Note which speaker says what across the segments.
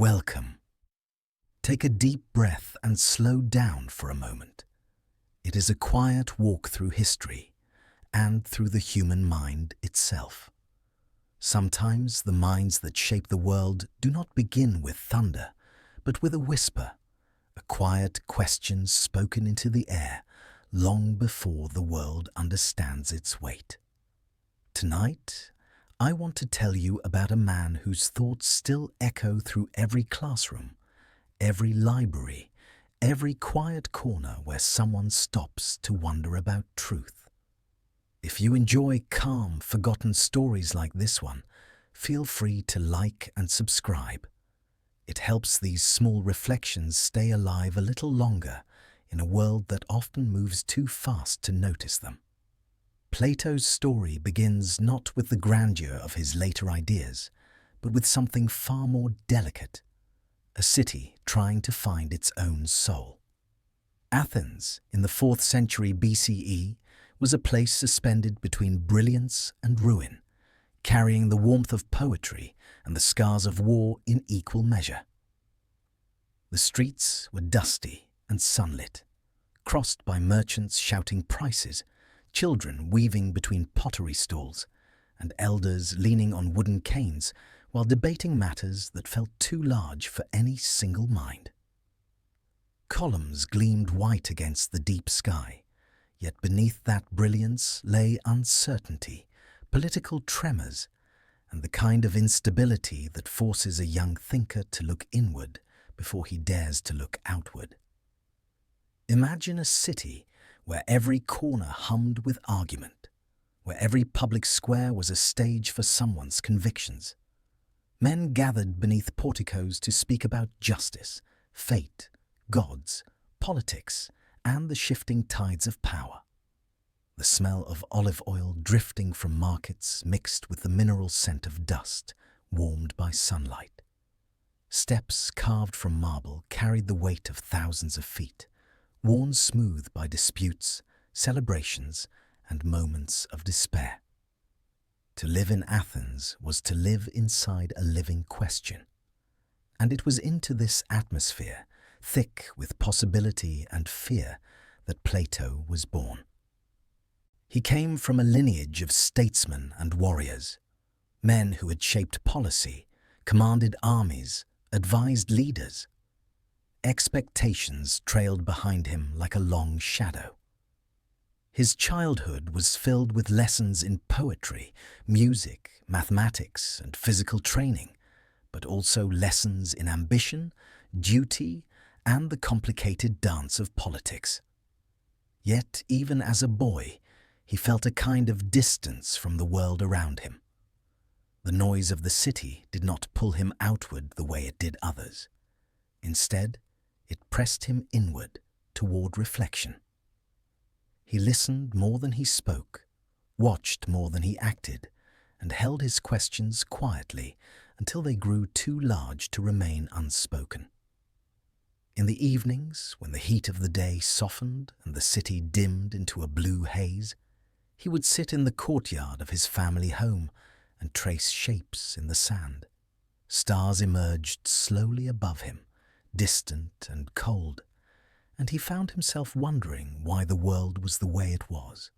Speaker 1: Welcome. Take a deep breath and slow down for a moment. It is a quiet walk through history and through the human mind itself. Sometimes the minds that shape the world do not begin with thunder, but with a whisper, a quiet question spoken into the air long before the world understands its weight. Tonight, I want to tell you about a man whose thoughts still echo through every classroom, every library, every quiet corner where someone stops to wonder about truth. If you enjoy calm, forgotten stories like this one, feel free to like and subscribe. It helps these small reflections stay alive a little longer in a world that often moves too fast to notice them. Plato's story begins not with the grandeur of his later ideas, but with something far more delicate, a city trying to find its own soul. Athens, in the 4th century BCE, was a place suspended between brilliance and ruin, carrying the warmth of poetry and the scars of war in equal measure. The streets were dusty and sunlit, crossed by merchants shouting prices, children weaving between pottery stalls, and elders leaning on wooden canes while debating matters that felt too large for any single mind. Columns gleamed white against the deep sky, yet beneath that brilliance lay uncertainty, political tremors, and the kind of instability that forces a young thinker to look inward before he dares to look outward. Imagine a city where every corner hummed with argument, where every public square was a stage for someone's convictions. Men gathered beneath porticos to speak about justice, fate, gods, politics, and the shifting tides of power. The smell of olive oil drifting from markets mixed with the mineral scent of dust, warmed by sunlight. Steps carved from marble carried the weight of thousands of feet, worn smooth by disputes, celebrations, and moments of despair. To live in Athens was to live inside a living question. And it was into this atmosphere, thick with possibility and fear, that Plato was born. He came from a lineage of statesmen and warriors, men who had shaped policy, commanded armies, advised leaders. Expectations trailed behind him like a long shadow. His childhood was filled with lessons in poetry, music, mathematics, and physical training, but also lessons in ambition, duty, and the complicated dance of politics. Yet, even as a boy, he felt a kind of distance from the world around him. The noise of the city did not pull him outward the way it did others. Instead, it pressed him inward toward reflection. He listened more than he spoke, watched more than he acted, and held his questions quietly until they grew too large to remain unspoken. In the evenings, when the heat of the day softened and the city dimmed into a blue haze, he would sit in the courtyard of his family home and trace shapes in the sand. Stars emerged slowly above him, distant and cold, and he found himself wondering why the world was the way it was,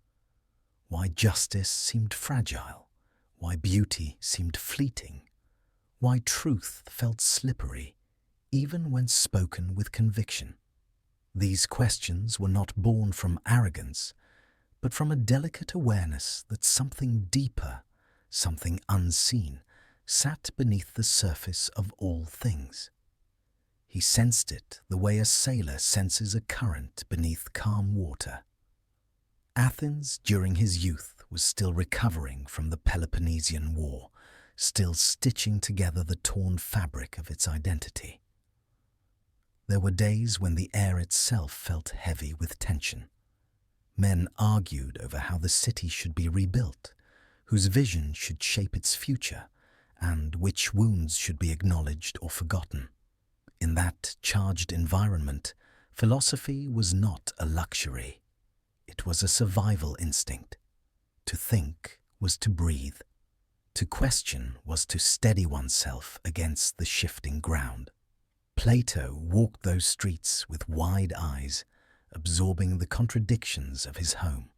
Speaker 1: why justice seemed fragile, why beauty seemed fleeting, why truth felt slippery, even when spoken with conviction. These questions were not born from arrogance, but from a delicate awareness that something deeper, something unseen, sat beneath the surface of all things. He sensed it the way a sailor senses a current beneath calm water. Athens, during his youth, was still recovering from the Peloponnesian War, still stitching together the torn fabric of its identity. There were days when the air itself felt heavy with tension. Men argued over how the city should be rebuilt, whose vision should shape its future, and which wounds should be acknowledged or forgotten. In that charged environment, philosophy was not a luxury. It was a survival instinct. To think was to breathe. To question was to steady oneself against the shifting ground. Plato walked those streets with wide eyes, absorbing the contradictions of his home.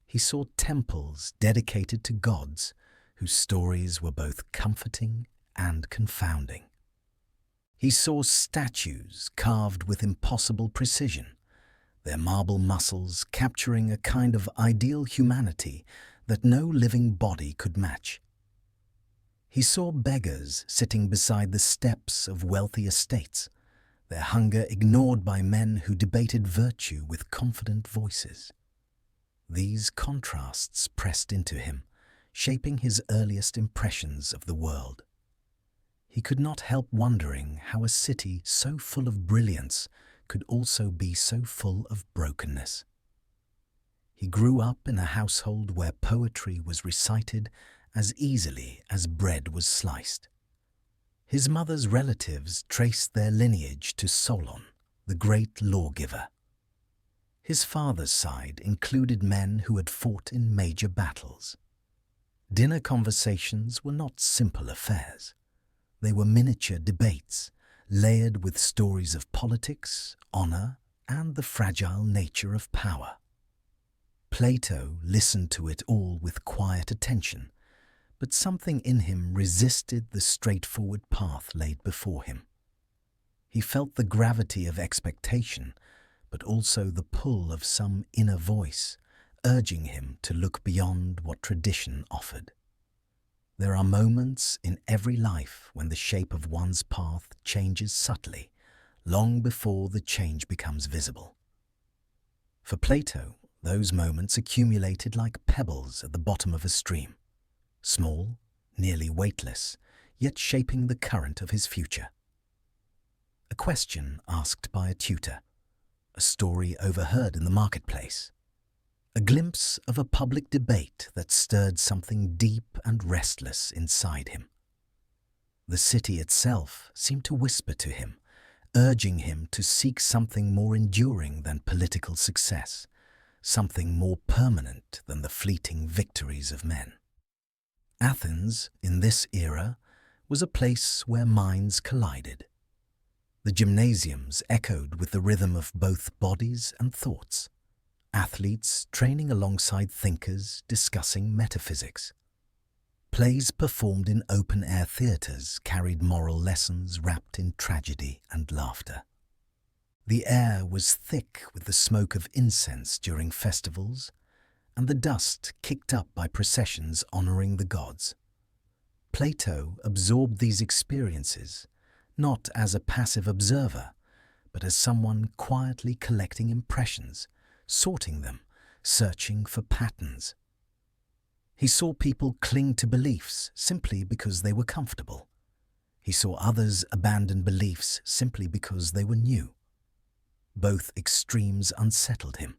Speaker 1: He saw temples dedicated to gods whose stories were both comforting and confounding. He saw statues carved with impossible precision, their marble muscles capturing a kind of ideal humanity that no living body could match. He saw beggars sitting beside the steps of wealthy estates, their hunger ignored by men who debated virtue with confident voices. These contrasts pressed into him, shaping his earliest impressions of the world. He could not help wondering how a city so full of brilliance could also be so full of brokenness. He grew up in a household where poetry was recited as easily as bread was sliced. His mother's relatives traced their lineage to Solon, the great lawgiver. His father's side included men who had fought in major battles. Dinner conversations were not simple affairs. They were miniature debates, layered with stories of politics, honor, and the fragile nature of power. Plato listened to it all with quiet attention, but something in him resisted the straightforward path laid before him. He felt the gravity of expectation, but also the pull of some inner voice, urging him to look beyond what tradition offered. There are moments in every life when the shape of one's path changes subtly, long before the change becomes visible. For Plato, those moments accumulated like pebbles at the bottom of a stream, small, nearly weightless, yet shaping the current of his future. A question asked by a tutor, a story overheard in the marketplace, a glimpse of a public debate that stirred something deep and restless inside him. The city itself seemed to whisper to him, urging him to seek something more enduring than political success, something more permanent than the fleeting victories of men. Athens, in this era, was a place where minds collided. The gymnasiums echoed with the rhythm of both bodies and thoughts, athletes training alongside thinkers discussing metaphysics. Plays performed in open-air theatres carried moral lessons wrapped in tragedy and laughter. The air was thick with the smoke of incense during festivals, and the dust kicked up by processions honoring the gods. Plato absorbed these experiences, not as a passive observer, but as someone quietly collecting impressions, sorting them, searching for patterns. He saw people cling to beliefs simply because they were comfortable. He saw others abandon beliefs simply because they were new. Both extremes unsettled him.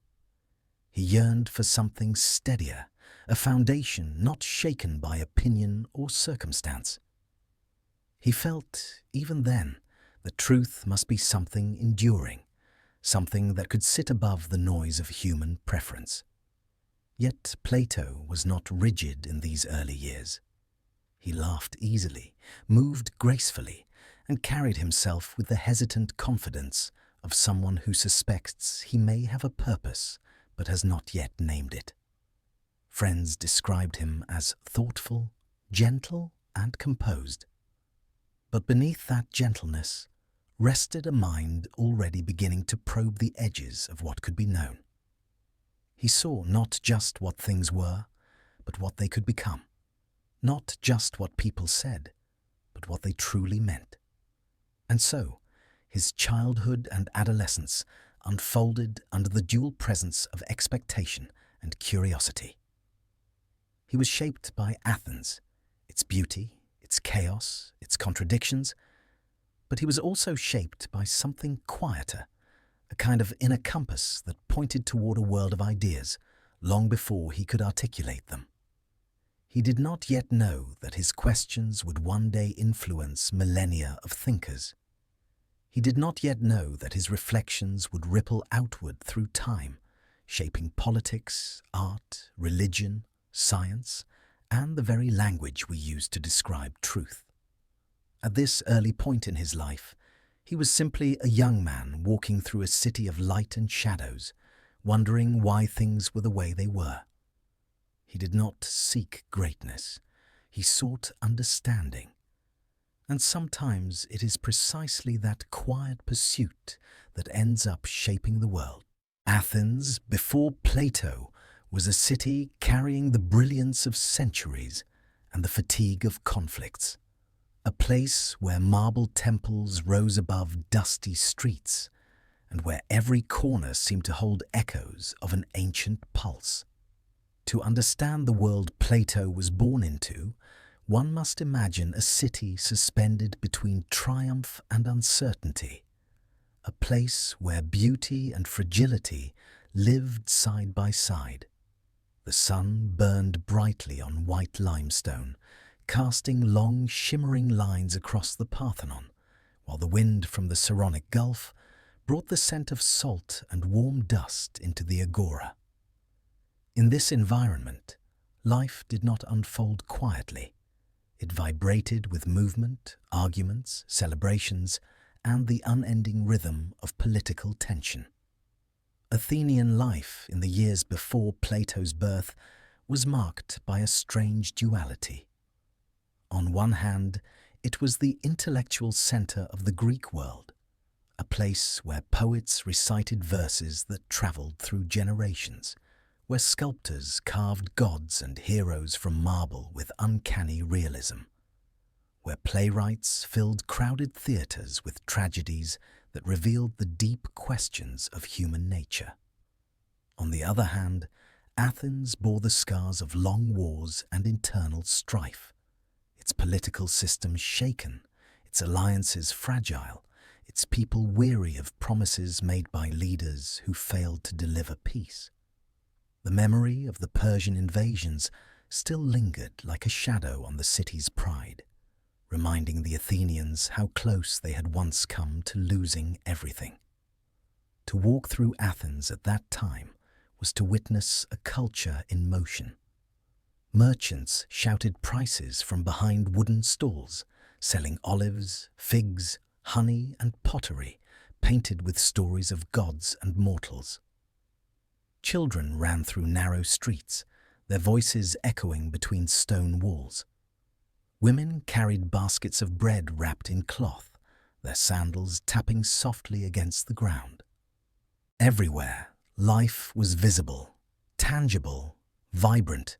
Speaker 1: He yearned for something steadier, a foundation not shaken by opinion or circumstance. He felt, even then, that truth must be something enduring, something that could sit above the noise of human preference. Yet Plato was not rigid in these early years. He laughed easily, moved gracefully, and carried himself with the hesitant confidence of someone who suspects he may have a purpose but has not yet named it. Friends described him as thoughtful, gentle, and composed. But beneath that gentleness rested a mind already beginning to probe the edges of what could be known. He saw not just what things were, but what they could become. Not just what people said, but what they truly meant. And so, his childhood and adolescence unfolded under the dual presence of expectation and curiosity. He was shaped by Athens, its beauty, its chaos, its contradictions, but he was also shaped by something quieter, a kind of inner compass that pointed toward a world of ideas long before he could articulate them. He did not yet know that his questions would one day influence millennia of thinkers. He did not yet know that his reflections would ripple outward through time, shaping politics, art, religion, science, and the very language we use to describe truth. At this early point in his life, He was simply a young man walking through a city of light and shadows, wondering why things were the way they were. He did not seek greatness. He sought understanding. And sometimes it is precisely that quiet pursuit that ends up shaping the world. Athens, before Plato, was a city carrying the brilliance of centuries and the fatigue of conflicts. A place where marble temples rose above dusty streets and where every corner seemed to hold echoes of an ancient pulse. To understand the world Plato was born into, one must imagine a city suspended between triumph and uncertainty, a place where beauty and fragility lived side by side. The sun burned brightly on white limestone, casting long shimmering lines across the Parthenon, while the wind from the Saronic Gulf brought the scent of salt and warm dust into the agora. In this environment, life did not unfold quietly. It vibrated with movement, arguments, celebrations, and the unending rhythm of political tension. Athenian life in the years before Plato's birth was marked by a strange duality. On one hand, it was the intellectual center of the Greek world, a place where poets recited verses that traveled through generations, where sculptors carved gods and heroes from marble with uncanny realism, where playwrights filled crowded theaters with tragedies that revealed the deep questions of human nature. On the other hand, Athens bore the scars of long wars and internal strife, its political system shaken, its alliances fragile, its people weary of promises made by leaders who failed to deliver peace. The memory of the Persian invasions still lingered like a shadow on the city's pride, reminding the Athenians how close they had once come to losing everything. To walk through Athens at that time was to witness a culture in motion. Merchants shouted prices from behind wooden stalls, selling olives, figs, honey, and pottery painted with stories of gods and mortals. Children ran through narrow streets, their voices echoing between stone walls. Women carried baskets of bread wrapped in cloth, their sandals tapping softly against the ground. Everywhere, life was visible, tangible, vibrant.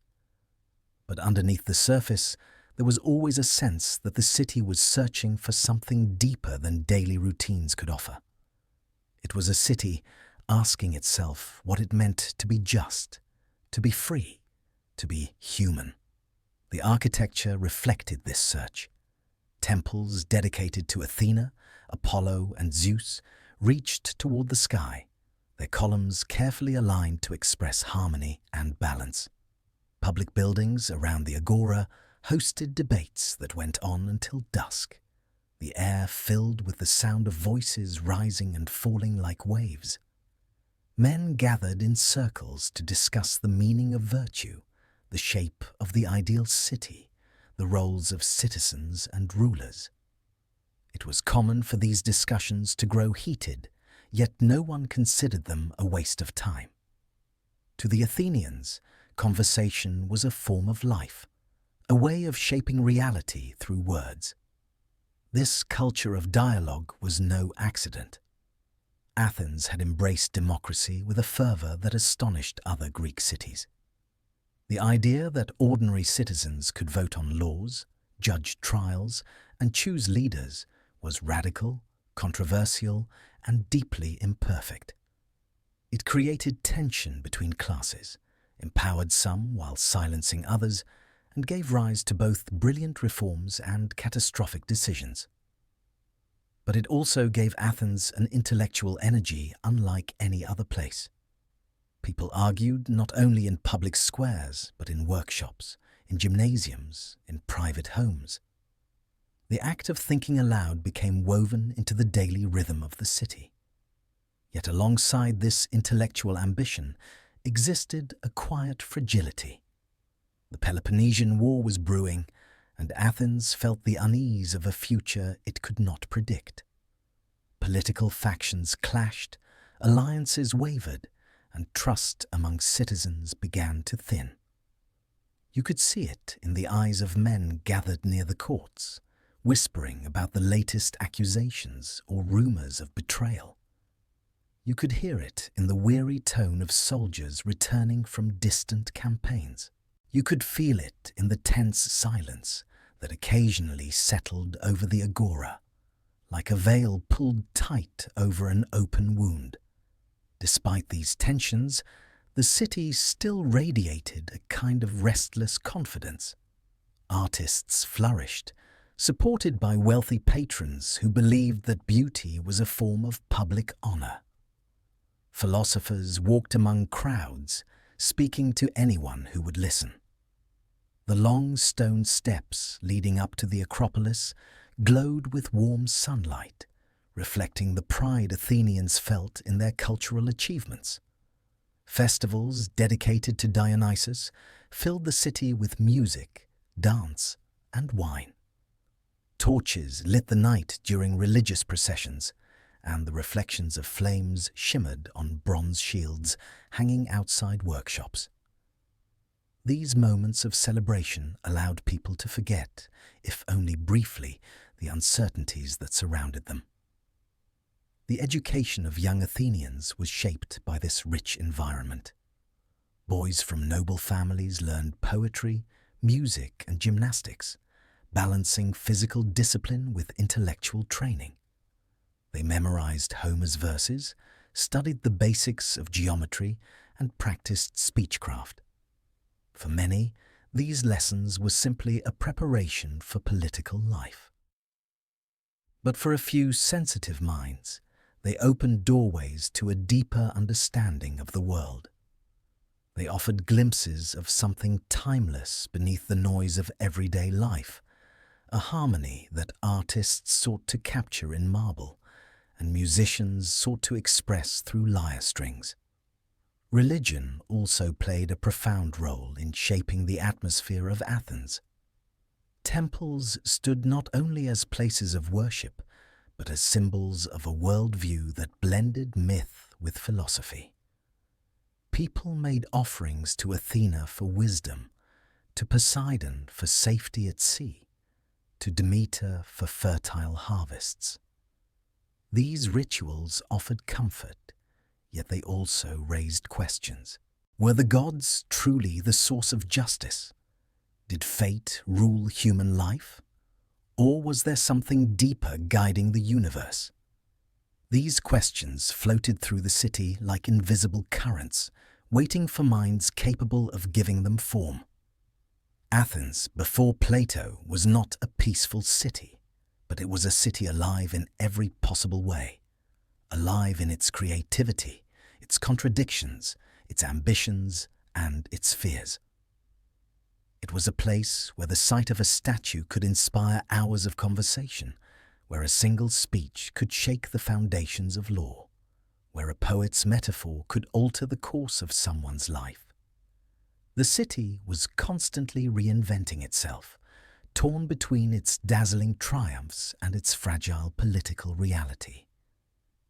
Speaker 1: But underneath the surface, there was always a sense that the city was searching for something deeper than daily routines could offer. It was a city asking itself what it meant to be just, to be free, to be human. The architecture reflected this search. Temples dedicated to Athena, Apollo, and Zeus reached toward the sky, their columns carefully aligned to express harmony and balance. Public buildings around the agora hosted debates that went on until dusk, the air filled with the sound of voices rising and falling like waves. Men gathered in circles to discuss the meaning of virtue, the shape of the ideal city, the roles of citizens and rulers. It was common for these discussions to grow heated, yet no one considered them a waste of time. To the Athenians, conversation was a form of life, a way of shaping reality through words. This culture of dialogue was no accident. Athens had embraced democracy with a fervor that astonished other Greek cities. The idea that ordinary citizens could vote on laws, judge trials, and choose leaders was radical, controversial, and deeply imperfect. It created tension between classes, empowered some while silencing others, and gave rise to both brilliant reforms and catastrophic decisions. But it also gave Athens an intellectual energy unlike any other place. People argued not only in public squares, but in workshops, in gymnasiums, in private homes. The act of thinking aloud became woven into the daily rhythm of the city. Yet alongside this intellectual ambition existed a quiet fragility. The Peloponnesian War was brewing, and Athens felt the unease of a future it could not predict. Political factions clashed, alliances wavered, and trust among citizens began to thin. You could see it in the eyes of men gathered near the courts, whispering about the latest accusations or rumors of betrayal. You could hear it in the weary tone of soldiers returning from distant campaigns. You could feel it in the tense silence that occasionally settled over the agora, like a veil pulled tight over an open wound. Despite these tensions, the city still radiated a kind of restless confidence. Artists flourished, supported by wealthy patrons who believed that beauty was a form of public honor. Philosophers walked among crowds, speaking to anyone who would listen. The long stone steps leading up to the Acropolis glowed with warm sunlight, reflecting the pride Athenians felt in their cultural achievements. Festivals dedicated to Dionysus filled the city with music, dance, and wine. Torches lit the night during religious processions, and the reflections of flames shimmered on bronze shields hanging outside workshops. These moments of celebration allowed people to forget, if only briefly, the uncertainties that surrounded them. The education of young Athenians was shaped by this rich environment. Boys from noble families learned poetry, music, and gymnastics, balancing physical discipline with intellectual training. They memorized Homer's verses, studied the basics of geometry, and practiced speechcraft. For many, these lessons were simply a preparation for political life. But for a few sensitive minds, they opened doorways to a deeper understanding of the world. They offered glimpses of something timeless beneath the noise of everyday life, a harmony that artists sought to capture in marble and musicians sought to express through lyre strings. Religion also played a profound role in shaping the atmosphere of Athens. Temples stood not only as places of worship, but as symbols of a worldview that blended myth with philosophy. People made offerings to Athena for wisdom, to Poseidon for safety at sea, to Demeter for fertile harvests. These rituals offered comfort, yet they also raised questions. Were the gods truly the source of justice? Did fate rule human life? Or was there something deeper guiding the universe? These questions floated through the city like invisible currents, waiting for minds capable of giving them form. Athens, before Plato, was not a peaceful city, but it was a city alive in every possible way, alive in its creativity, its contradictions, its ambitions, and its fears. It was a place where the sight of a statue could inspire hours of conversation, where a single speech could shake the foundations of law, where a poet's metaphor could alter the course of someone's life. The city was constantly reinventing itself, torn between its dazzling triumphs and its fragile political reality.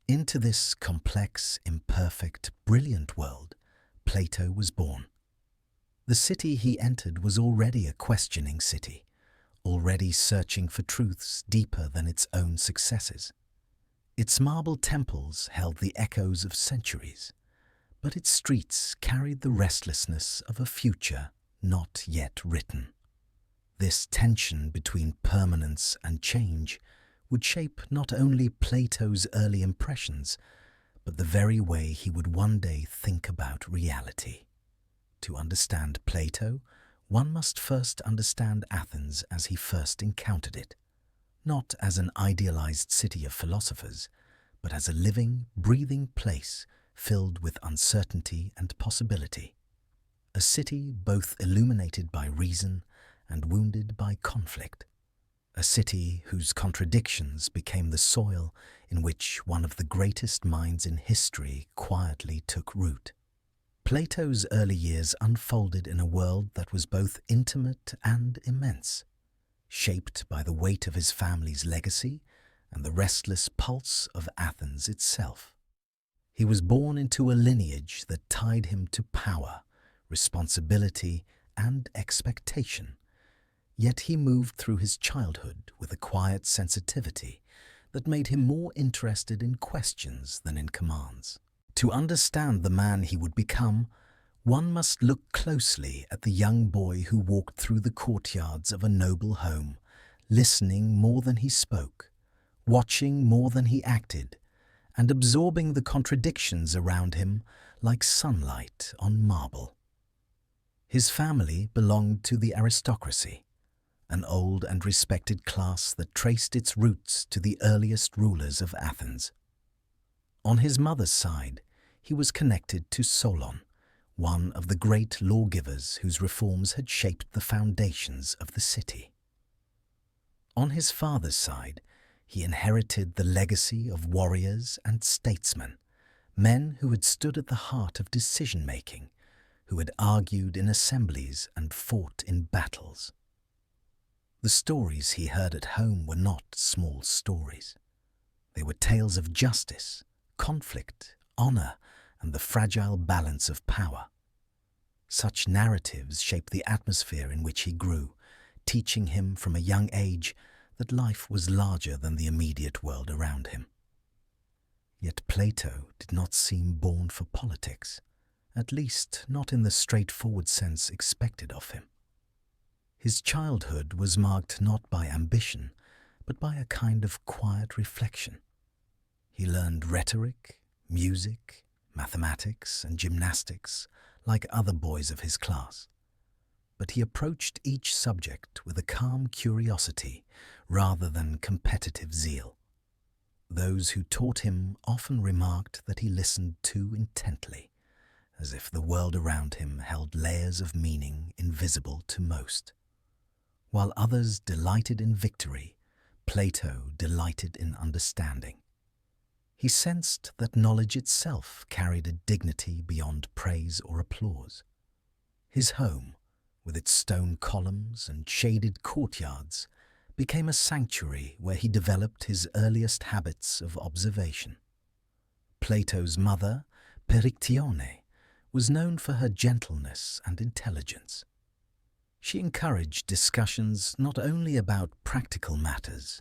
Speaker 1: Into this complex, imperfect, brilliant world, Plato was born. The city he entered was already a questioning city, already searching for truths deeper than its own successes. Its marble temples held the echoes of centuries, but its streets carried the restlessness of a future not yet written. This tension between permanence and change would shape not only Plato's early impressions, but the very way he would one day think about reality. To understand Plato, one must first understand Athens as he first encountered it, not as an idealized city of philosophers, but as a living, breathing place filled with uncertainty and possibility. A city both illuminated by reason and wounded by conflict. A city whose contradictions became the soil in which one of the greatest minds in history quietly took root. Plato's early years unfolded in a world that was both intimate and immense, shaped by the weight of his family's legacy and the restless pulse of Athens itself. He was born into a lineage that tied him to power, responsibility, and expectation. Yet he moved through his childhood with a quiet sensitivity that made him more interested in questions than in commands. To understand the man he would become, one must look closely at the young boy who walked through the courtyards of a noble home, listening more than he spoke, watching more than he acted, and absorbing the contradictions around him like sunlight on marble. His family belonged to the aristocracy, an old and respected class that traced its roots to the earliest rulers of Athens. On his mother's side, he was connected to Solon, one of the great lawgivers whose reforms had shaped the foundations of the city. On his father's side, he inherited the legacy of warriors and statesmen, men who had stood at the heart of decision-making, who had argued in assemblies and fought in battles. The stories he heard at home were not small stories. They were tales of justice, conflict, honor, and the fragile balance of power. Such narratives shaped the atmosphere in which he grew, teaching him from a young age that life was larger than the immediate world around him. Yet Plato did not seem born for politics, at least not in the straightforward sense expected of him. His childhood was marked not by ambition, but by a kind of quiet reflection. He learned rhetoric, music, mathematics, and gymnastics like other boys of his class. But he approached each subject with a calm curiosity rather than competitive zeal. Those who taught him often remarked that he listened too intently, as if the world around him held layers of meaning invisible to most. While others delighted in victory, Plato delighted in understanding. He sensed that knowledge itself carried a dignity beyond praise or applause. His home, with its stone columns and shaded courtyards, became a sanctuary where he developed his earliest habits of observation. Plato's mother, Perictione, was known for her gentleness and intelligence. She encouraged discussions not only about practical matters,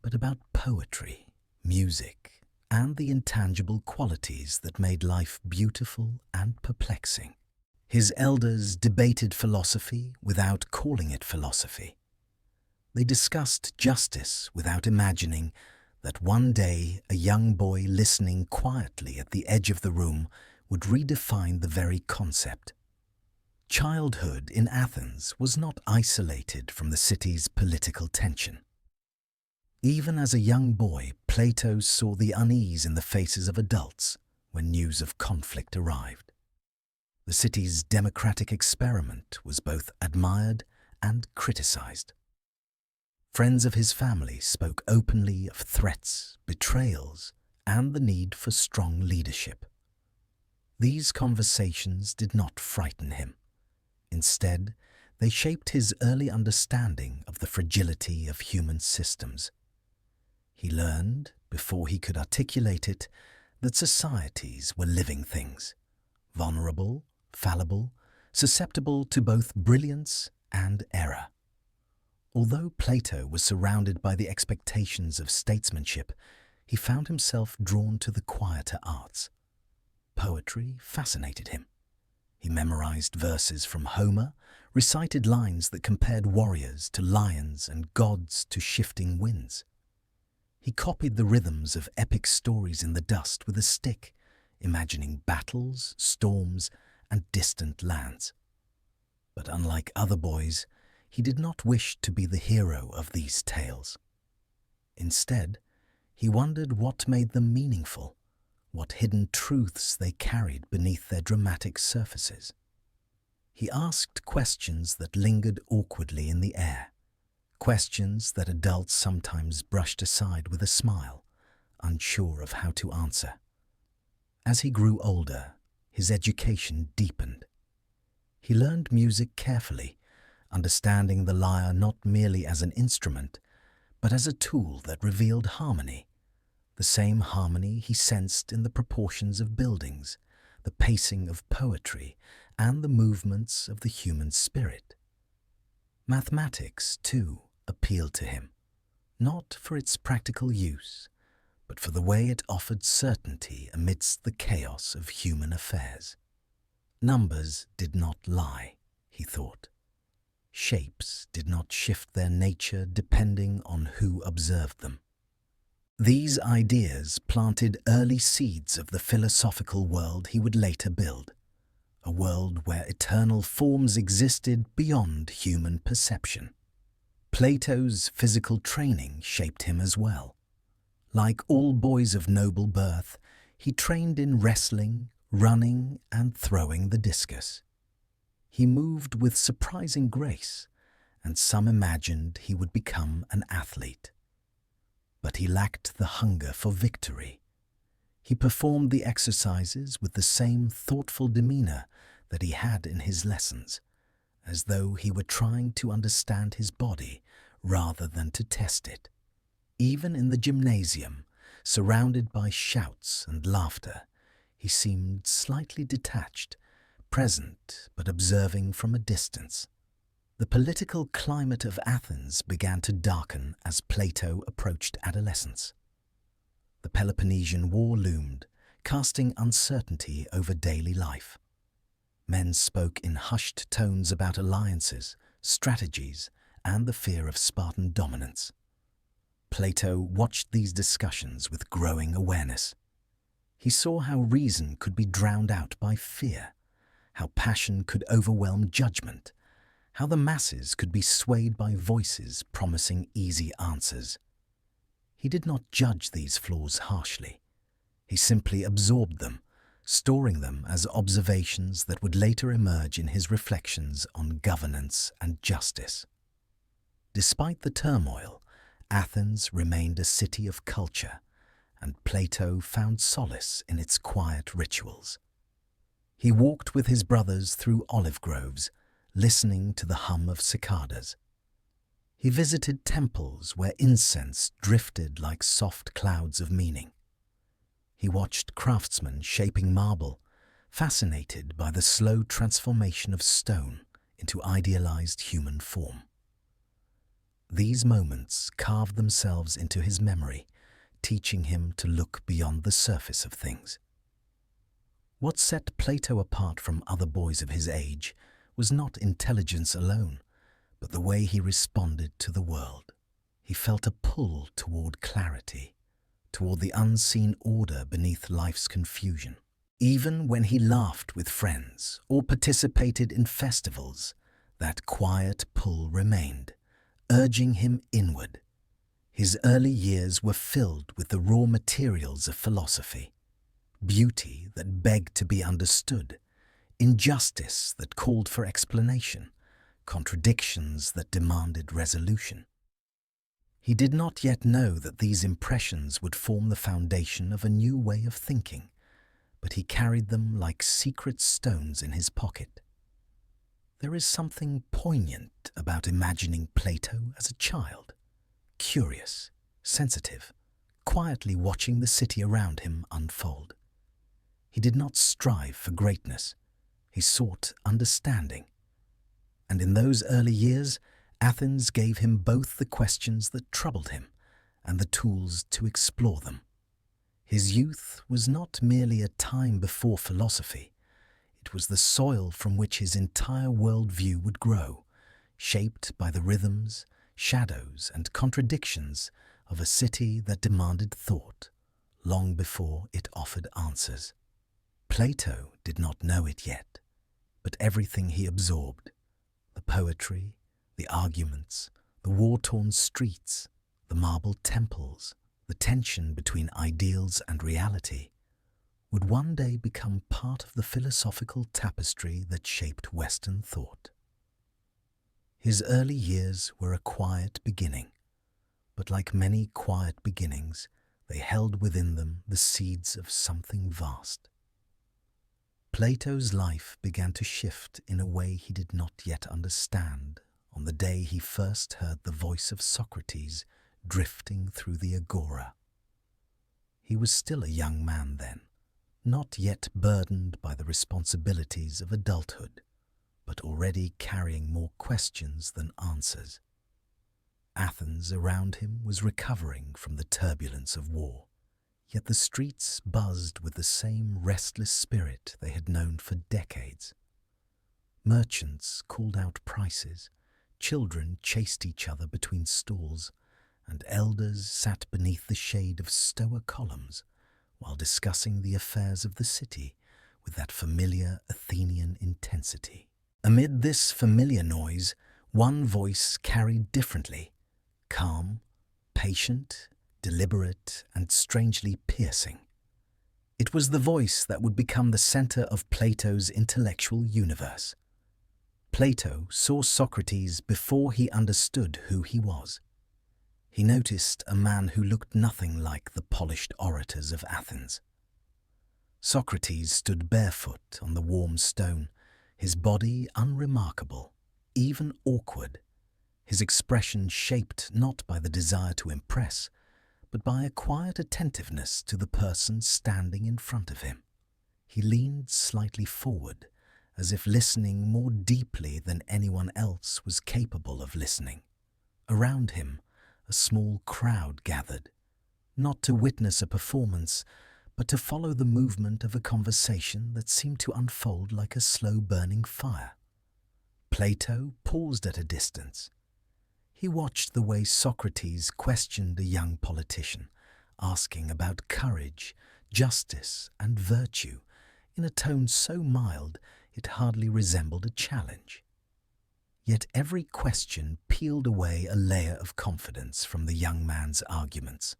Speaker 1: but about poetry, music, and the intangible qualities that made life beautiful and perplexing. His elders debated philosophy without calling it philosophy. They discussed justice without imagining that one day a young boy listening quietly at the edge of the room would redefine the very concept. Childhood in Athens was not isolated from the city's political tension. Even as a young boy, Plato saw the unease in the faces of adults when news of conflict arrived. The city's democratic experiment was both admired and criticized. Friends of his family spoke openly of threats, betrayals, and the need for strong leadership. These conversations did not frighten him. Instead, they shaped his early understanding of the fragility of human systems. He learned, before he could articulate it, that societies were living things, vulnerable, fallible, susceptible to both brilliance and error. Although Plato was surrounded by the expectations of statesmanship, he found himself drawn to the quieter arts. Poetry fascinated him. He memorized verses from Homer, recited lines that compared warriors to lions and gods to shifting winds. He copied the rhythms of epic stories in the dust with a stick, imagining battles, storms, and distant lands. But unlike other boys, he did not wish to be the hero of these tales. Instead, he wondered what made them meaningful, what hidden truths they carried beneath their dramatic surfaces. He asked questions that lingered awkwardly in the air, questions that adults sometimes brushed aside with a smile, unsure of how to answer. As he grew older, his education deepened. He learned music carefully, understanding the lyre not merely as an instrument, but as a tool that revealed harmony, the same harmony he sensed in the proportions of buildings, the pacing of poetry, and the movements of the human spirit. Mathematics, too, appealed to him, not for its practical use, but for the way it offered certainty amidst the chaos of human affairs. Numbers did not lie, he thought. Shapes did not shift their nature depending on who observed them. These ideas planted early seeds of the philosophical world he would later build, a world where eternal forms existed beyond human perception. Plato's physical training shaped him as well. Like all boys of noble birth, he trained in wrestling, running, and throwing the discus. He moved with surprising grace, and some imagined he would become an athlete. But he lacked the hunger for victory. He performed the exercises with the same thoughtful demeanor that he had in his lessons, as though he were trying to understand his body rather than to test it. Even in the gymnasium, surrounded by shouts and laughter, he seemed slightly detached, present but observing from a distance. The political climate of Athens began to darken as Plato approached adolescence. The Peloponnesian War loomed, casting uncertainty over daily life. Men spoke in hushed tones about alliances, strategies, and the fear of Spartan dominance. Plato watched these discussions with growing awareness. He saw how reason could be drowned out by fear, how passion could overwhelm judgment, how the masses could be swayed by voices promising easy answers. He did not judge these flaws harshly. He simply absorbed them, storing them as observations that would later emerge in his reflections on governance and justice. Despite the turmoil, Athens remained a city of culture, and Plato found solace in its quiet rituals. He walked with his brothers through olive groves, listening to the hum of cicadas. He visited temples where incense drifted like soft clouds of meaning. He watched craftsmen shaping marble, fascinated by the slow transformation of stone into idealized human form. These moments carved themselves into his memory, teaching him to look beyond the surface of things. What set Plato apart from other boys of his age was not intelligence alone, but the way he responded to the world. He felt a pull toward clarity, toward the unseen order beneath life's confusion. Even when he laughed with friends or participated in festivals, that quiet pull remained, urging him inward. His early years were filled with the raw materials of philosophy, beauty that begged to be understood, injustice that called for explanation, contradictions that demanded resolution. He did not yet know that these impressions would form the foundation of a new way of thinking, but he carried them like secret stones in his pocket. There is something poignant about imagining Plato as a child, curious, sensitive, quietly watching the city around him unfold. He did not strive for greatness. He sought understanding. And in those early years, Athens gave him both the questions that troubled him and the tools to explore them. His youth was not merely a time before philosophy. It was the soil from which his entire worldview would grow, shaped by the rhythms, shadows, and contradictions of a city that demanded thought long before it offered answers. Plato did not know it yet, but everything he absorbed, the poetry, the arguments, the war-torn streets, the marble temples, the tension between ideals and reality, would one day become part of the philosophical tapestry that shaped Western thought. His early years were a quiet beginning, but like many quiet beginnings, they held within them the seeds of something vast. Plato's life began to shift in a way he did not yet understand on the day he first heard the voice of Socrates drifting through the agora. He was still a young man then, not yet burdened by the responsibilities of adulthood, but already carrying more questions than answers. Athens around him was recovering from the turbulence of war, yet the streets buzzed with the same restless spirit they had known for decades. Merchants called out prices, children chased each other between stalls, and elders sat beneath the shade of stoa columns while discussing the affairs of the city with that familiar Athenian intensity. Amid this familiar noise, one voice carried differently, calm, patient, deliberate, and strangely piercing. It was the voice that would become the center of Plato's intellectual universe. Plato saw Socrates before he understood who he was. He noticed a man who looked nothing like the polished orators of Athens. Socrates stood barefoot on the warm stone, his body unremarkable, even awkward, his expression shaped not by the desire to impress, but by a quiet attentiveness to the person standing in front of him. He leaned slightly forward, as if listening more deeply than anyone else was capable of listening. Around him, a small crowd gathered, not to witness a performance, but to follow the movement of a conversation that seemed to unfold like a slow-burning fire. Plato paused at a distance. He watched the way Socrates questioned a young politician, asking about courage, justice, and virtue in a tone so mild it hardly resembled a challenge. Yet every question peeled away a layer of confidence from the young man's arguments.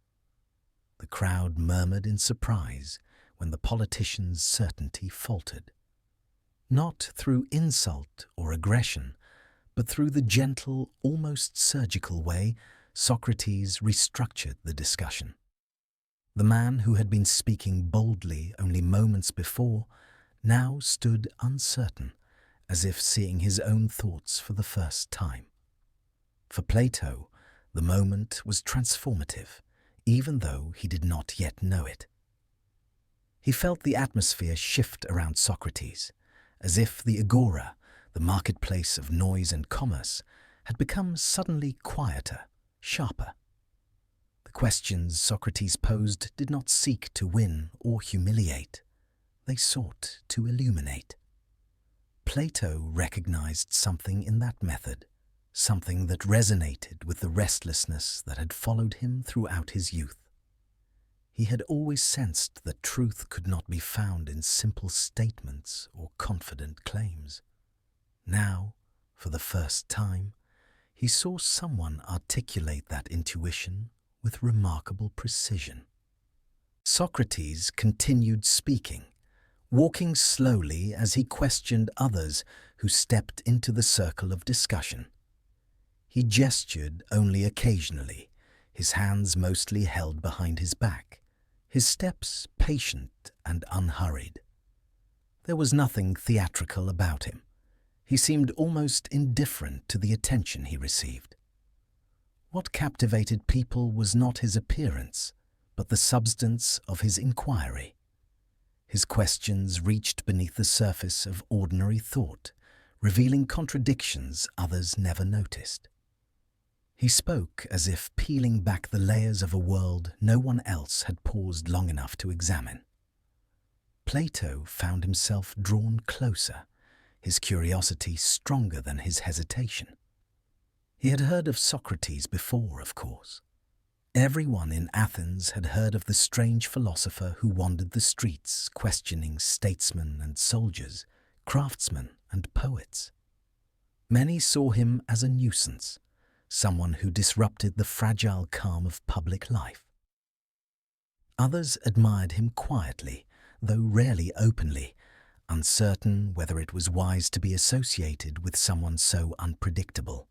Speaker 1: The crowd murmured in surprise when the politician's certainty faltered. Not through insult or aggression, but through the gentle, almost surgical way Socrates restructured the discussion. The man who had been speaking boldly only moments before now stood uncertain, as if seeing his own thoughts for the first time. For Plato, the moment was transformative, even though he did not yet know it. He felt the atmosphere shift around Socrates, as if the agora, the marketplace of noise and commerce, had become suddenly quieter, sharper. The questions Socrates posed did not seek to win or humiliate. They sought to illuminate. Plato recognized something in that method, something that resonated with the restlessness that had followed him throughout his youth. He had always sensed that truth could not be found in simple statements or confident claims. Now, for the first time, he saw someone articulate that intuition with remarkable precision. Socrates continued speaking, walking slowly as he questioned others who stepped into the circle of discussion. He gestured only occasionally, his hands mostly held behind his back, his steps patient and unhurried. There was nothing theatrical about him. He seemed almost indifferent to the attention he received. What captivated people was not his appearance, but the substance of his inquiry. His questions reached beneath the surface of ordinary thought, revealing contradictions others never noticed. He spoke as if peeling back the layers of a world no one else had paused long enough to examine. Plato found himself drawn closer, his curiosity stronger than his hesitation. He had heard of Socrates before, of course. Everyone in Athens had heard of the strange philosopher who wandered the streets, questioning statesmen and soldiers, craftsmen and poets. Many saw him as a nuisance, someone who disrupted the fragile calm of public life. Others admired him quietly, though rarely openly, uncertain whether it was wise to be associated with someone so unpredictable.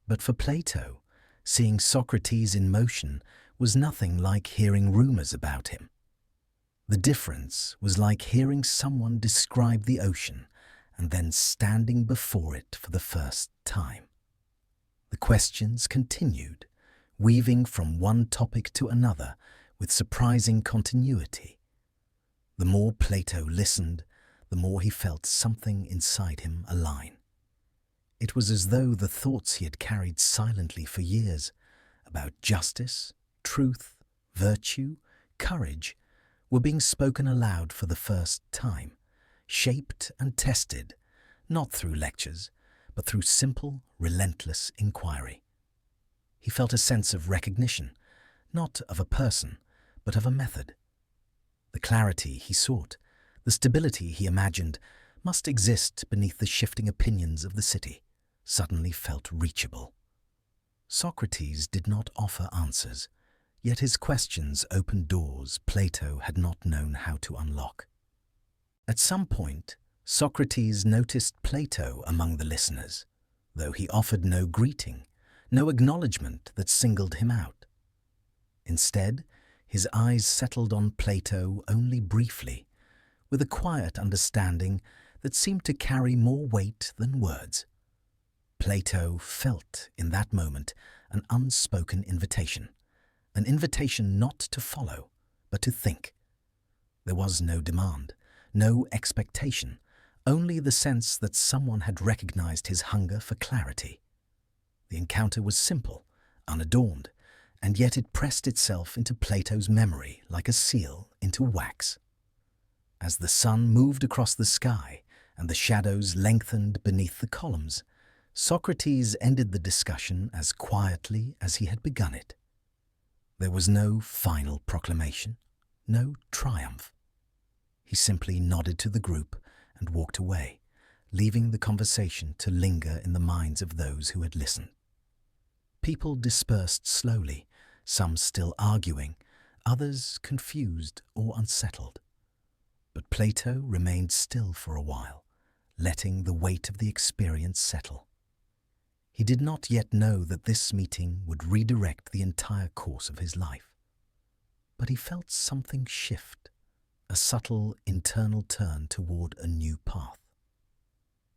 Speaker 1: But for Plato, seeing Socrates in motion was nothing like hearing rumors about him. The difference was like hearing someone describe the ocean and then standing before it for the first time. The questions continued, weaving from one topic to another with surprising continuity. The more Plato listened, the more he felt something inside him align. It was as though the thoughts he had carried silently for years about justice, truth, virtue, courage were being spoken aloud for the first time, shaped and tested, not through lectures, but through simple, relentless inquiry. He felt a sense of recognition, not of a person, but of a method. The clarity he sought, the stability he imagined, must exist beneath the shifting opinions of the city, suddenly felt reachable. Socrates did not offer answers, yet his questions opened doors Plato had not known how to unlock. At some point, Socrates noticed Plato among the listeners, though he offered no greeting, no acknowledgement that singled him out. Instead, his eyes settled on Plato only briefly, with a quiet understanding that seemed to carry more weight than words. Plato felt in that moment an unspoken invitation, an invitation not to follow, but to think. There was no demand, no expectation, only the sense that someone had recognized his hunger for clarity. The encounter was simple, unadorned, and yet it pressed itself into Plato's memory like a seal into wax. As the sun moved across the sky and the shadows lengthened beneath the columns, Socrates ended the discussion as quietly as he had begun it. There was no final proclamation, no triumph. He simply nodded to the group and walked away, leaving the conversation to linger in the minds of those who had listened. People dispersed slowly, some still arguing, others confused or unsettled. But Plato remained still for a while, letting the weight of the experience settle. He did not yet know that this meeting would redirect the entire course of his life. But he felt something shift, a subtle internal turn toward a new path.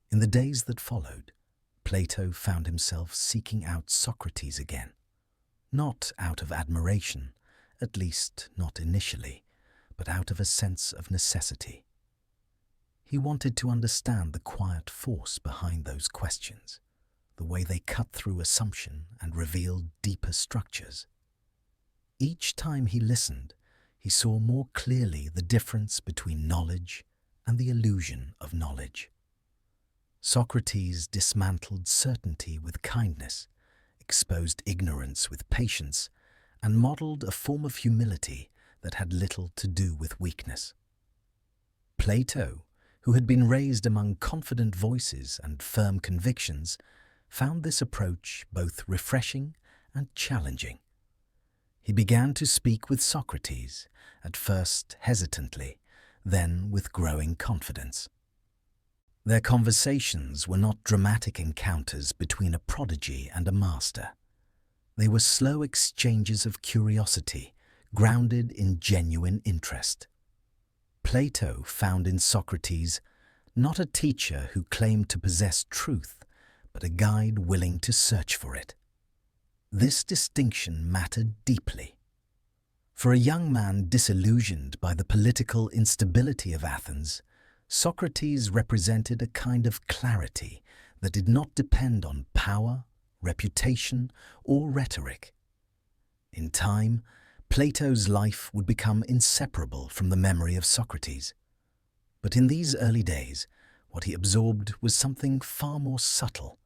Speaker 1: In the days that followed, Plato found himself seeking out Socrates again, not out of admiration, at least not initially, but out of a sense of necessity. He wanted to understand the quiet force behind those questions, the way they cut through assumption and revealed deeper structures. Each time he listened, he saw more clearly the difference between knowledge and the illusion of knowledge. Socrates dismantled certainty with kindness, exposed ignorance with patience, and modeled a form of humility that had little to do with weakness. Plato, who had been raised among confident voices and firm convictions, found this approach both refreshing and challenging. He began to speak with Socrates, at first hesitantly, then with growing confidence. Their conversations were not dramatic encounters between a prodigy and a master. They were slow exchanges of curiosity, grounded in genuine interest. Plato found in Socrates not a teacher who claimed to possess truth, but a guide willing to search for it. This distinction mattered deeply. For a young man disillusioned by the political instability of Athens, Socrates represented a kind of clarity that did not depend on power, reputation, or rhetoric. In time, Plato's life would become inseparable from the memory of Socrates. But in these early days, what he absorbed was something far more subtle,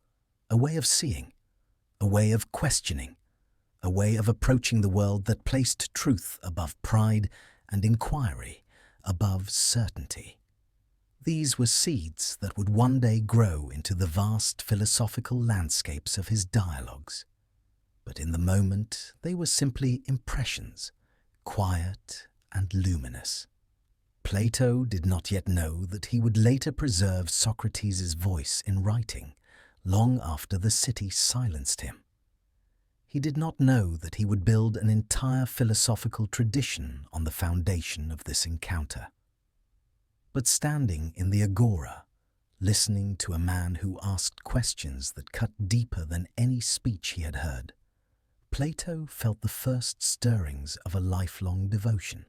Speaker 1: a way of seeing, a way of questioning, a way of approaching the world that placed truth above pride and inquiry above certainty. These were seeds that would one day grow into the vast philosophical landscapes of his dialogues. But in the moment, they were simply impressions, quiet and luminous. Plato did not yet know that he would later preserve Socrates' voice in writing, long after the city silenced him. He did not know that he would build an entire philosophical tradition on the foundation of this encounter. But standing in the agora, listening to a man who asked questions that cut deeper than any speech he had heard, Plato felt the first stirrings of a lifelong devotion.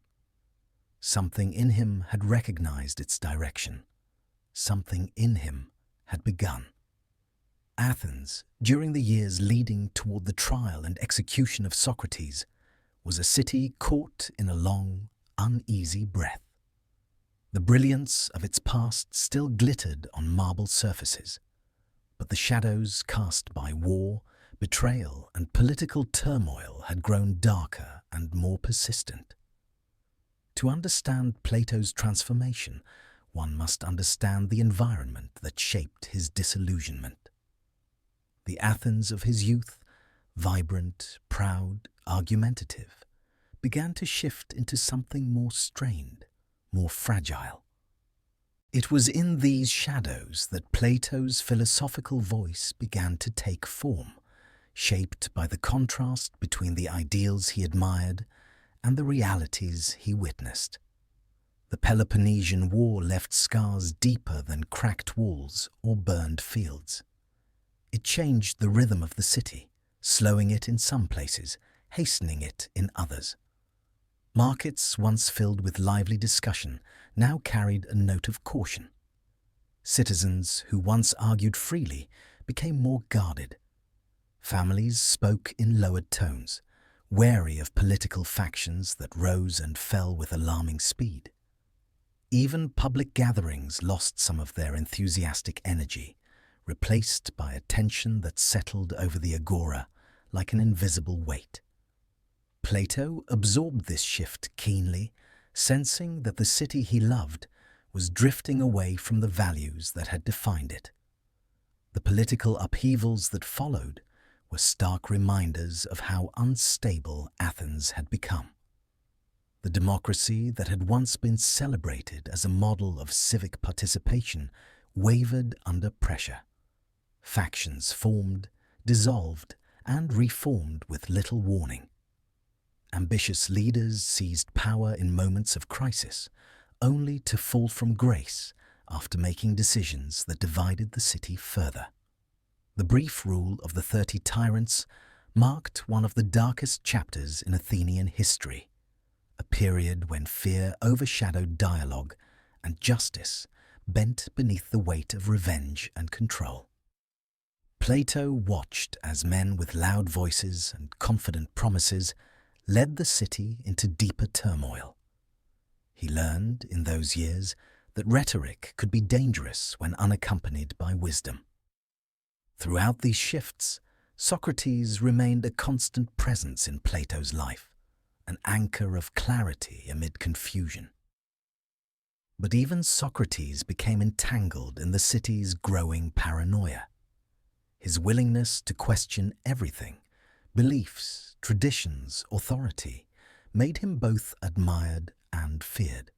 Speaker 1: Something in him had recognized its direction. Something in him had begun. Athens, during the years leading toward the trial and execution of Socrates, was a city caught in a long, uneasy breath. The brilliance of its past still glittered on marble surfaces, but the shadows cast by war, betrayal, and political turmoil had grown darker and more persistent. To understand Plato's transformation, one must understand the environment that shaped his disillusionment. The Athens of his youth, vibrant, proud, argumentative, began to shift into something more strained, more fragile. It was in these shadows that Plato's philosophical voice began to take form, shaped by the contrast between the ideals he admired and the realities he witnessed. The Peloponnesian War left scars deeper than cracked walls or burned fields. It changed the rhythm of the city, slowing it in some places, hastening it in others. Markets, once filled with lively discussion, now carried a note of caution. Citizens who once argued freely became more guarded. Families spoke in lowered tones, wary of political factions that rose and fell with alarming speed. Even public gatherings lost some of their enthusiastic energy, replaced by a tension that settled over the agora like an invisible weight. Plato absorbed this shift keenly, sensing that the city he loved was drifting away from the values that had defined it. The political upheavals that followed were stark reminders of how unstable Athens had become. The democracy that had once been celebrated as a model of civic participation wavered under pressure. Factions formed, dissolved, and reformed with little warning. Ambitious leaders seized power in moments of crisis, only to fall from grace after making decisions that divided the city further. The brief rule of the 30 tyrants marked one of the darkest chapters in Athenian history, a period when fear overshadowed dialogue and justice bent beneath the weight of revenge and control. Plato watched as men with loud voices and confident promises led the city into deeper turmoil. He learned in those years that rhetoric could be dangerous when unaccompanied by wisdom. Throughout these shifts, Socrates remained a constant presence in Plato's life, an anchor of clarity amid confusion. But even Socrates became entangled in the city's growing paranoia. His willingness to question everything, beliefs, traditions, authority, made him both admired and feared.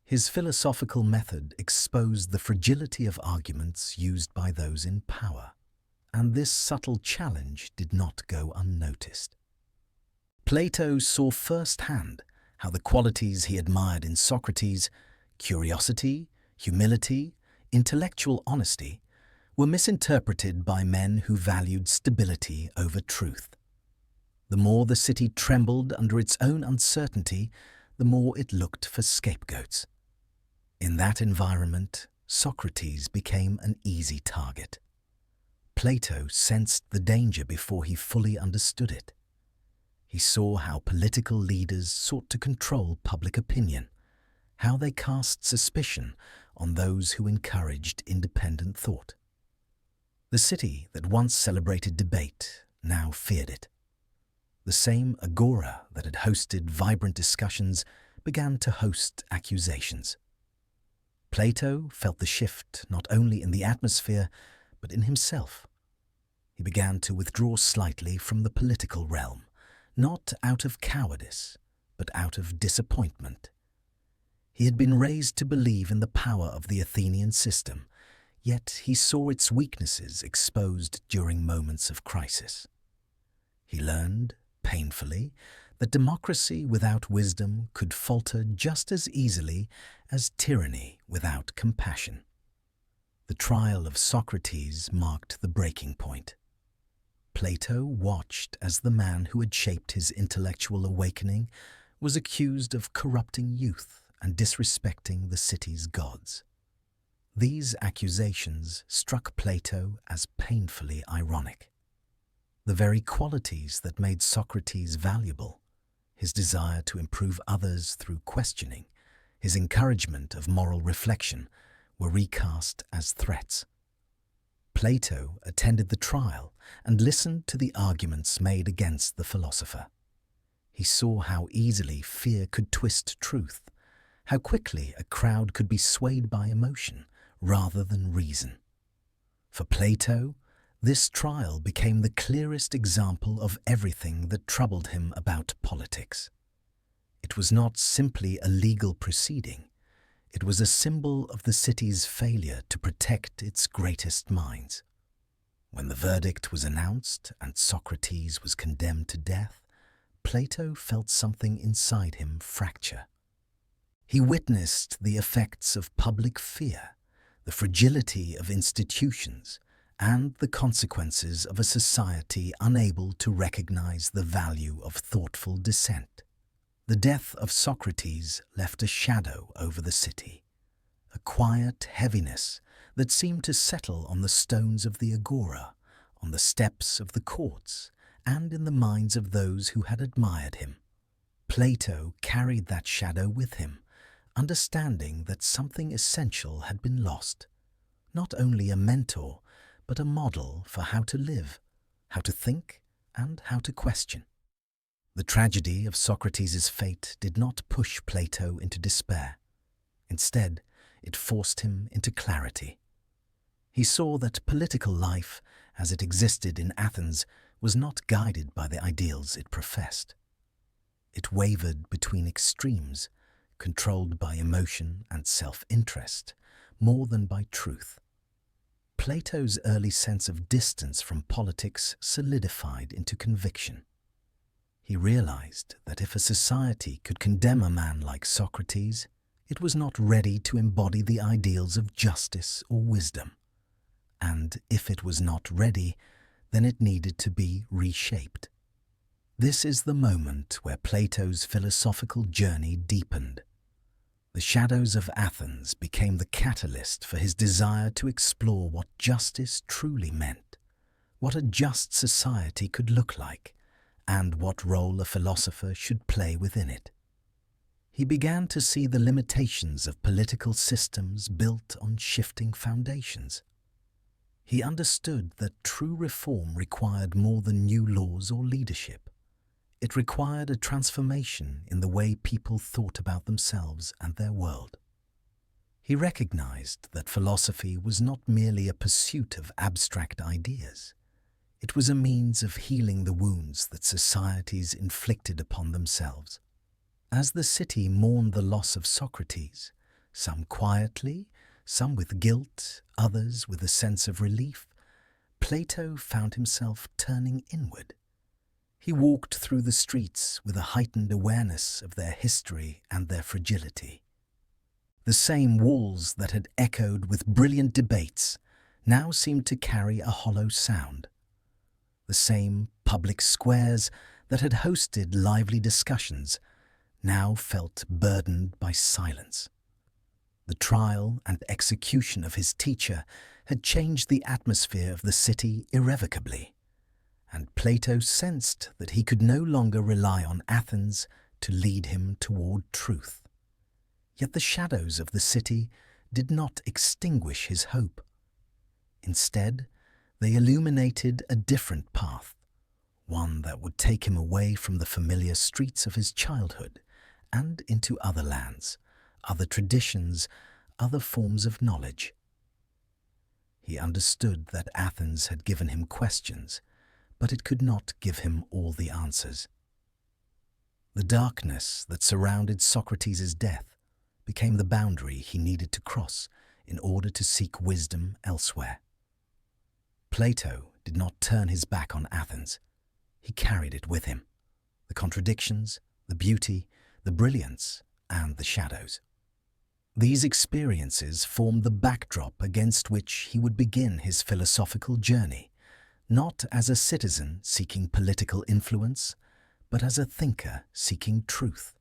Speaker 1: His philosophical method exposed the fragility of arguments used by those in power, and this subtle challenge did not go unnoticed. Plato saw firsthand how the qualities he admired in Socrates, curiosity, humility, intellectual honesty, were misinterpreted by men who valued stability over truth. The more the city trembled under its own uncertainty, the more it looked for scapegoats. In that environment, Socrates became an easy target. Plato sensed the danger before he fully understood it. He saw how political leaders sought to control public opinion, how they cast suspicion on those who encouraged independent thought. The city that once celebrated debate now feared it. The same agora that had hosted vibrant discussions began to host accusations. Plato felt the shift not only in the atmosphere, but in himself. He began to withdraw slightly from the political realm, not out of cowardice, but out of disappointment. He had been raised to believe in the power of the Athenian system, yet he saw its weaknesses exposed during moments of crisis. He learned, painfully, that democracy without wisdom could falter just as easily as tyranny without compassion. The trial of Socrates marked the breaking point. Plato watched as the man who had shaped his intellectual awakening was accused of corrupting youth and disrespecting the city's gods. These accusations struck Plato as painfully ironic. The very qualities that made Socrates valuable, his desire to improve others through questioning, his encouragement of moral reflection, were recast as threats. Plato attended the trial and listened to the arguments made against the philosopher. He saw how easily fear could twist truth, how quickly a crowd could be swayed by emotion rather than reason. For Plato, this trial became the clearest example of everything that troubled him about politics. It was not simply a legal proceeding. It was a symbol of the city's failure to protect its greatest minds. When the verdict was announced and Socrates was condemned to death, Plato felt something inside him fracture. He witnessed the effects of public fear, the fragility of institutions, and the consequences of a society unable to recognize the value of thoughtful dissent. The death of Socrates left a shadow over the city, a quiet heaviness that seemed to settle on the stones of the agora, on the steps of the courts, and in the minds of those who had admired him. Plato carried that shadow with him, understanding that something essential had been lost, not only a mentor, but a model for how to live, how to think, and how to question. The tragedy of Socrates' fate did not push Plato into despair. Instead, it forced him into clarity. He saw that political life, as it existed in Athens, was not guided by the ideals it professed. It wavered between extremes, controlled by emotion and self-interest, more than by truth. Plato's early sense of distance from politics solidified into conviction. He realized that if a society could condemn a man like Socrates, it was not ready to embody the ideals of justice or wisdom. And if it was not ready, then it needed to be reshaped. This is the moment where Plato's philosophical journey deepened. The shadows of Athens became the catalyst for his desire to explore what justice truly meant, what a just society could look like, and what role a philosopher should play within it. He began to see the limitations of political systems built on shifting foundations. He understood that true reform required more than new laws or leadership. It required a transformation in the way people thought about themselves and their world. He recognized that philosophy was not merely a pursuit of abstract ideas. It was a means of healing the wounds that societies inflicted upon themselves. As the city mourned the loss of Socrates, some quietly, some with guilt, others with a sense of relief, Plato found himself turning inward. He walked through the streets with a heightened awareness of their history and their fragility. The same walls that had echoed with brilliant debates now seemed to carry a hollow sound. The same public squares that had hosted lively discussions now felt burdened by silence. The trial and execution of his teacher had changed the atmosphere of the city irrevocably, and Plato sensed that he could no longer rely on Athens to lead him toward truth. Yet the shadows of the city did not extinguish his hope. Instead, they illuminated a different path, one that would take him away from the familiar streets of his childhood and into other lands, other traditions, other forms of knowledge. He understood that Athens had given him questions, but it could not give him all the answers. The darkness that surrounded Socrates' death became the boundary he needed to cross in order to seek wisdom elsewhere. Plato did not turn his back on Athens. He carried it with him, the contradictions, the beauty, the brilliance, and the shadows. These experiences formed the backdrop against which he would begin his philosophical journey, not as a citizen seeking political influence, but as a thinker seeking truth.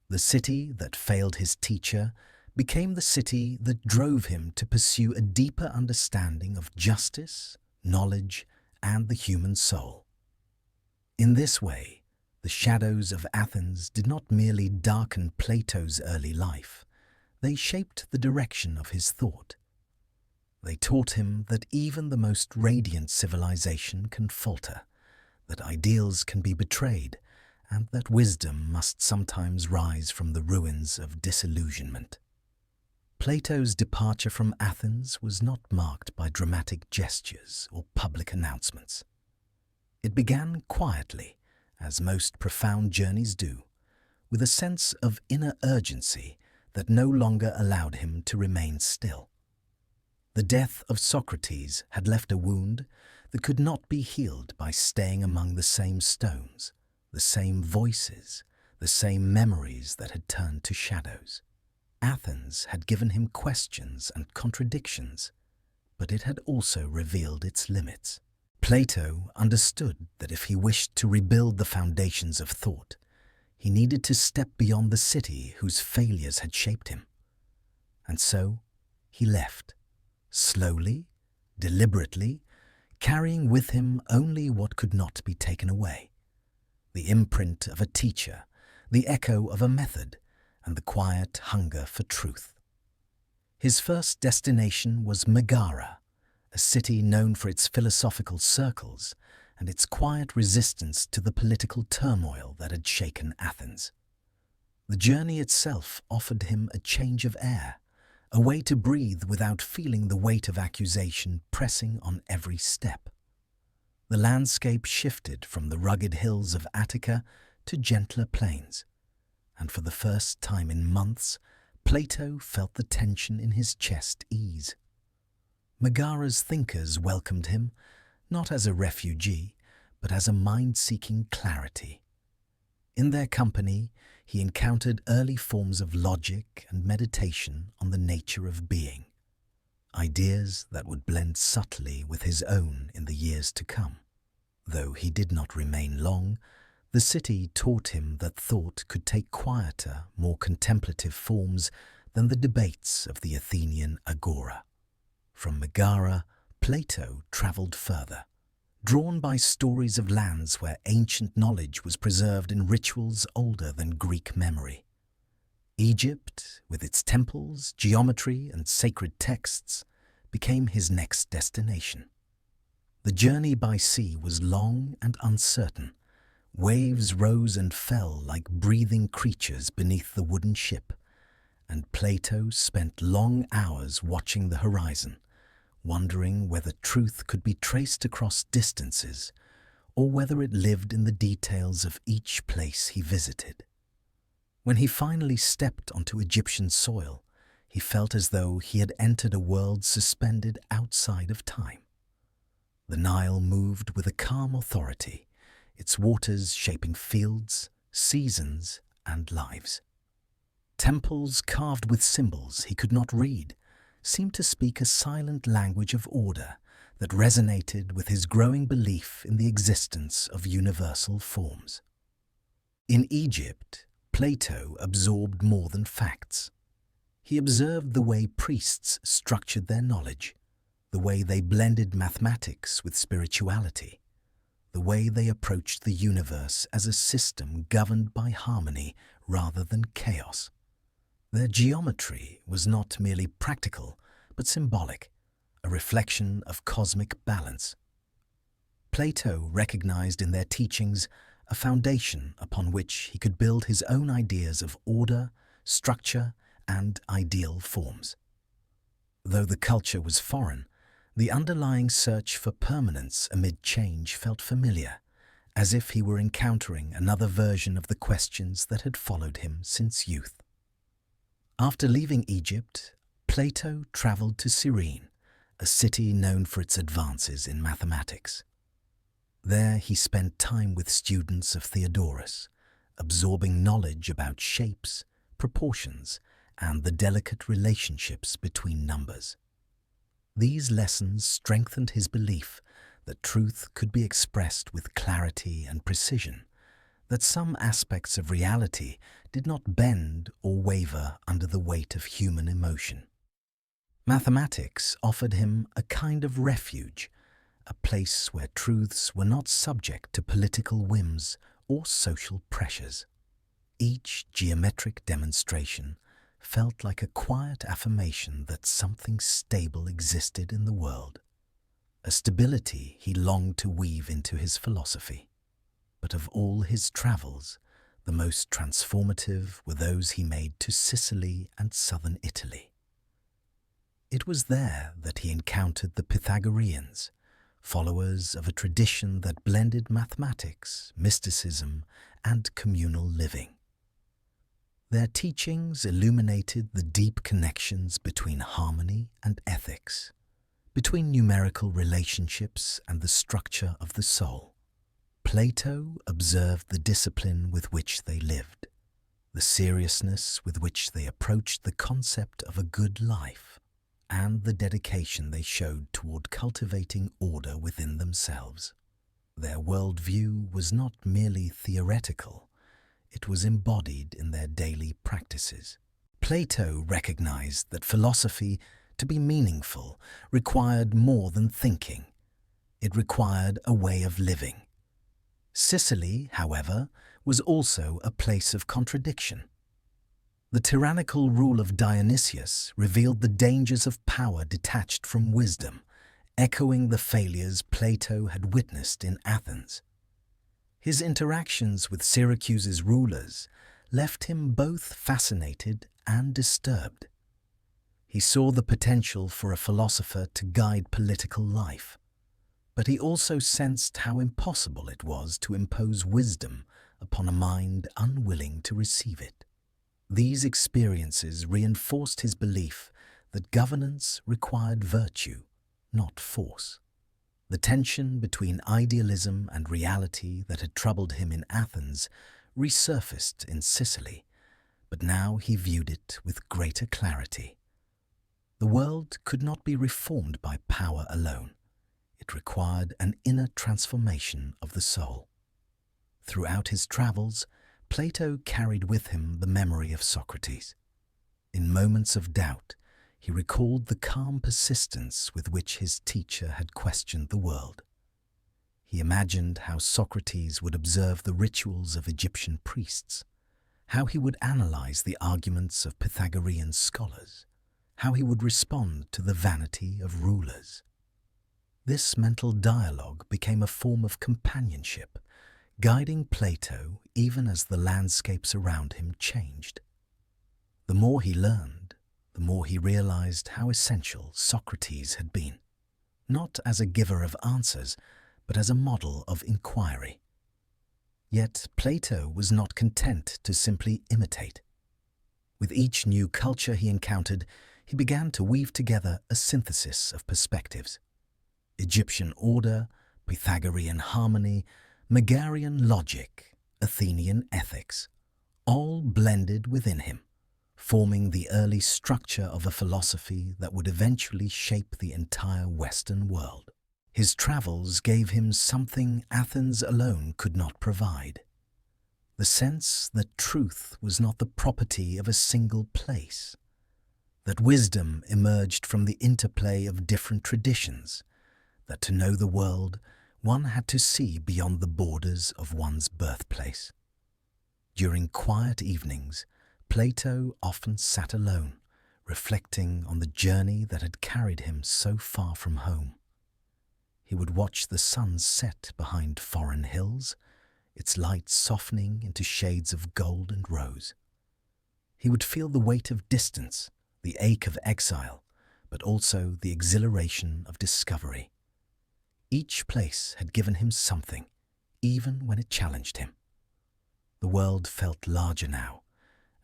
Speaker 1: The city that failed his teacher became the city that drove him to pursue a deeper understanding of justice, knowledge, and the human soul. In this way, the shadows of Athens did not merely darken Plato's early life, they shaped the direction of his thought. They taught him that even the most radiant civilization can falter, that ideals can be betrayed, and that wisdom must sometimes rise from the ruins of disillusionment. Plato's departure from Athens was not marked by dramatic gestures or public announcements. It began quietly, as most profound journeys do, with a sense of inner urgency that no longer allowed him to remain still. The death of Socrates had left a wound that could not be healed by staying among the same stones, the same voices, the same memories that had turned to shadows. Athens had given him questions and contradictions, but it had also revealed its limits. Plato understood that if he wished to rebuild the foundations of thought, he needed to step beyond the city whose failures had shaped him. And so he left, slowly, deliberately, carrying with him only what could not be taken away: the imprint of a teacher, the echo of a method, and the quiet hunger for truth. His first destination was Megara, a city known for its philosophical circles and its quiet resistance to the political turmoil that had shaken Athens. The journey itself offered him a change of air, a way to breathe without feeling the weight of accusation pressing on every step. The landscape shifted from the rugged hills of Attica to gentler plains, and for the first time in months, Plato felt the tension in his chest ease. Megara's thinkers welcomed him, not as a refugee, but as a mind-seeking clarity. In their company, he encountered early forms of logic and meditation on the nature of being, ideas that would blend subtly with his own in the years to come. Though he did not remain long, the city taught him that thought could take quieter, more contemplative forms than the debates of the Athenian agora. From Megara, Plato travelled further, drawn by stories of lands where ancient knowledge was preserved in rituals older than Greek memory. Egypt, with its temples, geometry, and sacred texts, became his next destination. The journey by sea was long and uncertain. Waves rose and fell like breathing creatures beneath the wooden ship, and Plato spent long hours watching the horizon, wondering whether truth could be traced across distances or whether it lived in the details of each place he visited. When he finally stepped onto Egyptian soil, he felt as though he had entered a world suspended outside of time. The Nile moved with a calm authority, its waters shaping fields, seasons, and lives. Temples carved with symbols he could not read seemed to speak a silent language of order that resonated with his growing belief in the existence of universal forms. In Egypt, Plato absorbed more than facts. He observed the way priests structured their knowledge, the way they blended mathematics with spirituality, the way they approached the universe as a system governed by harmony rather than chaos. Their geometry was not merely practical, but symbolic, a reflection of cosmic balance. Plato recognized in their teachings a foundation upon which he could build his own ideas of order, structure, and ideal forms. Though the culture was foreign, the underlying search for permanence amid change felt familiar, as if he were encountering another version of the questions that had followed him since youth. After leaving Egypt, Plato traveled to Cyrene, a city known for its advances in mathematics. There he spent time with students of Theodorus, absorbing knowledge about shapes, proportions, and the delicate relationships between numbers. These lessons strengthened his belief that truth could be expressed with clarity and precision, that some aspects of reality did not bend or waver under the weight of human emotion. Mathematics offered him a kind of refuge, a place where truths were not subject to political whims or social pressures. Each geometric demonstration felt like a quiet affirmation that something stable existed in the world, a stability he longed to weave into his philosophy. But of all his travels, the most transformative were those he made to Sicily and southern Italy. It was there that he encountered the Pythagoreans, followers of a tradition that blended mathematics, mysticism, and communal living. Their teachings illuminated the deep connections between harmony and ethics, between numerical relationships and the structure of the soul. Plato observed the discipline with which they lived, the seriousness with which they approached the concept of a good life, and the dedication they showed toward cultivating order within themselves. Their worldview was not merely theoretical, it was embodied in their daily practices. Plato recognized that philosophy, to be meaningful, required more than thinking. It required a way of living. Sicily, however, was also a place of contradiction. The tyrannical rule of Dionysius revealed the dangers of power detached from wisdom, echoing the failures Plato had witnessed in Athens. His interactions with Syracuse's rulers left him both fascinated and disturbed. He saw the potential for a philosopher to guide political life, but he also sensed how impossible it was to impose wisdom upon a mind unwilling to receive it. These experiences reinforced his belief that governance required virtue, not force. The tension between idealism and reality that had troubled him in Athens resurfaced in Sicily, but now he viewed it with greater clarity. The world could not be reformed by power alone. It required an inner transformation of the soul. Throughout his travels, Plato carried with him the memory of Socrates. In moments of doubt, he recalled the calm persistence with which his teacher had questioned the world. He imagined how Socrates would observe the rituals of Egyptian priests, how he would analyze the arguments of Pythagorean scholars, how he would respond to the vanity of rulers. This mental dialogue became a form of companionship, guiding Plato even as the landscapes around him changed. The more he learned, the more he realized how essential Socrates had been, not as a giver of answers, but as a model of inquiry. Yet Plato was not content to simply imitate. With each new culture he encountered, he began to weave together a synthesis of perspectives. Egyptian order, Pythagorean harmony, Megarian logic, Athenian ethics, all blended within him, forming the early structure of a philosophy that would eventually shape the entire Western world. His travels gave him something Athens alone could not provide: the sense that truth was not the property of a single place, that wisdom emerged from the interplay of different traditions, that to know the world, one had to see beyond the borders of one's birthplace. During quiet evenings, Plato often sat alone, reflecting on the journey that had carried him so far from home. He would watch the sun set behind foreign hills, its light softening into shades of gold and rose. He would feel the weight of distance, the ache of exile, but also the exhilaration of discovery. Each place had given him something, even when it challenged him. The world felt larger now,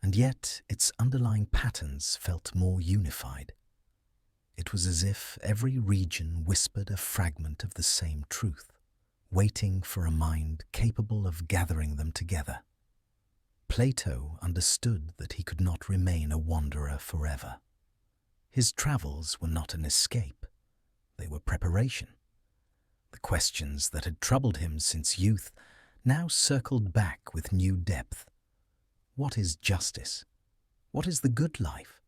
Speaker 1: and yet its underlying patterns felt more unified. It was as if every region whispered a fragment of the same truth, waiting for a mind capable of gathering them together. Plato understood that he could not remain a wanderer forever. His travels were not an escape, they were preparation. The questions that had troubled him since youth now circled back with new depth. What is justice? What is the good life?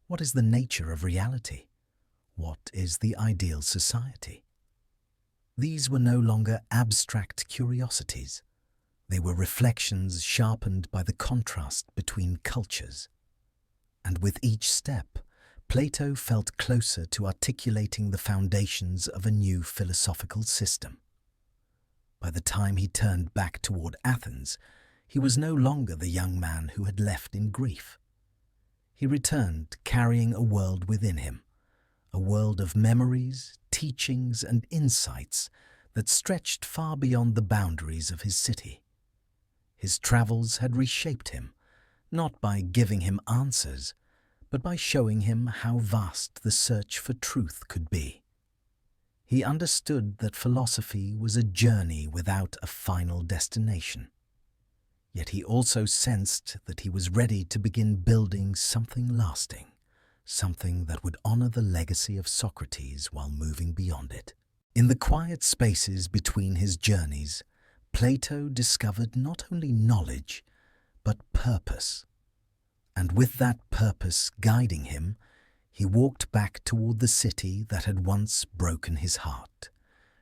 Speaker 1: What is the nature of reality? What is the ideal society? These were no longer abstract curiosities. They were reflections sharpened by the contrast between cultures. And with each step, Plato felt closer to articulating the foundations of a new philosophical system. By the time he turned back toward Athens, he was no longer the young man who had left in grief. He returned carrying a world within him, a world of memories, teachings, and insights that stretched far beyond the boundaries of his city. His travels had reshaped him, not by giving him answers, but by showing him how vast the search for truth could be. He understood that philosophy was a journey without a final destination. Yet he also sensed that he was ready to begin building something lasting, something that would honor the legacy of Socrates while moving beyond it. In the quiet spaces between his journeys, Plato discovered not only knowledge, but purpose. And with that purpose guiding him, he walked back toward the city that had once broken his heart,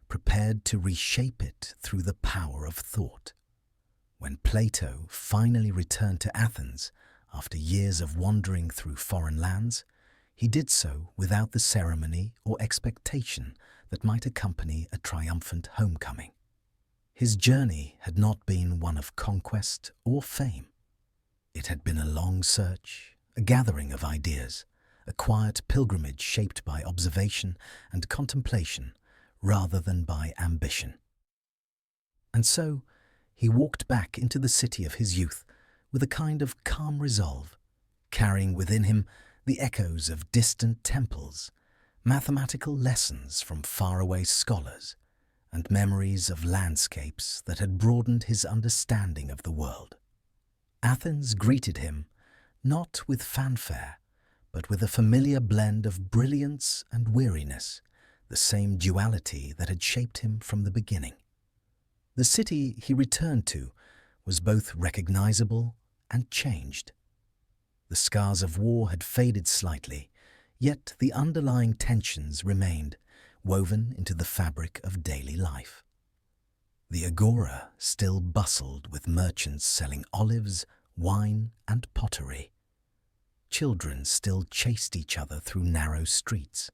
Speaker 1: prepared to reshape it through the power of thought. When Plato finally returned to Athens, after years of wandering through foreign lands, he did so without the ceremony or expectation that might accompany a triumphant homecoming. His journey had not been one of conquest or fame. It had been a long search, a gathering of ideas, a quiet pilgrimage shaped by observation and contemplation rather than by ambition. And so, he walked back into the city of his youth with a kind of calm resolve, carrying within him the echoes of distant temples, mathematical lessons from faraway scholars, and memories of landscapes that had broadened his understanding of the world. Athens greeted him not with fanfare, but with a familiar blend of brilliance and weariness, the same duality that had shaped him from the beginning. The city he returned to was both recognizable and changed. The scars of war had faded slightly, yet the underlying tensions remained, woven into the fabric of daily life. The agora still bustled with merchants selling olives, wine, and pottery. Children still chased each other through narrow streets.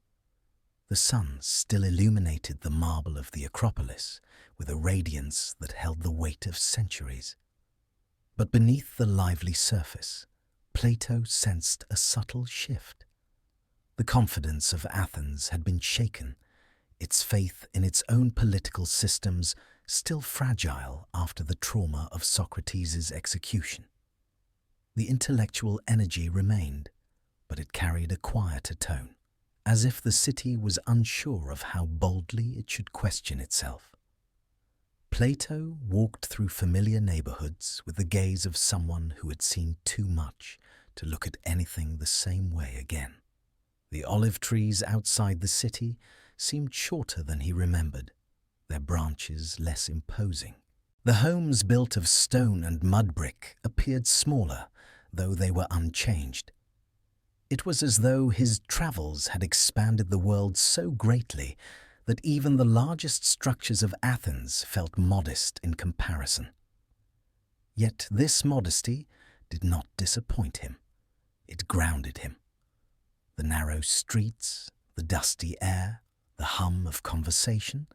Speaker 1: The sun still illuminated the marble of the Acropolis with a radiance that held the weight of centuries. But beneath the lively surface, Plato sensed a subtle shift. The confidence of Athens had been shaken, its faith in its own political systems still fragile after the trauma of Socrates' execution. The intellectual energy remained, but it carried a quieter tone, as if the city was unsure of how boldly it should question itself. Plato walked through familiar neighborhoods with the gaze of someone who had seen too much to look at anything the same way again. The olive trees outside the city seemed shorter than he remembered, their branches less imposing. The homes built of stone and mud brick appeared smaller, though they were unchanged. It was as though his travels had expanded the world so greatly that even the largest structures of Athens felt modest in comparison. Yet this modesty did not disappoint him. It grounded him. The narrow streets, the dusty air, the hum of conversation,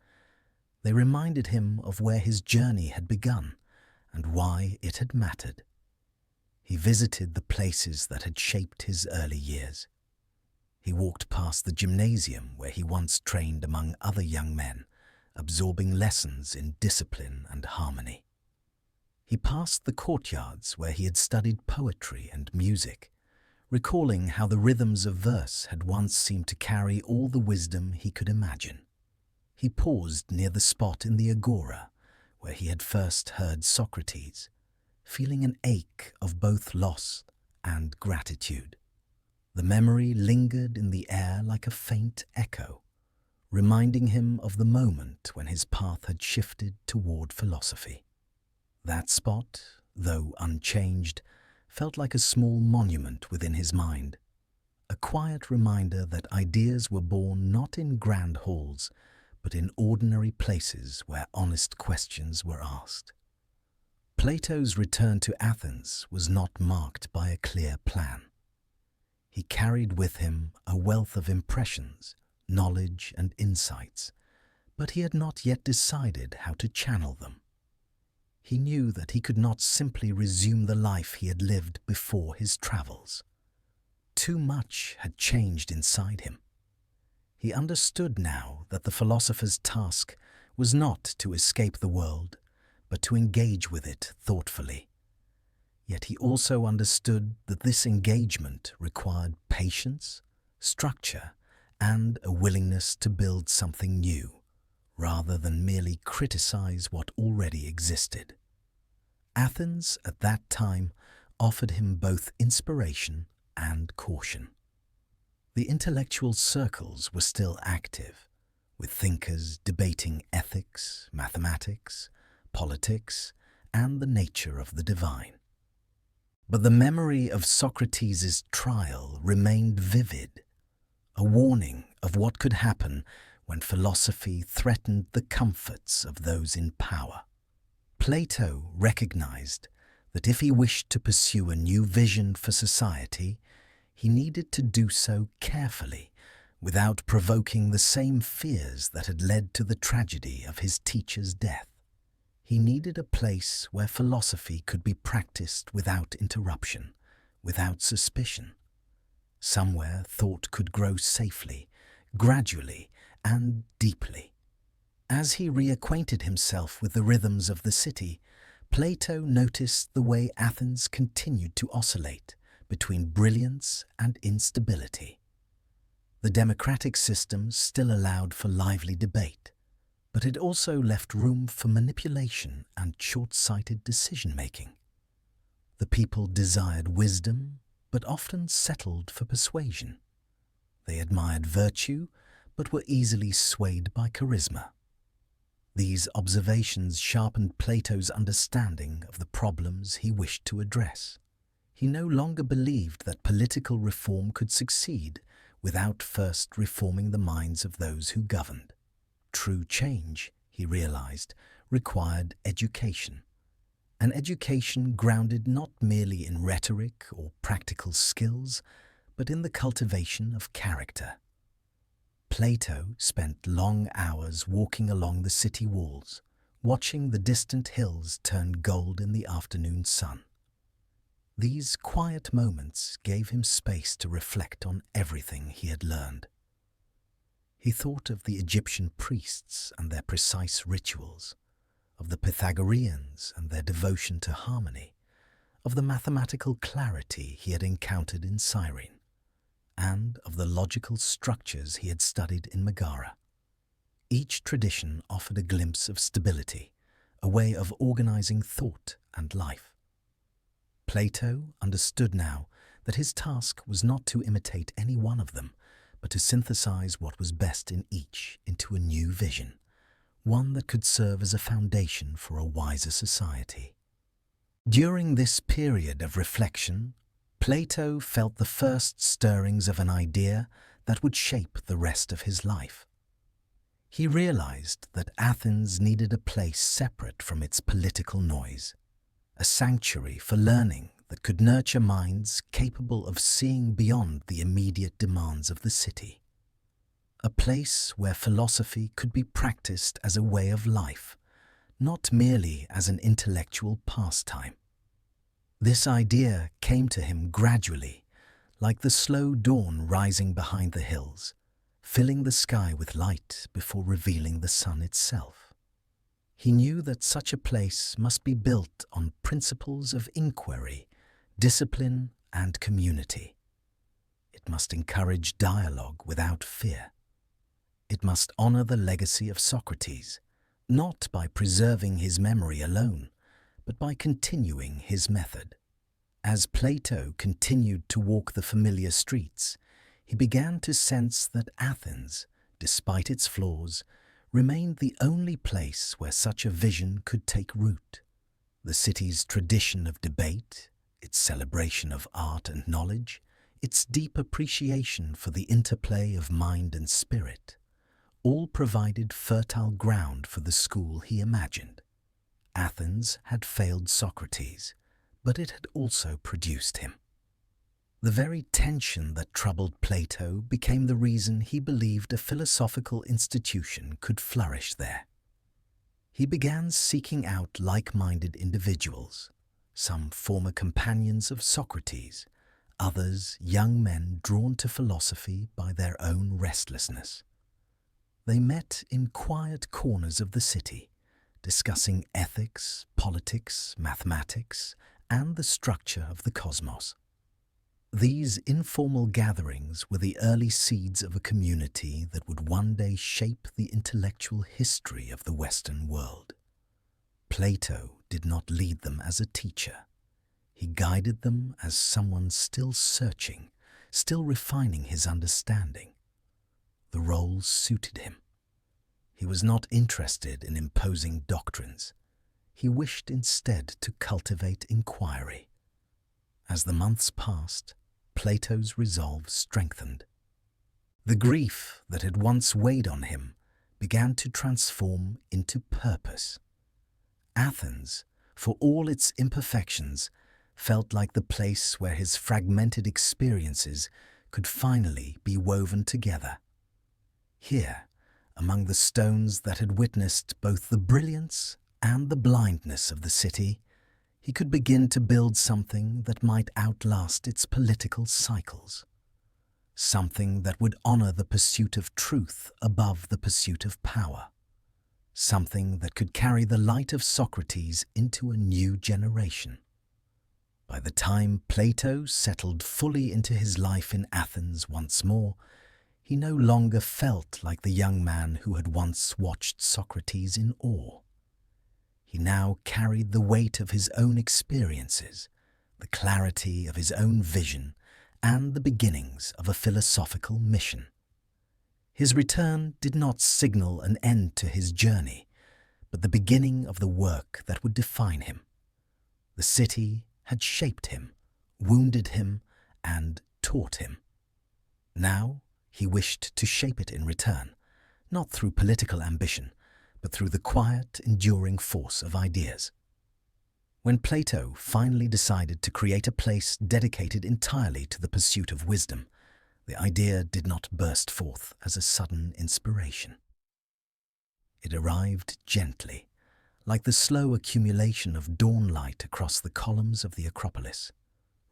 Speaker 1: they reminded him of where his journey had begun and why it had mattered. He visited the places that had shaped his early years. He walked past the gymnasium where he once trained among other young men, absorbing lessons in discipline and harmony. He passed the courtyards where he had studied poetry and music, recalling how the rhythms of verse had once seemed to carry all the wisdom he could imagine. He paused near the spot in the agora where he had first heard Socrates, feeling an ache of both loss and gratitude. The memory lingered in the air like a faint echo, reminding him of the moment when his path had shifted toward philosophy. That spot, though unchanged, felt like a small monument within his mind, a quiet reminder that ideas were born not in grand halls, but in ordinary places where honest questions were asked. Plato's return to Athens was not marked by a clear plan. He carried with him a wealth of impressions, knowledge and insights, but he had not yet decided how to channel them. He knew that he could not simply resume the life he had lived before his travels. Too much had changed inside him. He understood now that the philosopher's task was not to escape the world, but to engage with it thoughtfully. Yet he also understood that this engagement required patience, structure, and a willingness to build something new, rather than merely criticize what already existed. Athens, at that time, offered him both inspiration and caution. The intellectual circles were still active, with thinkers debating ethics, mathematics, politics, and the nature of the divine. But the memory of Socrates' trial remained vivid, a warning of what could happen when philosophy threatened the comforts of those in power. Plato recognized that if he wished to pursue a new vision for society, he needed to do so carefully, without provoking the same fears that had led to the tragedy of his teacher's death. He needed a place where philosophy could be practiced without interruption, without suspicion. Somewhere thought could grow safely, gradually, and deeply. As he reacquainted himself with the rhythms of the city, Plato noticed the way Athens continued to oscillate between brilliance and instability. The democratic system still allowed for lively debate, but it also left room for manipulation and short-sighted decision-making. The people desired wisdom, but often settled for persuasion. They admired virtue, but were easily swayed by charisma. These observations sharpened Plato's understanding of the problems he wished to address. He no longer believed that political reform could succeed without first reforming the minds of those who governed. True change, he realized, required education. An education grounded not merely in rhetoric or practical skills, but in the cultivation of character. Plato spent long hours walking along the city walls, watching the distant hills turn gold in the afternoon sun. These quiet moments gave him space to reflect on everything he had learned. He thought of the Egyptian priests and their precise rituals, of the Pythagoreans and their devotion to harmony, of the mathematical clarity he had encountered in Cyrene, and of the logical structures he had studied in Megara. Each tradition offered a glimpse of stability, a way of organizing thought and life. Plato understood now that his task was not to imitate any one of them, but to synthesize what was best in each into a new vision, one that could serve as a foundation for a wiser society. During this period of reflection, Plato felt the first stirrings of an idea that would shape the rest of his life. He realized that Athens needed a place separate from its political noise, a sanctuary for learning that could nurture minds capable of seeing beyond the immediate demands of the city. A place where philosophy could be practiced as a way of life, not merely as an intellectual pastime. This idea came to him gradually, like the slow dawn rising behind the hills, filling the sky with light before revealing the sun itself. He knew that such a place must be built on principles of inquiry, discipline, and community. It must encourage dialogue without fear. It must honor the legacy of Socrates, not by preserving his memory alone, but by continuing his method. As Plato continued to walk the familiar streets, he began to sense that Athens, despite its flaws, remained the only place where such a vision could take root. The city's tradition of debate, its celebration of art and knowledge, its deep appreciation for the interplay of mind and spirit, all provided fertile ground for the school he imagined. Athens had failed Socrates, but it had also produced him. The very tension that troubled Plato became the reason he believed a philosophical institution could flourish there. He began seeking out like-minded individuals, some former companions of Socrates, others young men drawn to philosophy by their own restlessness. They met in quiet corners of the city, discussing ethics, politics, mathematics, and the structure of the cosmos. These informal gatherings were the early seeds of a community that would one day shape the intellectual history of the Western world. Plato did not lead them as a teacher. He guided them as someone still searching, still refining his understanding. The role suited him. He was not interested in imposing doctrines. He wished instead to cultivate inquiry. As the months passed, Plato's resolve strengthened. The grief that had once weighed on him began to transform into purpose. Athens, for all its imperfections, felt like the place where his fragmented experiences could finally be woven together. Here, among the stones that had witnessed both the brilliance and the blindness of the city, he could begin to build something that might outlast its political cycles. Something that would honor the pursuit of truth above the pursuit of power. Something that could carry the light of Socrates into a new generation. By the time Plato settled fully into his life in Athens once more, he no longer felt like the young man who had once watched Socrates in awe. He now carried the weight of his own experiences, the clarity of his own vision, and the beginnings of a philosophical mission. His return did not signal an end to his journey, but the beginning of the work that would define him. The city had shaped him, wounded him, and taught him. Now he wished to shape it in return, not through political ambition, but through the quiet, enduring force of ideas. When Plato finally decided to create a place dedicated entirely to the pursuit of wisdom, the idea did not burst forth as a sudden inspiration. It arrived gently, like the slow accumulation of dawnlight across the columns of the Acropolis,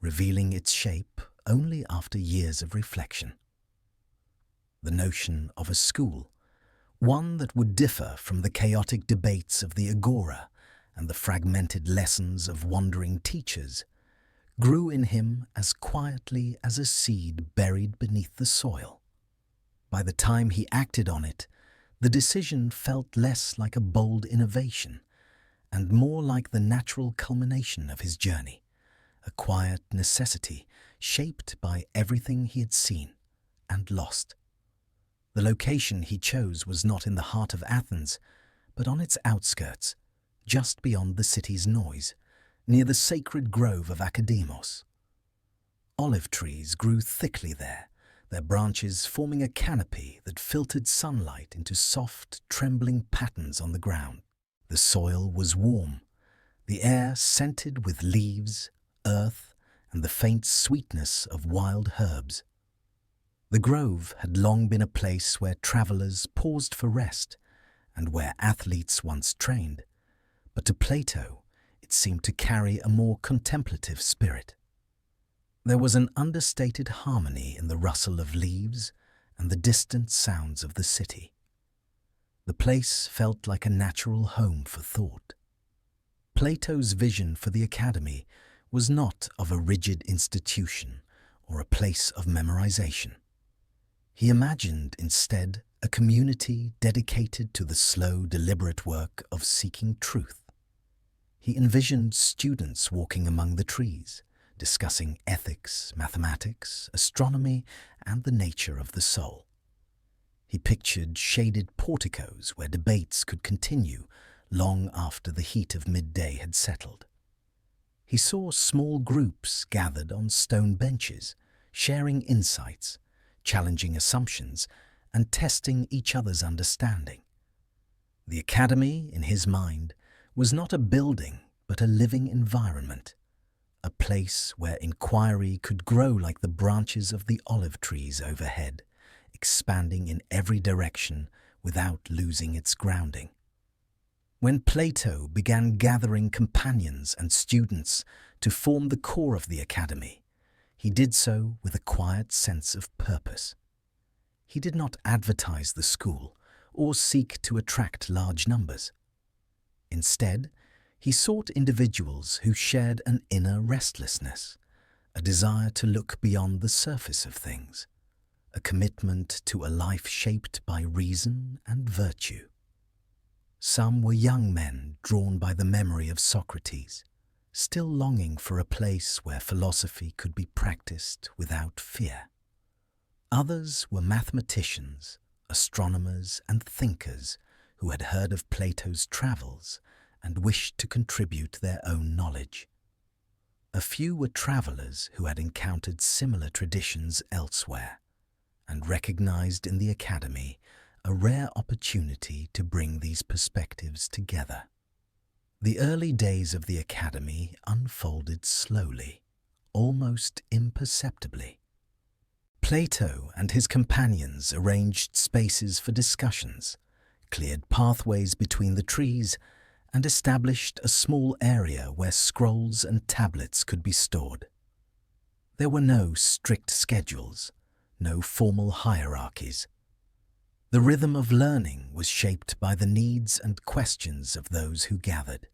Speaker 1: revealing its shape only after years of reflection. The notion of a school, one that would differ from the chaotic debates of the agora and the fragmented lessons of wandering teachers, grew in him as quietly as a seed buried beneath the soil. By the time he acted on it, the decision felt less like a bold innovation and more like the natural culmination of his journey, a quiet necessity shaped by everything he had seen and lost. The location he chose was not in the heart of Athens, but on its outskirts, just beyond the city's noise, near the sacred grove of Academos. Olive trees grew thickly there, their branches forming a canopy that filtered sunlight into soft, trembling patterns on the ground. The soil was warm, the air scented with leaves, earth, and the faint sweetness of wild herbs. The grove had long been a place where travelers paused for rest and where athletes once trained, but to Plato it seemed to carry a more contemplative spirit. There was an understated harmony in the rustle of leaves and the distant sounds of the city. The place felt like a natural home for thought. Plato's vision for the academy was not of a rigid institution or a place of memorization. He imagined instead a community dedicated to the slow, deliberate work of seeking truth. He envisioned students walking among the trees, discussing ethics, mathematics, astronomy, and the nature of the soul. He pictured shaded porticos where debates could continue long after the heat of midday had settled. He saw small groups gathered on stone benches, sharing insights, challenging assumptions, and testing each other's understanding. The academy, in his mind, was not a building but a living environment, a place where inquiry could grow like the branches of the olive trees overhead, expanding in every direction without losing its grounding. When Plato began gathering companions and students to form the core of the academy, he did so with a quiet sense of purpose. He did not advertise the school or seek to attract large numbers. Instead, he sought individuals who shared an inner restlessness, a desire to look beyond the surface of things, a commitment to a life shaped by reason and virtue. Some were young men drawn by the memory of Socrates, still longing for a place where philosophy could be practiced without fear. Others were mathematicians, astronomers, and thinkers who had heard of Plato's travels and wished to contribute their own knowledge. A few were travelers who had encountered similar traditions elsewhere and recognized in the academy a rare opportunity to bring these perspectives together. The early days of the academy unfolded slowly, almost imperceptibly. Plato and his companions arranged spaces for discussions, cleared pathways between the trees, and established a small area where scrolls and tablets could be stored. There were no strict schedules, no formal hierarchies. The rhythm of learning was shaped by the needs and questions of those who gathered.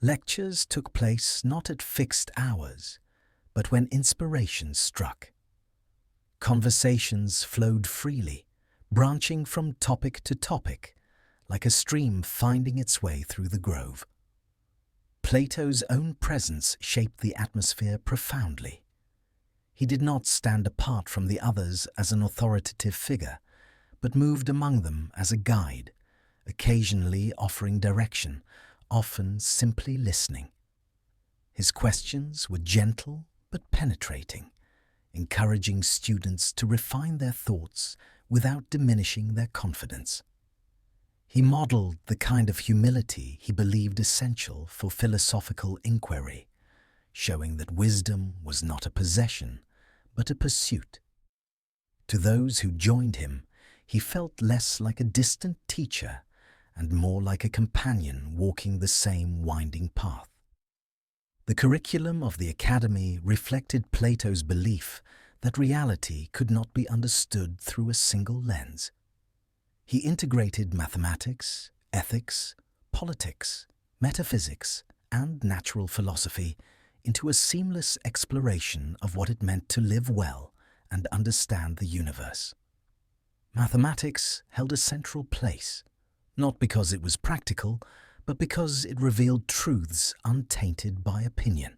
Speaker 1: Lectures took place not at fixed hours, but when inspiration struck. Conversations flowed freely, branching from topic to topic, like a stream finding its way through the grove. Plato's own presence shaped the atmosphere profoundly. He did not stand apart from the others as an authoritative figure, but moved among them as a guide, occasionally offering direction, often simply listening. His questions were gentle but penetrating, encouraging students to refine their thoughts without diminishing their confidence. He modeled the kind of humility he believed essential for philosophical inquiry, showing that wisdom was not a possession, but a pursuit. To those who joined him, he felt less like a distant teacher and more like a companion walking the same winding path. The curriculum of the academy reflected Plato's belief that reality could not be understood through a single lens. He integrated mathematics, ethics, politics, metaphysics, and natural philosophy into a seamless exploration of what it meant to live well and understand the universe. Mathematics held a central place, not because it was practical, but because it revealed truths untainted by opinion.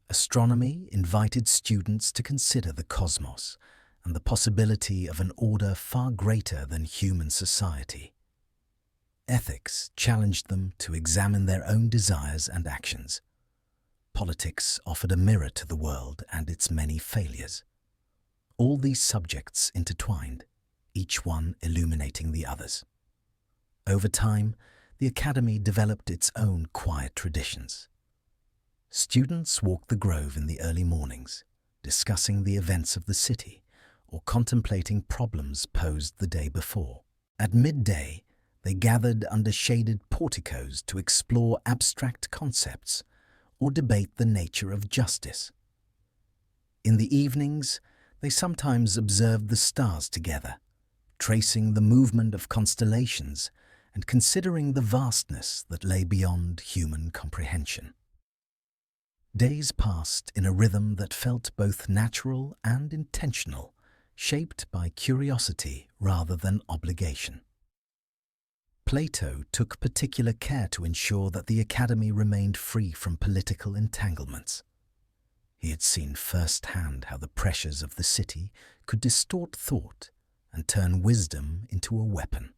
Speaker 1: Astronomy invited students to consider the cosmos and the possibility of an order far greater than human society. Ethics challenged them to examine their own desires and actions. Politics offered a mirror to the world and its many failures. All these subjects intertwined, each one illuminating the others. Over time, the academy developed its own quiet traditions. Students walked the grove in the early mornings, discussing the events of the city or contemplating problems posed the day before. At midday, they gathered under shaded porticos to explore abstract concepts or debate the nature of justice. In the evenings, they sometimes observed the stars together, tracing the movement of constellations and considering the vastness that lay beyond human comprehension. Days passed in a rhythm that felt both natural and intentional, shaped by curiosity rather than obligation. Plato took particular care to ensure that the academy remained free from political entanglements. He had seen firsthand how the pressures of the city could distort thought and turn wisdom into a weapon.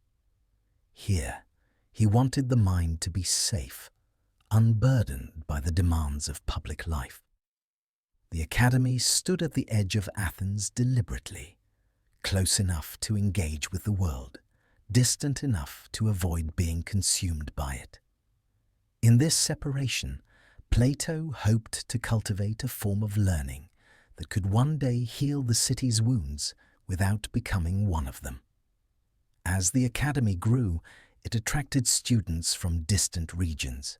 Speaker 1: Here, he wanted the mind to be safe, unburdened by the demands of public life. The academy stood at the edge of Athens deliberately, close enough to engage with the world, distant enough to avoid being consumed by it. In this separation, Plato hoped to cultivate a form of learning that could one day heal the city's wounds without becoming one of them. As the academy grew, it attracted students from distant regions.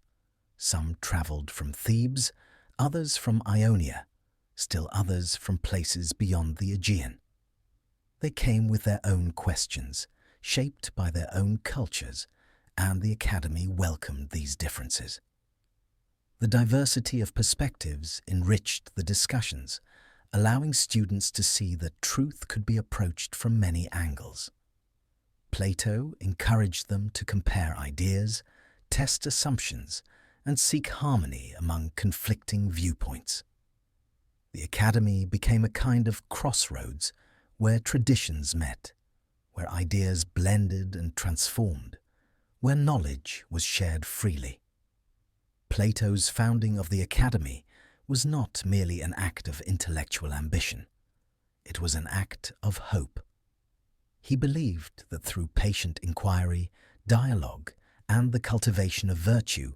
Speaker 1: Some traveled from Thebes, others from Ionia, still others from places beyond the Aegean. They came with their own questions, shaped by their own cultures, and the academy welcomed these differences. The diversity of perspectives enriched the discussions, allowing students to see that truth could be approached from many angles. Plato encouraged them to compare ideas, test assumptions, and seek harmony among conflicting viewpoints. The academy became a kind of crossroads where traditions met, where ideas blended and transformed, where knowledge was shared freely. Plato's founding of the academy was not merely an act of intellectual ambition. It was an act of hope. He believed that through patient inquiry, dialogue, and the cultivation of virtue,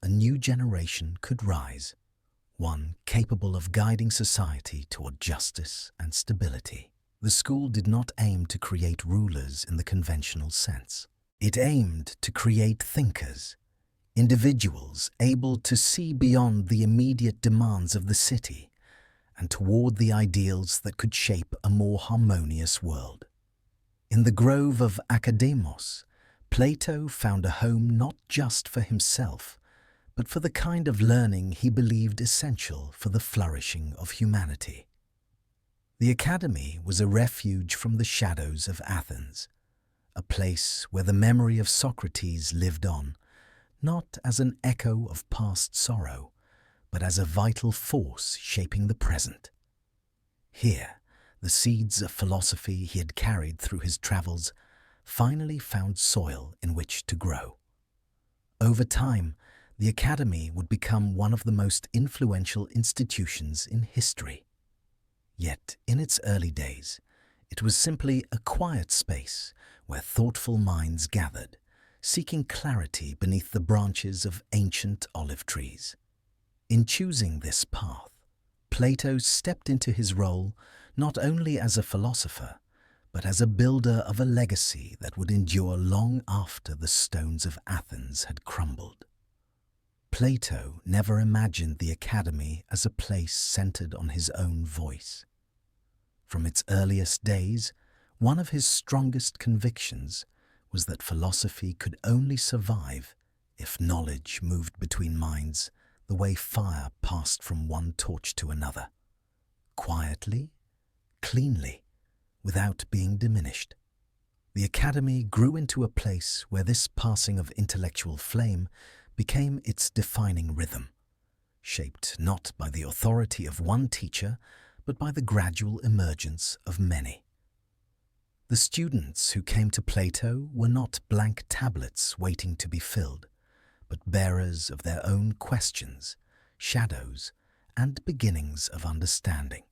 Speaker 1: a new generation could rise, one capable of guiding society toward justice and stability. The school did not aim to create rulers in the conventional sense. It aimed to create thinkers, individuals able to see beyond the immediate demands of the city and toward the ideals that could shape a more harmonious world. In the grove of Academos, Plato found a home not just for himself, but for the kind of learning he believed essential for the flourishing of humanity. The academy was a refuge from the shadows of Athens, a place where the memory of Socrates lived on, not as an echo of past sorrow, but as a vital force shaping the present. Here, the seeds of philosophy he had carried through his travels finally found soil in which to grow. Over time, the academy would become one of the most influential institutions in history. Yet, in its early days, it was simply a quiet space where thoughtful minds gathered, seeking clarity beneath the branches of ancient olive trees. In choosing this path, Plato stepped into his role not only as a philosopher, but as a builder of a legacy that would endure long after the stones of Athens had crumbled. Plato never imagined the academy as a place centered on his own voice. From its earliest days, one of his strongest convictions was that philosophy could only survive if knowledge moved between minds the way fire passed from one torch to another, quietly, cleanly, without being diminished. The academy grew into a place where this passing of intellectual flame became its defining rhythm, shaped not by the authority of one teacher, but by the gradual emergence of many. The students who came to Plato were not blank tablets waiting to be filled, but bearers of their own questions, shadows, and beginnings of understanding.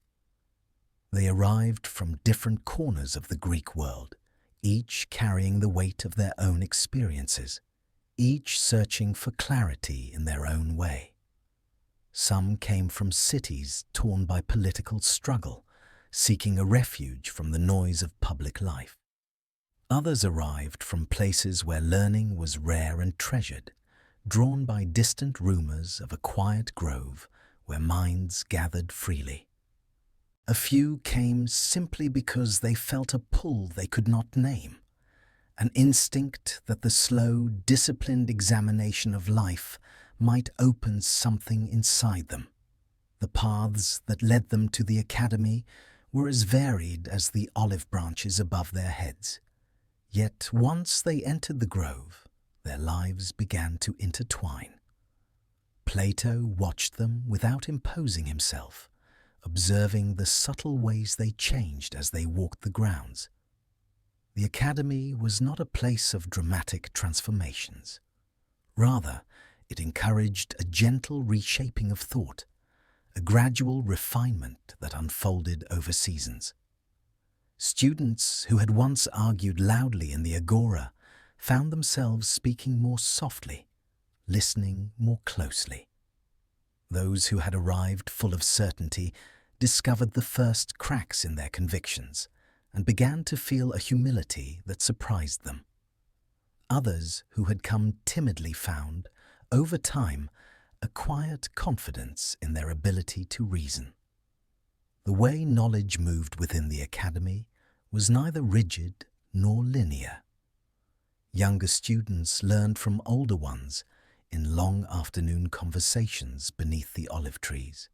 Speaker 1: They arrived from different corners of the Greek world, each carrying the weight of their own experiences, each searching for clarity in their own way. Some came from cities torn by political struggle, seeking a refuge from the noise of public life. Others arrived from places where learning was rare and treasured, drawn by distant rumors of a quiet grove where minds gathered freely. A few came simply because they felt a pull they could not name, an instinct that the slow, disciplined examination of life might open something inside them. The paths that led them to the academy were as varied as the olive branches above their heads. Yet once they entered the grove, their lives began to intertwine. Plato watched them without imposing himself, observing the subtle ways they changed as they walked the grounds. The academy was not a place of dramatic transformations. Rather, it encouraged a gentle reshaping of thought, a gradual refinement that unfolded over seasons. Students who had once argued loudly in the agora found themselves speaking more softly, listening more closely. Those who had arrived full of certainty discovered the first cracks in their convictions and began to feel a humility that surprised them. Others who had come timidly found, over time, a quiet confidence in their ability to reason. The way knowledge moved within the academy was neither rigid nor linear. Younger students learned from older ones in long afternoon conversations beneath the olive trees.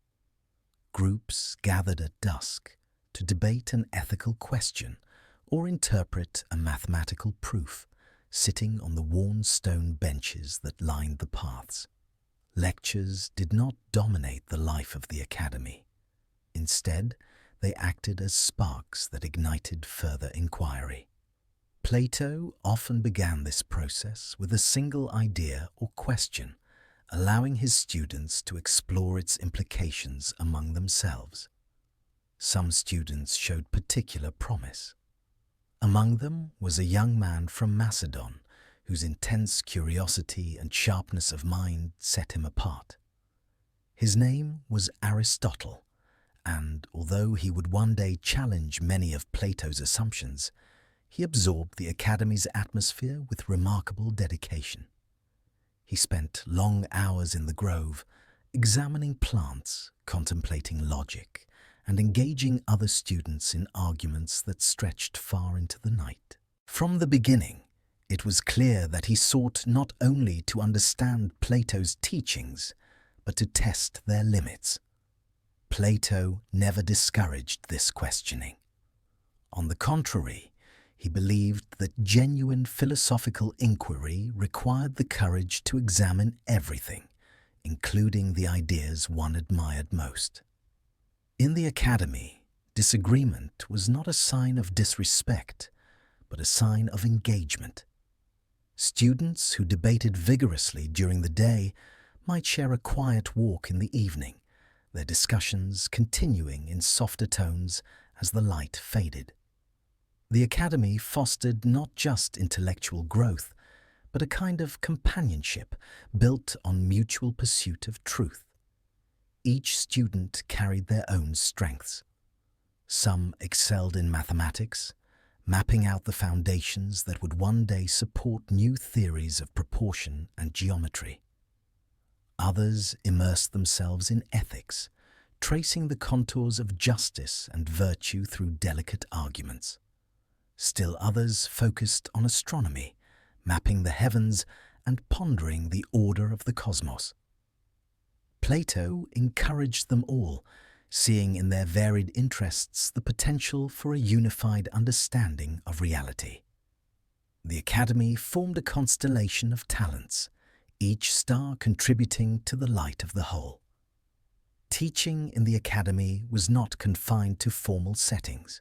Speaker 1: Groups gathered at dusk to debate an ethical question or interpret a mathematical proof, sitting on the worn stone benches that lined the paths. Lectures did not dominate the life of the academy. Instead, they acted as sparks that ignited further inquiry. Plato often began this process with a single idea or question, allowing his students to explore its implications among themselves. Some students showed particular promise. Among them was a young man from Macedon, whose intense curiosity and sharpness of mind set him apart. His name was Aristotle, and although he would one day challenge many of Plato's assumptions, he absorbed the academy's atmosphere with remarkable dedication. He spent long hours in the grove, examining plants, contemplating logic, and engaging other students in arguments that stretched far into the night. From the beginning, it was clear that he sought not only to understand Plato's teachings, but to test their limits. Plato never discouraged this questioning. On the contrary, he believed that genuine philosophical inquiry required the courage to examine everything, including the ideas one admired most. In the academy, disagreement was not a sign of disrespect, but a sign of engagement. Students who debated vigorously during the day might share a quiet walk in the evening, their discussions continuing in softer tones as the light faded. The academy fostered not just intellectual growth, but a kind of companionship built on mutual pursuit of truth. Each student carried their own strengths. Some excelled in mathematics, mapping out the foundations that would one day support new theories of proportion and geometry. Others immersed themselves in ethics, tracing the contours of justice and virtue through delicate arguments. Still others focused on astronomy, mapping the heavens and pondering the order of the cosmos. Plato encouraged them all, seeing in their varied interests the potential for a unified understanding of reality. The academy formed a constellation of talents, each star contributing to the light of the whole. Teaching in the academy was not confined to formal settings.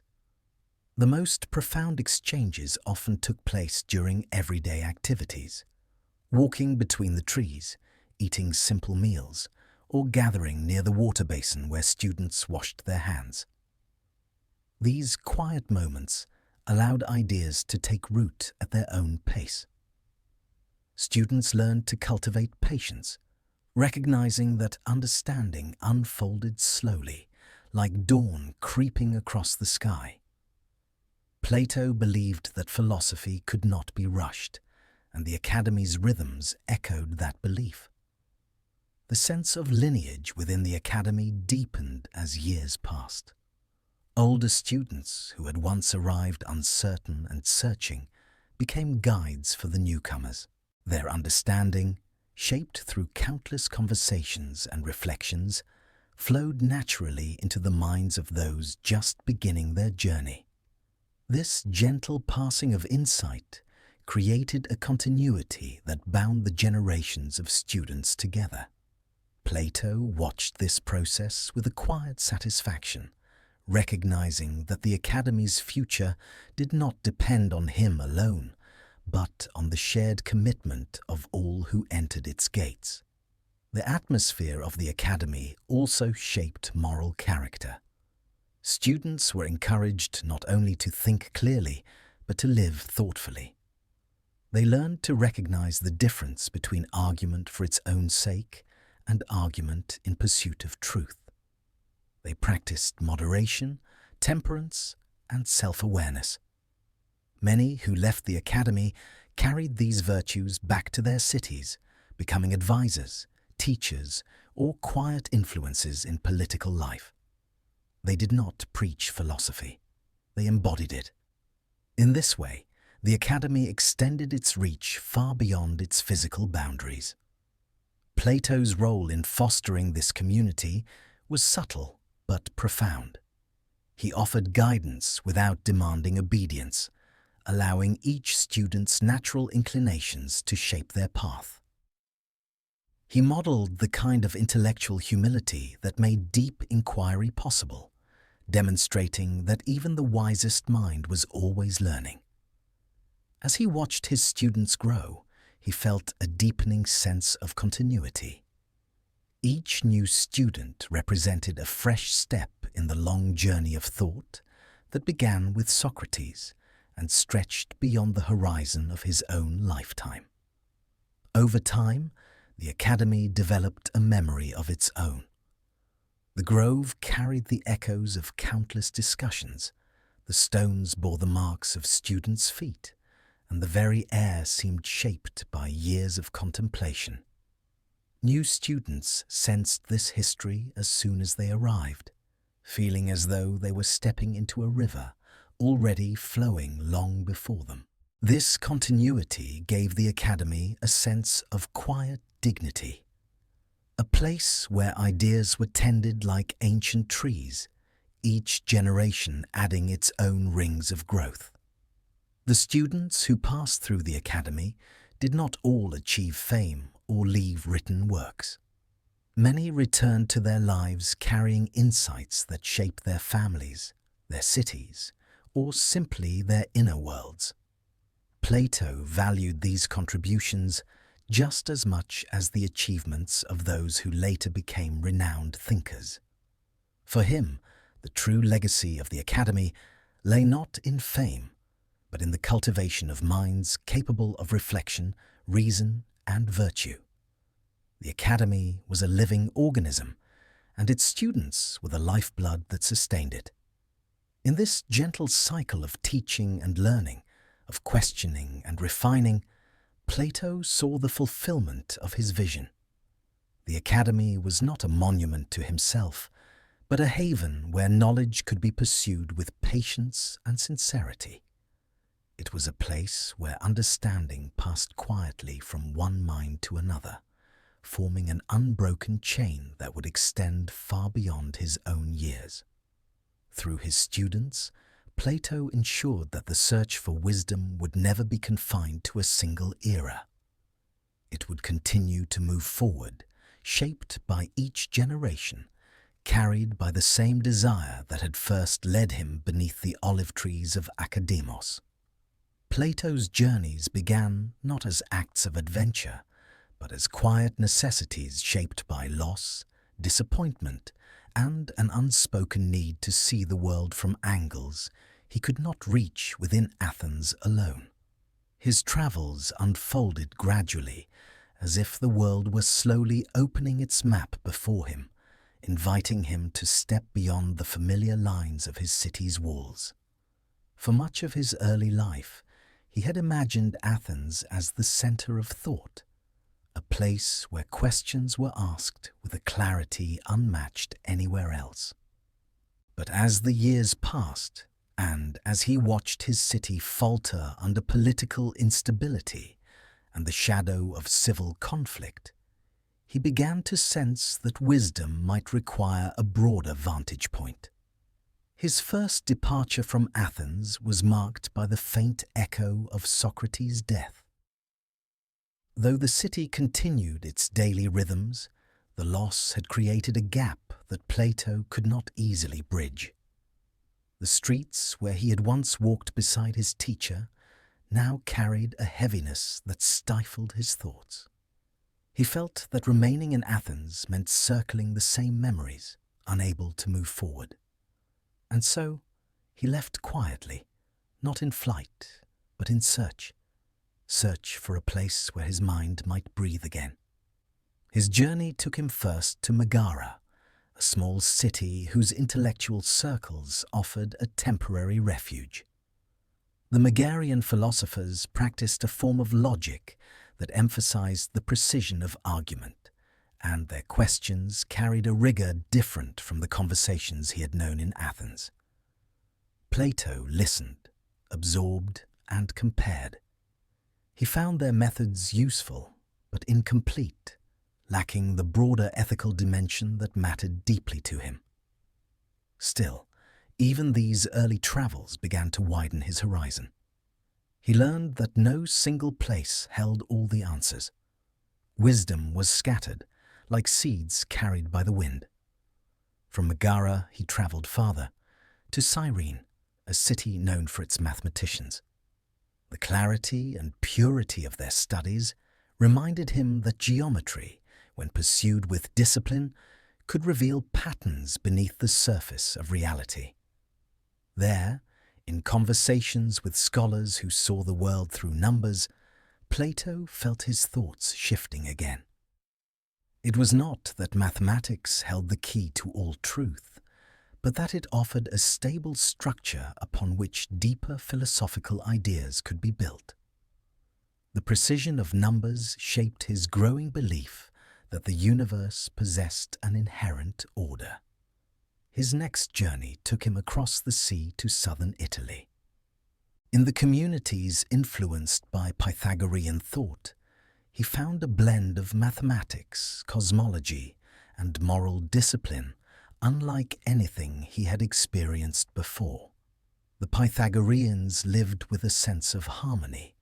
Speaker 1: The most profound exchanges often took place during everyday activities, walking between the trees, eating simple meals, or gathering near the water basin where students washed their hands. These quiet moments allowed ideas to take root at their own pace. Students learned to cultivate patience, recognizing that understanding unfolded slowly, like dawn creeping across the sky. Plato believed that philosophy could not be rushed, and the academy's rhythms echoed that belief. The sense of lineage within the academy deepened as years passed. Older students who had once arrived uncertain and searching became guides for the newcomers. Their understanding, shaped through countless conversations and reflections, flowed naturally into the minds of those just beginning their journey. This gentle passing of insight created a continuity that bound the generations of students together. Plato watched this process with a quiet satisfaction, recognizing that the Academy's future did not depend on him alone, but on the shared commitment of all who entered its gates. The atmosphere of the Academy also shaped moral character. Students were encouraged not only to think clearly, but to live thoughtfully. They learned to recognize the difference between argument for its own sake and argument in pursuit of truth. They practiced moderation, temperance, and self-awareness. Many who left the Academy carried these virtues back to their cities, becoming advisors, teachers, or quiet influences in political life. They did not preach philosophy. They embodied it. In this way, the Academy extended its reach far beyond its physical boundaries. Plato's role in fostering this community was subtle but profound. He offered guidance without demanding obedience, allowing each student's natural inclinations to shape their path. He modeled the kind of intellectual humility that made deep inquiry possible, demonstrating that even the wisest mind was always learning. As he watched his students grow, he felt a deepening sense of continuity. Each new student represented a fresh step in the long journey of thought that began with Socrates and stretched beyond the horizon of his own lifetime. Over time, the Academy developed a memory of its own. The grove carried the echoes of countless discussions, the stones bore the marks of students' feet, and the very air seemed shaped by years of contemplation. New students sensed this history as soon as they arrived, feeling as though they were stepping into a river already flowing long before them. This continuity gave the Academy a sense of quiet dignity, a place where ideas were tended like ancient trees, each generation adding its own rings of growth. The students who passed through the Academy did not all achieve fame or leave written works. Many returned to their lives carrying insights that shaped their families, their cities, or simply their inner worlds. Plato valued these contributions just as much as the achievements of those who later became renowned thinkers. For him, the true legacy of the Academy lay not in fame, but in the cultivation of minds capable of reflection, reason, and virtue. The Academy was a living organism, and its students were the lifeblood that sustained it. In this gentle cycle of teaching and learning, of questioning and refining, Plato saw the fulfillment of his vision. The Academy was not a monument to himself, but a haven where knowledge could be pursued with patience and sincerity. It was a place where understanding passed quietly from one mind to another, forming an unbroken chain that would extend far beyond his own years. Through his students, Plato ensured that the search for wisdom would never be confined to a single era. It would continue to move forward, shaped by each generation, carried by the same desire that had first led him beneath the olive trees of Academos. Plato's journeys began not as acts of adventure, but as quiet necessities shaped by loss, disappointment, and an unspoken need to see the world from angles he could not reach within Athens alone. His travels unfolded gradually, as if the world were slowly opening its map before him, inviting him to step beyond the familiar lines of his city's walls. For much of his early life, he had imagined Athens as the center of thought, a place where questions were asked with a clarity unmatched anywhere else. But as the years passed, and as he watched his city falter under political instability and the shadow of civil conflict, he began to sense that wisdom might require a broader vantage point. His first departure from Athens was marked by the faint echo of Socrates' death. Though the city continued its daily rhythms, the loss had created a gap that Plato could not easily bridge. The streets where he had once walked beside his teacher now carried a heaviness that stifled his thoughts. He felt that remaining in Athens meant circling the same memories, unable to move forward. And so he left quietly, not in flight, but in search for a place where his mind might breathe again. His journey took him first to Megara, a small city whose intellectual circles offered a temporary refuge. The Megarian philosophers practiced a form of logic that emphasized the precision of argument, and their questions carried a rigor different from the conversations he had known in Athens. Plato listened, absorbed, and compared. He found their methods useful, but incomplete, lacking the broader ethical dimension that mattered deeply to him. Still, even these early travels began to widen his horizon. He learned that no single place held all the answers. Wisdom was scattered, like seeds carried by the wind. From Megara he traveled farther, to Cyrene, a city known for its mathematicians. The clarity and purity of their studies reminded him that geometry, when pursued with discipline, could reveal patterns beneath the surface of reality. There, in conversations with scholars who saw the world through numbers, Plato felt his thoughts shifting again. It was not that mathematics held the key to all truth, but that it offered a stable structure upon which deeper philosophical ideas could be built. The precision of numbers shaped his growing belief that the universe possessed an inherent order. His next journey took him across the sea to southern Italy. In the communities influenced by Pythagorean thought, he found a blend of mathematics, cosmology, and moral discipline unlike anything he had experienced before. The Pythagoreans lived with a sense of harmony,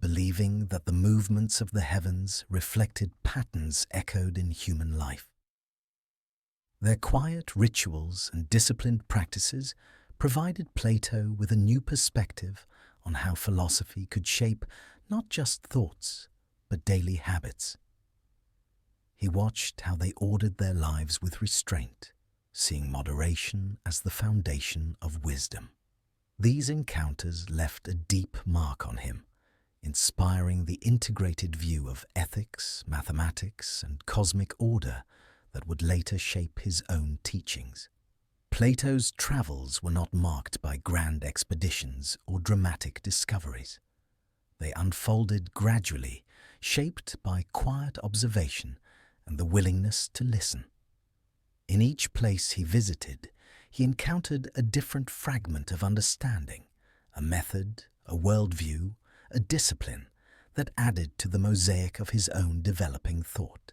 Speaker 1: believing that the movements of the heavens reflected patterns echoed in human life. Their quiet rituals and disciplined practices provided Plato with a new perspective on how philosophy could shape not just thoughts, but daily habits. He watched how they ordered their lives with restraint, seeing moderation as the foundation of wisdom. These encounters left a deep mark on him, inspiring the integrated view of ethics, mathematics, and cosmic order that would later shape his own teachings. Plato's travels were not marked by grand expeditions or dramatic discoveries. They unfolded gradually, shaped by quiet observation and the willingness to listen. In each place he visited, he encountered a different fragment of understanding, a method, a worldview, a discipline that added to the mosaic of his own developing thought.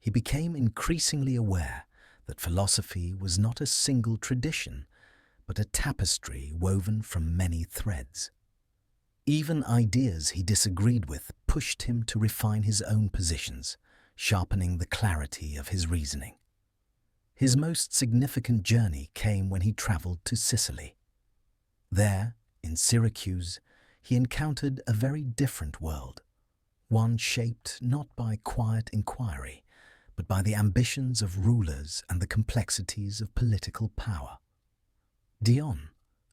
Speaker 1: He became increasingly aware that philosophy was not a single tradition, but a tapestry woven from many threads. Even ideas he disagreed with pushed him to refine his own positions, sharpening the clarity of his reasoning. His most significant journey came when he traveled to Sicily. There, in Syracuse, he encountered a very different world, one shaped not by quiet inquiry, but by the ambitions of rulers and the complexities of political power. Dion,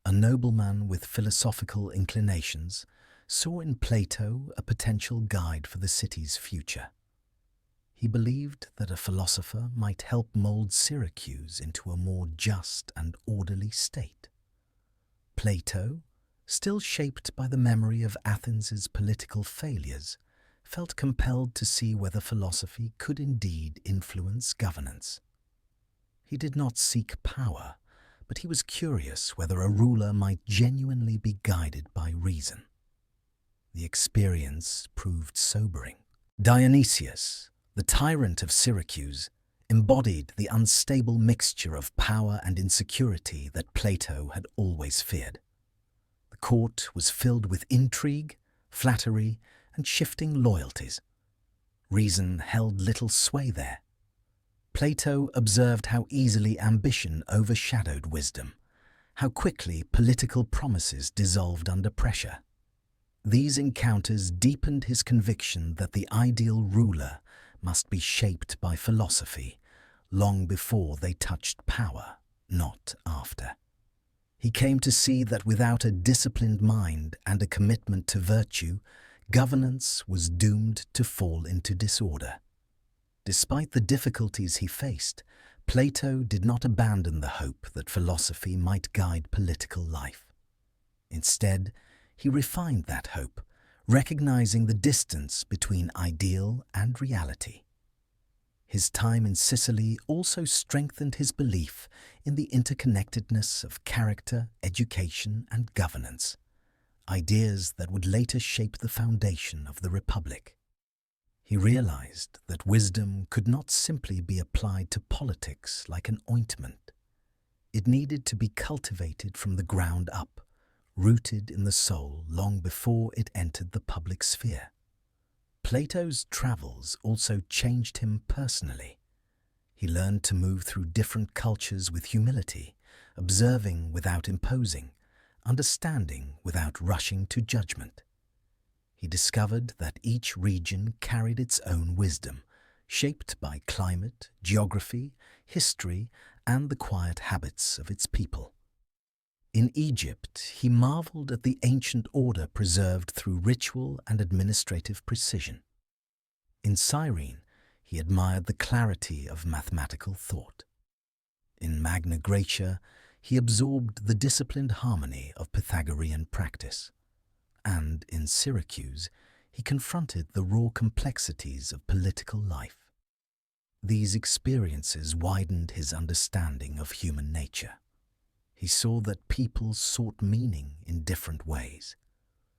Speaker 1: a nobleman with philosophical inclinations, saw in Plato a potential guide for the city's future. He believed that a philosopher might help mold Syracuse into a more just and orderly state. Plato, still shaped by the memory of Athens's political failures, felt compelled to see whether philosophy could indeed influence governance. He did not seek power, but he was curious whether a ruler might genuinely be guided by reason. The experience proved sobering. Dionysius, the tyrant of Syracuse, embodied the unstable mixture of power and insecurity that Plato had always feared. The court was filled with intrigue, flattery, and shifting loyalties. Reason held little sway there. Plato observed how easily ambition overshadowed wisdom, how quickly political promises dissolved under pressure. These encounters deepened his conviction that the ideal ruler must be shaped by philosophy long before they touched power, not after. He came to see that without a disciplined mind and a commitment to virtue, governance was doomed to fall into disorder. Despite the difficulties he faced, Plato did not abandon the hope that philosophy might guide political life. Instead, he refined that hope, recognizing the distance between ideal and reality. His time in Sicily also strengthened his belief in the interconnectedness of character, education, and governance, ideas that would later shape the foundation of the Republic. He realized that wisdom could not simply be applied to politics like an ointment. It needed to be cultivated from the ground up, rooted in the soul long before it entered the public sphere. Plato's travels also changed him personally. He learned to move through different cultures with humility, observing without imposing, understanding without rushing to judgment. He discovered that each region carried its own wisdom, shaped by climate, geography, history, and the quiet habits of its people. In Egypt, he marveled at the ancient order preserved through ritual and administrative precision. In Cyrene, he admired the clarity of mathematical thought. In Magna Graecia, he absorbed the disciplined harmony of Pythagorean practice. And in Syracuse, he confronted the raw complexities of political life. These experiences widened his understanding of human nature. He saw that people sought meaning in different ways,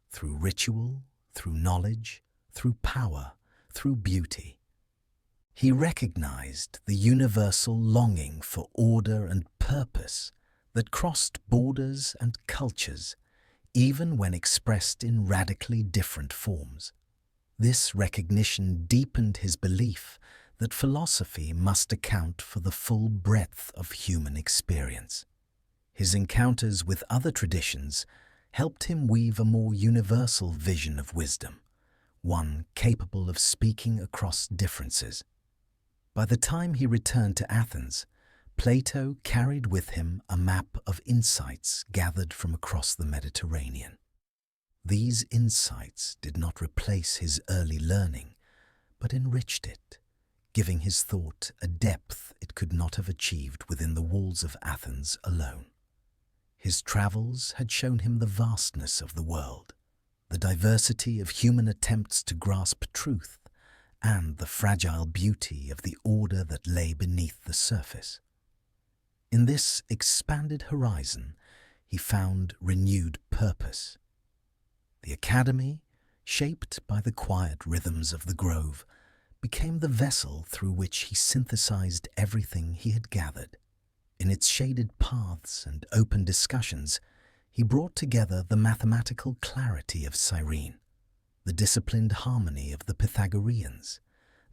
Speaker 1: through ritual, through knowledge, through power, through beauty. He recognized the universal longing for order and purpose that crossed borders and cultures, even when expressed in radically different forms. This recognition deepened his belief that philosophy must account for the full breadth of human experience. His encounters with other traditions helped him weave a more universal vision of wisdom, one capable of speaking across differences. By the time he returned to Athens, Plato carried with him a map of insights gathered from across the Mediterranean. These insights did not replace his early learning, but enriched it, giving his thought a depth it could not have achieved within the walls of Athens alone. His travels had shown him the vastness of the world, the diversity of human attempts to grasp truth, and the fragile beauty of the order that lay beneath the surface. In this expanded horizon, he found renewed purpose. The academy, shaped by the quiet rhythms of the grove, became the vessel through which he synthesized everything he had gathered. In its shaded paths and open discussions, he brought together the mathematical clarity of Cyrene, the disciplined harmony of the Pythagoreans,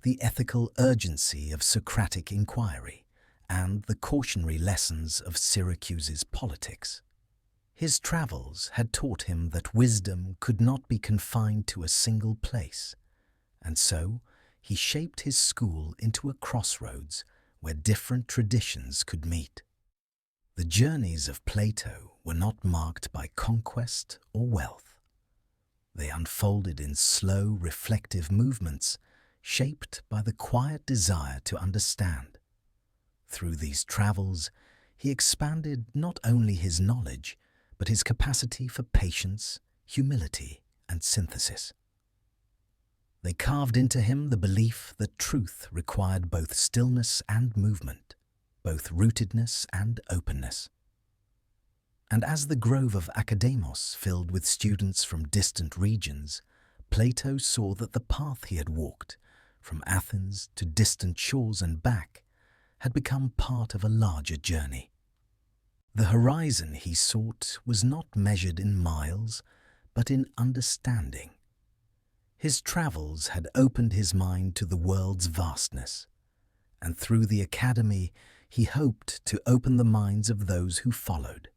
Speaker 1: the ethical urgency of Socratic inquiry, and the cautionary lessons of Syracuse's politics. His travels had taught him that wisdom could not be confined to a single place, and so he shaped his school into a crossroads where different traditions could meet. The journeys of Plato were not marked by conquest or wealth. They unfolded in slow, reflective movements shaped by the quiet desire to understand. Through these travels, he expanded not only his knowledge, but his capacity for patience, humility, and synthesis. They carved into him the belief that truth required both stillness and movement, both rootedness and openness. And as the grove of Academos filled with students from distant regions, Plato saw that the path he had walked, from Athens to distant shores and back, had become part of a larger journey. The horizon he sought was not measured in miles, but in understanding. His travels had opened his mind to the world's vastness, and through the academy he hoped to open the minds of those who followed.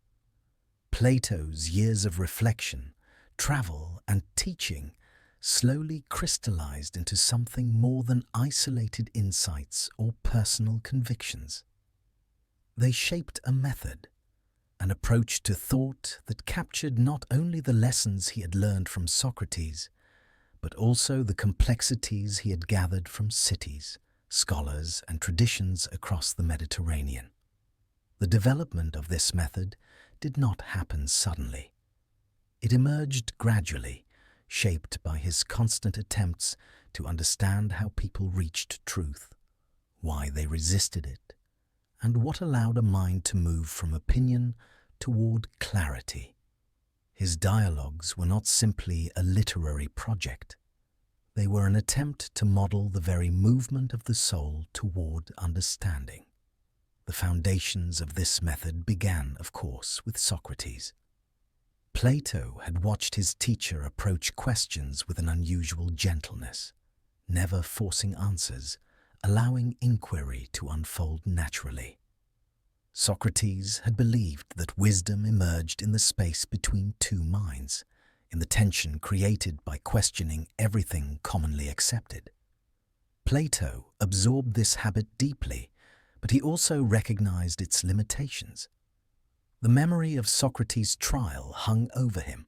Speaker 1: Plato's years of reflection, travel, and teaching slowly crystallized into something more than isolated insights or personal convictions. They shaped a method, an approach to thought that captured not only the lessons he had learned from Socrates, but also the complexities he had gathered from cities, scholars, and traditions across the Mediterranean. The development of this method did not happen suddenly. It emerged gradually, shaped by his constant attempts to understand how people reached truth, why they resisted it, and what allowed a mind to move from opinion toward clarity. His dialogues were not simply a literary project. They were an attempt to model the very movement of the soul toward understanding. The foundations of this method began, of course, with Socrates. Plato had watched his teacher approach questions with an unusual gentleness, never forcing answers, allowing inquiry to unfold naturally. Socrates had believed that wisdom emerged in the space between two minds, in the tension created by questioning everything commonly accepted. Plato absorbed this habit deeply, but he also recognized its limitations. The memory of Socrates' trial hung over him,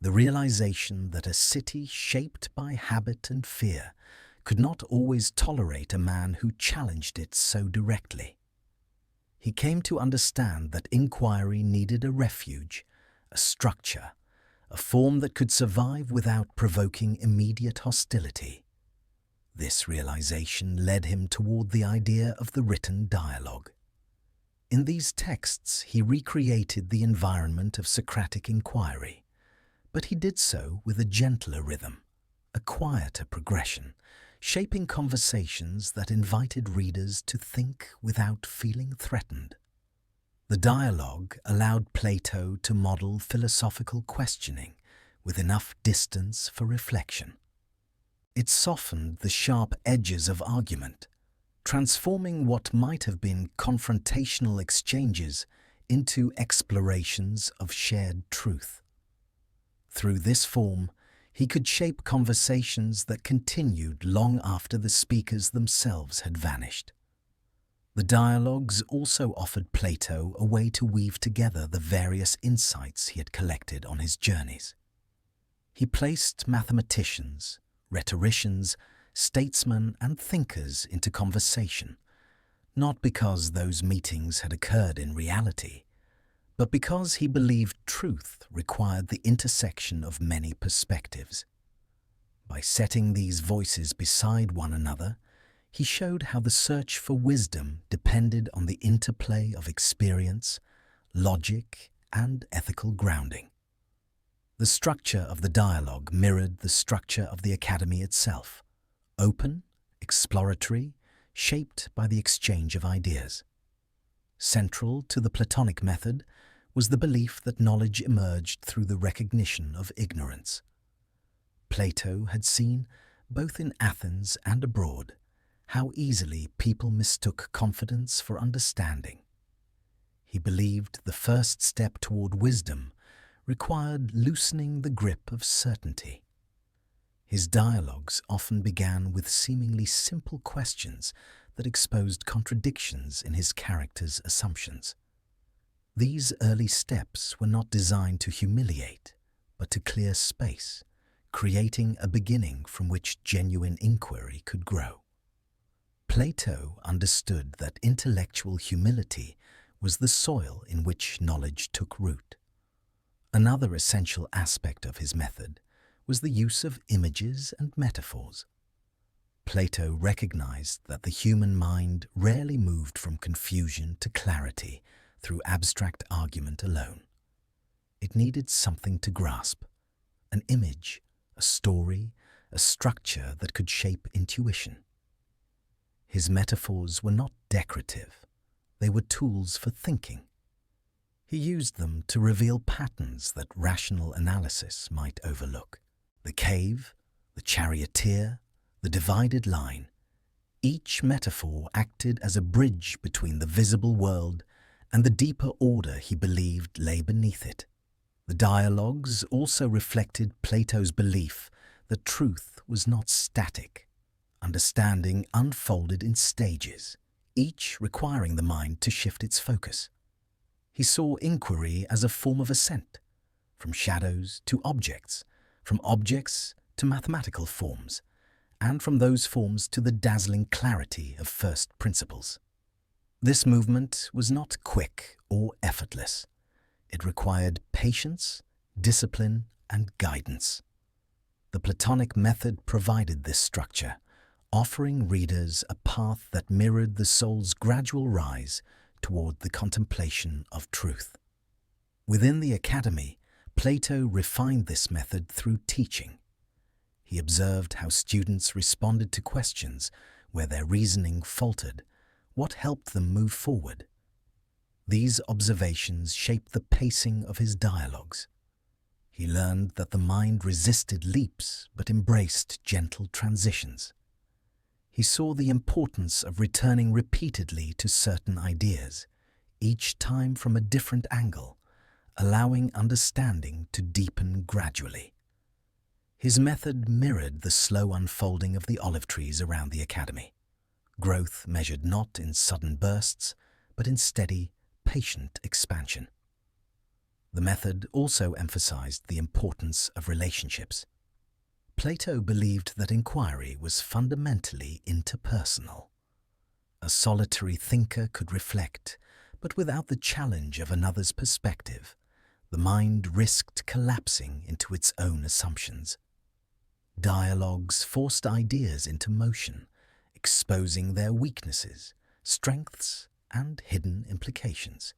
Speaker 1: the realization that a city shaped by habit and fear could not always tolerate a man who challenged it so directly. He came to understand that inquiry needed a refuge, a structure, a form that could survive without provoking immediate hostility. This realization led him toward the idea of the written dialogue. In these texts, he recreated the environment of Socratic inquiry, but he did so with a gentler rhythm, a quieter progression, shaping conversations that invited readers to think without feeling threatened. The dialogue allowed Plato to model philosophical questioning with enough distance for reflection. It softened the sharp edges of argument, transforming what might have been confrontational exchanges into explorations of shared truth. Through this form, he could shape conversations that continued long after the speakers themselves had vanished. The dialogues also offered Plato a way to weave together the various insights he had collected on his journeys. He placed mathematicians, rhetoricians, statesmen, and thinkers into conversation, not because those meetings had occurred in reality, but because he believed truth required the intersection of many perspectives. By setting these voices beside one another, he showed how the search for wisdom depended on the interplay of experience, logic, and ethical grounding. The structure of the dialogue mirrored the structure of the academy itself, open, exploratory, shaped by the exchange of ideas. Central to the Platonic method was the belief that knowledge emerged through the recognition of ignorance. Plato had seen, both in Athens and abroad, how easily people mistook confidence for understanding. He believed the first step toward wisdom required loosening the grip of certainty. His dialogues often began with seemingly simple questions that exposed contradictions in his character's assumptions. These early steps were not designed to humiliate, but to clear space, creating a beginning from which genuine inquiry could grow. Plato understood that intellectual humility was the soil in which knowledge took root. Another essential aspect of his method was the use of images and metaphors. Plato recognized that the human mind rarely moved from confusion to clarity through abstract argument alone. It needed something to grasp, an image, a story, a structure that could shape intuition. His metaphors were not decorative, they were tools for thinking. He used them to reveal patterns that rational analysis might overlook. The cave, the charioteer, the divided line, each metaphor acted as a bridge between the visible world and the deeper order he believed lay beneath it. The dialogues also reflected Plato's belief that truth was not static. Understanding unfolded in stages, each requiring the mind to shift its focus. He saw inquiry as a form of ascent, from shadows to objects, from objects to mathematical forms, and from those forms to the dazzling clarity of first principles. This movement was not quick or effortless. It required patience, discipline, and guidance. The Platonic method provided this structure, offering readers a path that mirrored the soul's gradual rise toward the contemplation of truth. Within the academy, Plato refined this method through teaching. He observed how students responded to questions where their reasoning faltered, what helped them move forward. These observations shaped the pacing of his dialogues. He learned that the mind resisted leaps but embraced gentle transitions. He saw the importance of returning repeatedly to certain ideas, each time from a different angle, allowing understanding to deepen gradually. His method mirrored the slow unfolding of the olive trees around the academy. Growth measured not in sudden bursts, but in steady, patient expansion. The method also emphasized the importance of relationships. Plato believed that inquiry was fundamentally interpersonal. A solitary thinker could reflect, but without the challenge of another's perspective, the mind risked collapsing into its own assumptions. Dialogues forced ideas into motion, exposing their weaknesses, strengths, and hidden implications.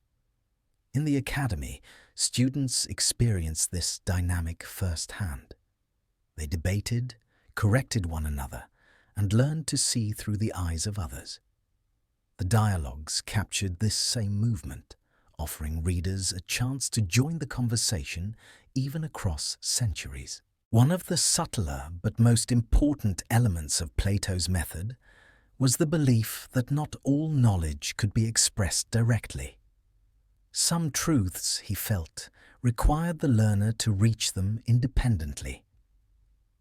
Speaker 1: In the academy, students experienced this dynamic firsthand. They debated, corrected one another, and learned to see through the eyes of others. The dialogues captured this same movement, offering readers a chance to join the conversation even across centuries. One of the subtler but most important elements of Plato's method was the belief that not all knowledge could be expressed directly. Some truths, he felt, required the learner to reach them independently.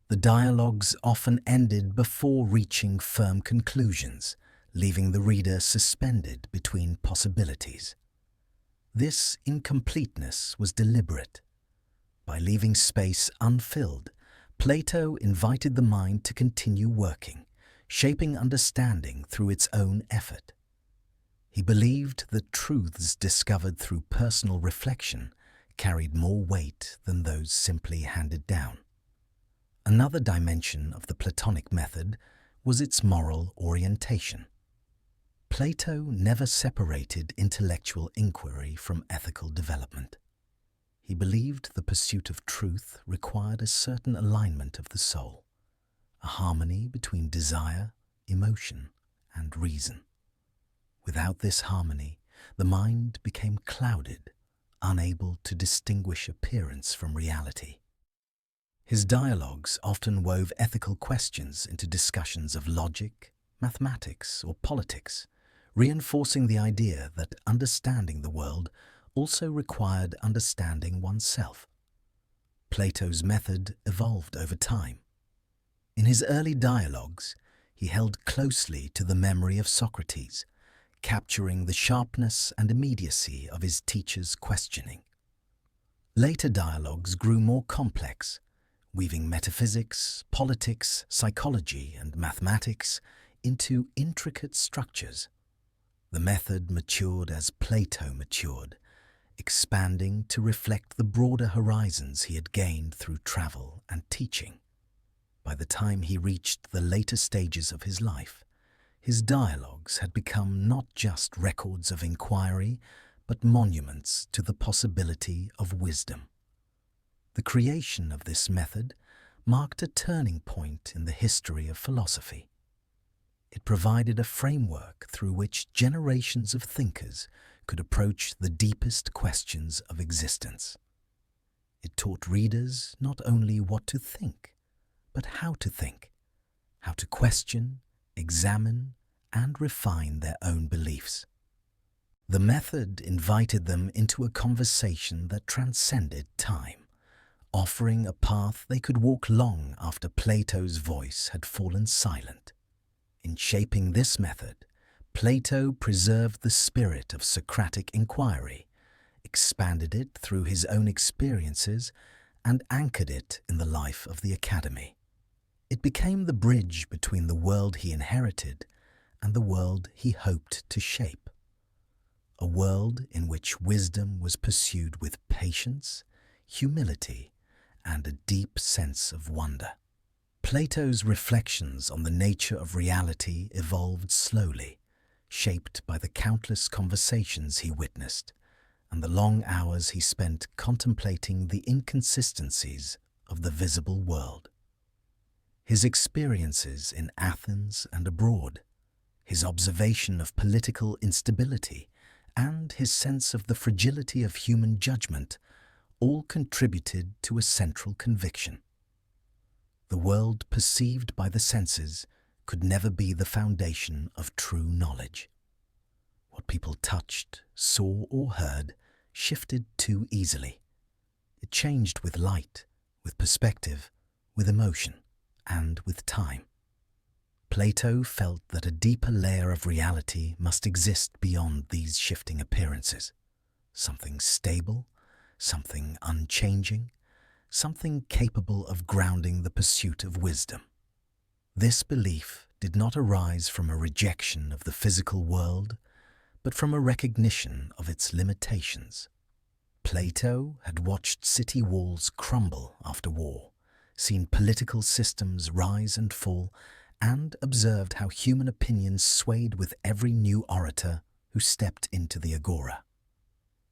Speaker 1: The dialogues often ended before reaching firm conclusions, leaving the reader suspended between possibilities. This incompleteness was deliberate. By leaving space unfilled, Plato invited the mind to continue working, shaping understanding through its own effort. He believed that truths discovered through personal reflection carried more weight than those simply handed down. Another dimension of the Platonic method was its moral orientation. Plato never separated intellectual inquiry from ethical development. He believed the pursuit of truth required a certain alignment of the soul, a harmony between desire, emotion, and reason. Without this harmony, the mind became clouded, unable to distinguish appearance from reality. His dialogues often wove ethical questions into discussions of logic, mathematics, or politics, reinforcing the idea that understanding the world also required understanding oneself. Plato's method evolved over time. In his early dialogues, he held closely to the memory of Socrates, capturing the sharpness and immediacy of his teacher's questioning. Later dialogues grew more complex, weaving metaphysics, politics, psychology, and mathematics into intricate structures. The method matured as Plato matured, expanding to reflect the broader horizons he had gained through travel and teaching. By the time he reached the later stages of his life, his dialogues had become not just records of inquiry, but monuments to the possibility of wisdom. The creation of this method marked a turning point in the history of philosophy. It provided a framework through which generations of thinkers could approach the deepest questions of existence. It taught readers not only what to think, but how to question, examine, and refine their own beliefs. The method invited them into a conversation that transcended time, offering a path they could walk long after Plato's voice had fallen silent. In shaping this method, Plato preserved the spirit of Socratic inquiry, expanded it through his own experiences, and anchored it in the life of the academy. It became the bridge between the world he inherited and the world he hoped to shape. A world in which wisdom was pursued with patience, humility, and a deep sense of wonder. Plato's reflections on the nature of reality evolved slowly, shaped by the countless conversations he witnessed and the long hours he spent contemplating the inconsistencies of the visible world. His experiences in Athens and abroad, his observation of political instability, and his sense of the fragility of human judgment all contributed to a central conviction. The world perceived by the senses could never be the foundation of true knowledge. What people touched, saw, or heard shifted too easily. It changed with light, with perspective, with emotion, and with time. Plato felt that a deeper layer of reality must exist beyond these shifting appearances. Something stable, something unchanging, something capable of grounding the pursuit of wisdom. This belief did not arise from a rejection of the physical world, but from a recognition of its limitations. Plato had watched city walls crumble after war, seen political systems rise and fall, and observed how human opinions swayed with every new orator who stepped into the agora.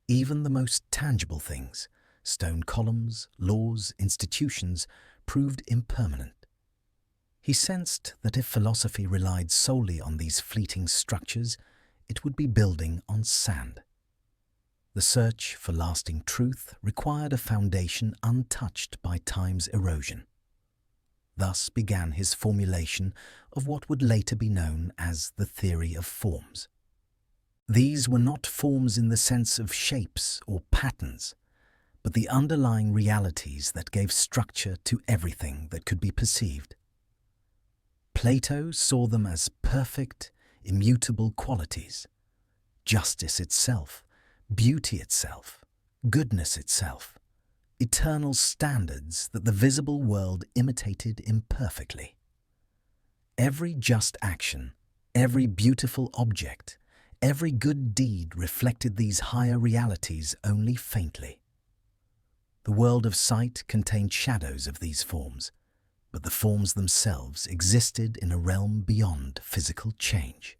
Speaker 1: Even the most tangible things, stone columns, laws, institutions, proved impermanent. He sensed that if philosophy relied solely on these fleeting structures, it would be building on sand. The search for lasting truth required a foundation untouched by time's erosion. Thus began his formulation of what would later be known as the theory of forms. These were not forms in the sense of shapes or patterns, but the underlying realities that gave structure to everything that could be perceived. Plato saw them as perfect, immutable qualities: justice itself, beauty itself, goodness itself, eternal standards that the visible world imitated imperfectly. Every just action, every beautiful object, every good deed reflected these higher realities only faintly. The world of sight contained shadows of these forms, but the forms themselves existed in a realm beyond physical change.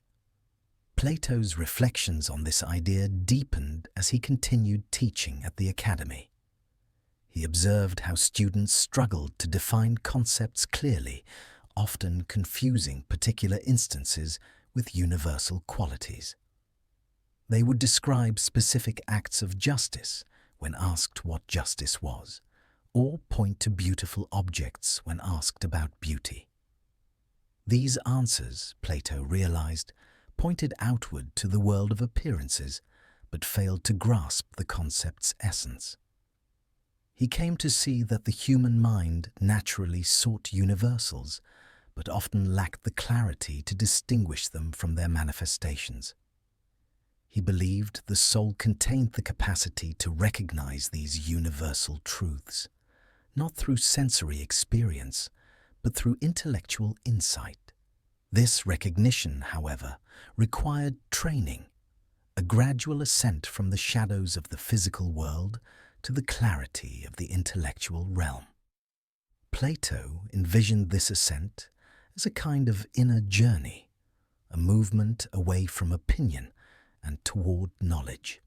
Speaker 1: Plato's reflections on this idea deepened as he continued teaching at the academy. He observed how students struggled to define concepts clearly, often confusing particular instances with universal qualities. They would describe specific acts of justice when asked what justice was, or point to beautiful objects when asked about beauty. These answers, Plato realized, pointed outward to the world of appearances, but failed to grasp the concept's essence. He came to see that the human mind naturally sought universals, but often lacked the clarity to distinguish them from their manifestations. He believed the soul contained the capacity to recognize these universal truths, not through sensory experience, but through intellectual insight. This recognition, however, required training, a gradual ascent from the shadows of the physical world to the clarity of the intellectual realm. Plato envisioned this ascent as a kind of inner journey, a movement away from opinion and toward knowledge.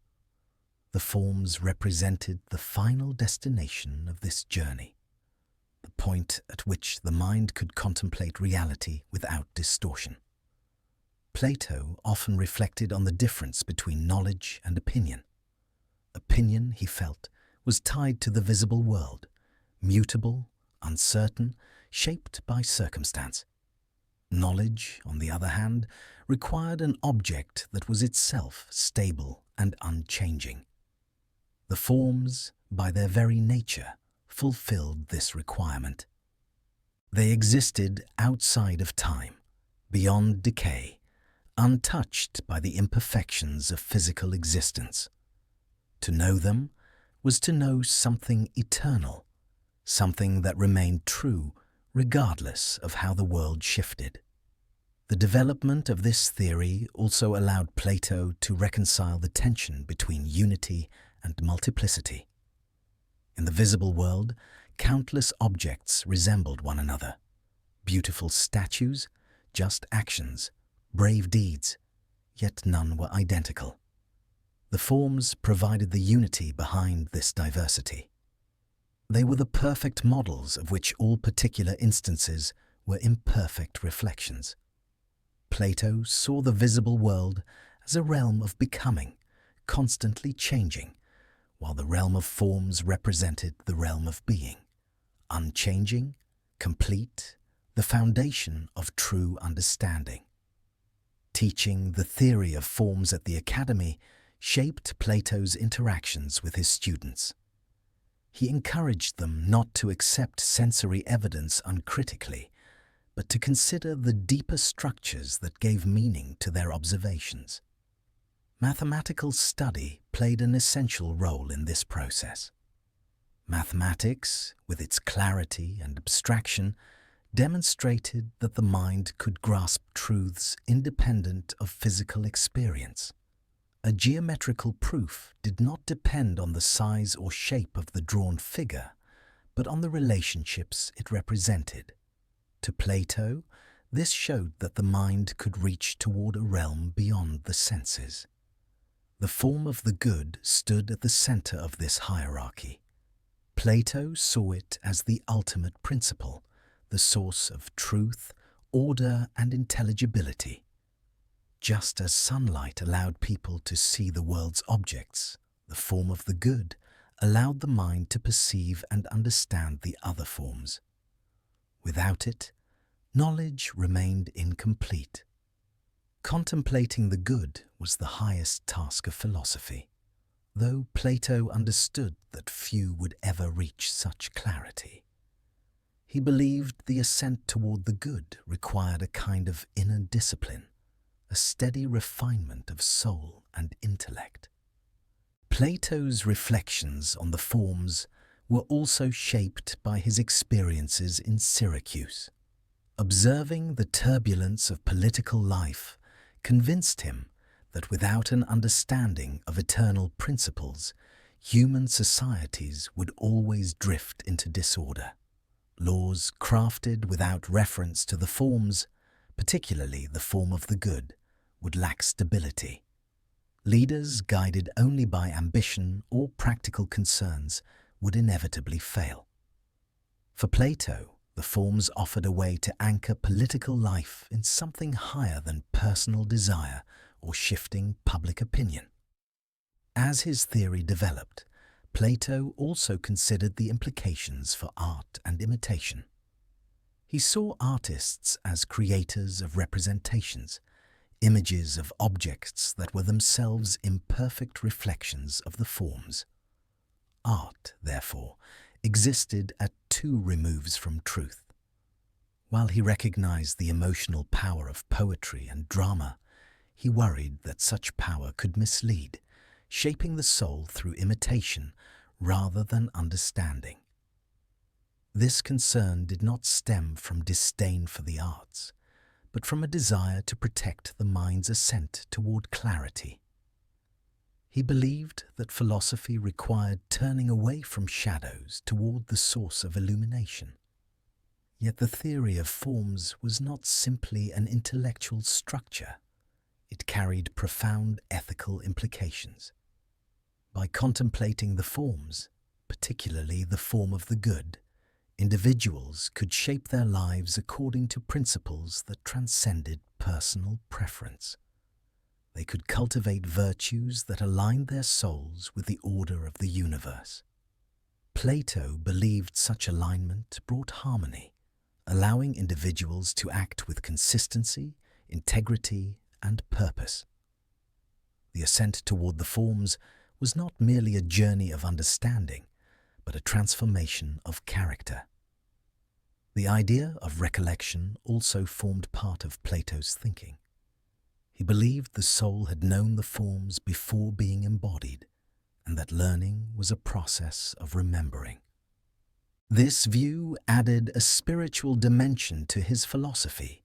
Speaker 1: The forms represented the final destination of this journey, the point at which the mind could contemplate reality without distortion. Plato often reflected on the difference between knowledge and opinion. Opinion, he felt, was tied to the visible world, mutable, uncertain, shaped by circumstance. Knowledge, on the other hand, required an object that was itself stable and unchanging. The forms, by their very nature, fulfilled this requirement. They existed outside of time, beyond decay, untouched by the imperfections of physical existence. To know them was to know something eternal, something that remained true regardless of how the world shifted. The development of this theory also allowed Plato to reconcile the tension between unity and multiplicity. In the visible world, countless objects resembled one another. Beautiful statues, just actions, brave deeds, yet none were identical. The forms provided the unity behind this diversity. They were the perfect models of which all particular instances were imperfect reflections. Plato saw the visible world as a realm of becoming, constantly changing, while the realm of forms represented the realm of being, unchanging, complete, the foundation of true understanding. Teaching the theory of forms at the academy shaped Plato's interactions with his students. He encouraged them not to accept sensory evidence uncritically, but to consider the deeper structures that gave meaning to their observations. Mathematical study played an essential role in this process. Mathematics, with its clarity and abstraction, demonstrated that the mind could grasp truths independent of physical experience. A geometrical proof did not depend on the size or shape of the drawn figure, but on the relationships it represented. To Plato, this showed that the mind could reach toward a realm beyond the senses. The form of the good stood at the center of this hierarchy. Plato saw it as the ultimate principle, the source of truth, order, and intelligibility. Just as sunlight allowed people to see the world's objects, the form of the good allowed the mind to perceive and understand the other forms. Without it, knowledge remained incomplete. Contemplating the good was the highest task of philosophy, though Plato understood that few would ever reach such clarity. He believed the ascent toward the good required a kind of inner discipline, a steady refinement of soul and intellect. Plato's reflections on the forms were also shaped by his experiences in Syracuse. Observing the turbulence of political life convinced him that without an understanding of eternal principles, human societies would always drift into disorder. Laws crafted without reference to the forms, particularly the form of the good, would lack stability. Leaders guided only by ambition or practical concerns would inevitably fail. For Plato, the forms offered a way to anchor political life in something higher than personal desire or shifting public opinion. As his theory developed, Plato also considered the implications for art and imitation. He saw artists as creators of representations, images of objects that were themselves imperfect reflections of the forms. Art, therefore, existed at two removes from truth. While he recognized the emotional power of poetry and drama, he worried that such power could mislead, shaping the soul through imitation rather than understanding. This concern did not stem from disdain for the arts, but from a desire to protect the mind's ascent toward clarity. He believed that philosophy required turning away from shadows toward the source of illumination. Yet the theory of forms was not simply an intellectual structure. It carried profound ethical implications. By contemplating the forms, particularly the form of the good, individuals could shape their lives according to principles that transcended personal preference. They could cultivate virtues that aligned their souls with the order of the universe. Plato believed such alignment brought harmony, allowing individuals to act with consistency, integrity, and purpose. The ascent toward the forms was not merely a journey of understanding, but a transformation of character. The idea of recollection also formed part of Plato's thinking. He believed the soul had known the forms before being embodied, and that learning was a process of remembering. This view added a spiritual dimension to his philosophy,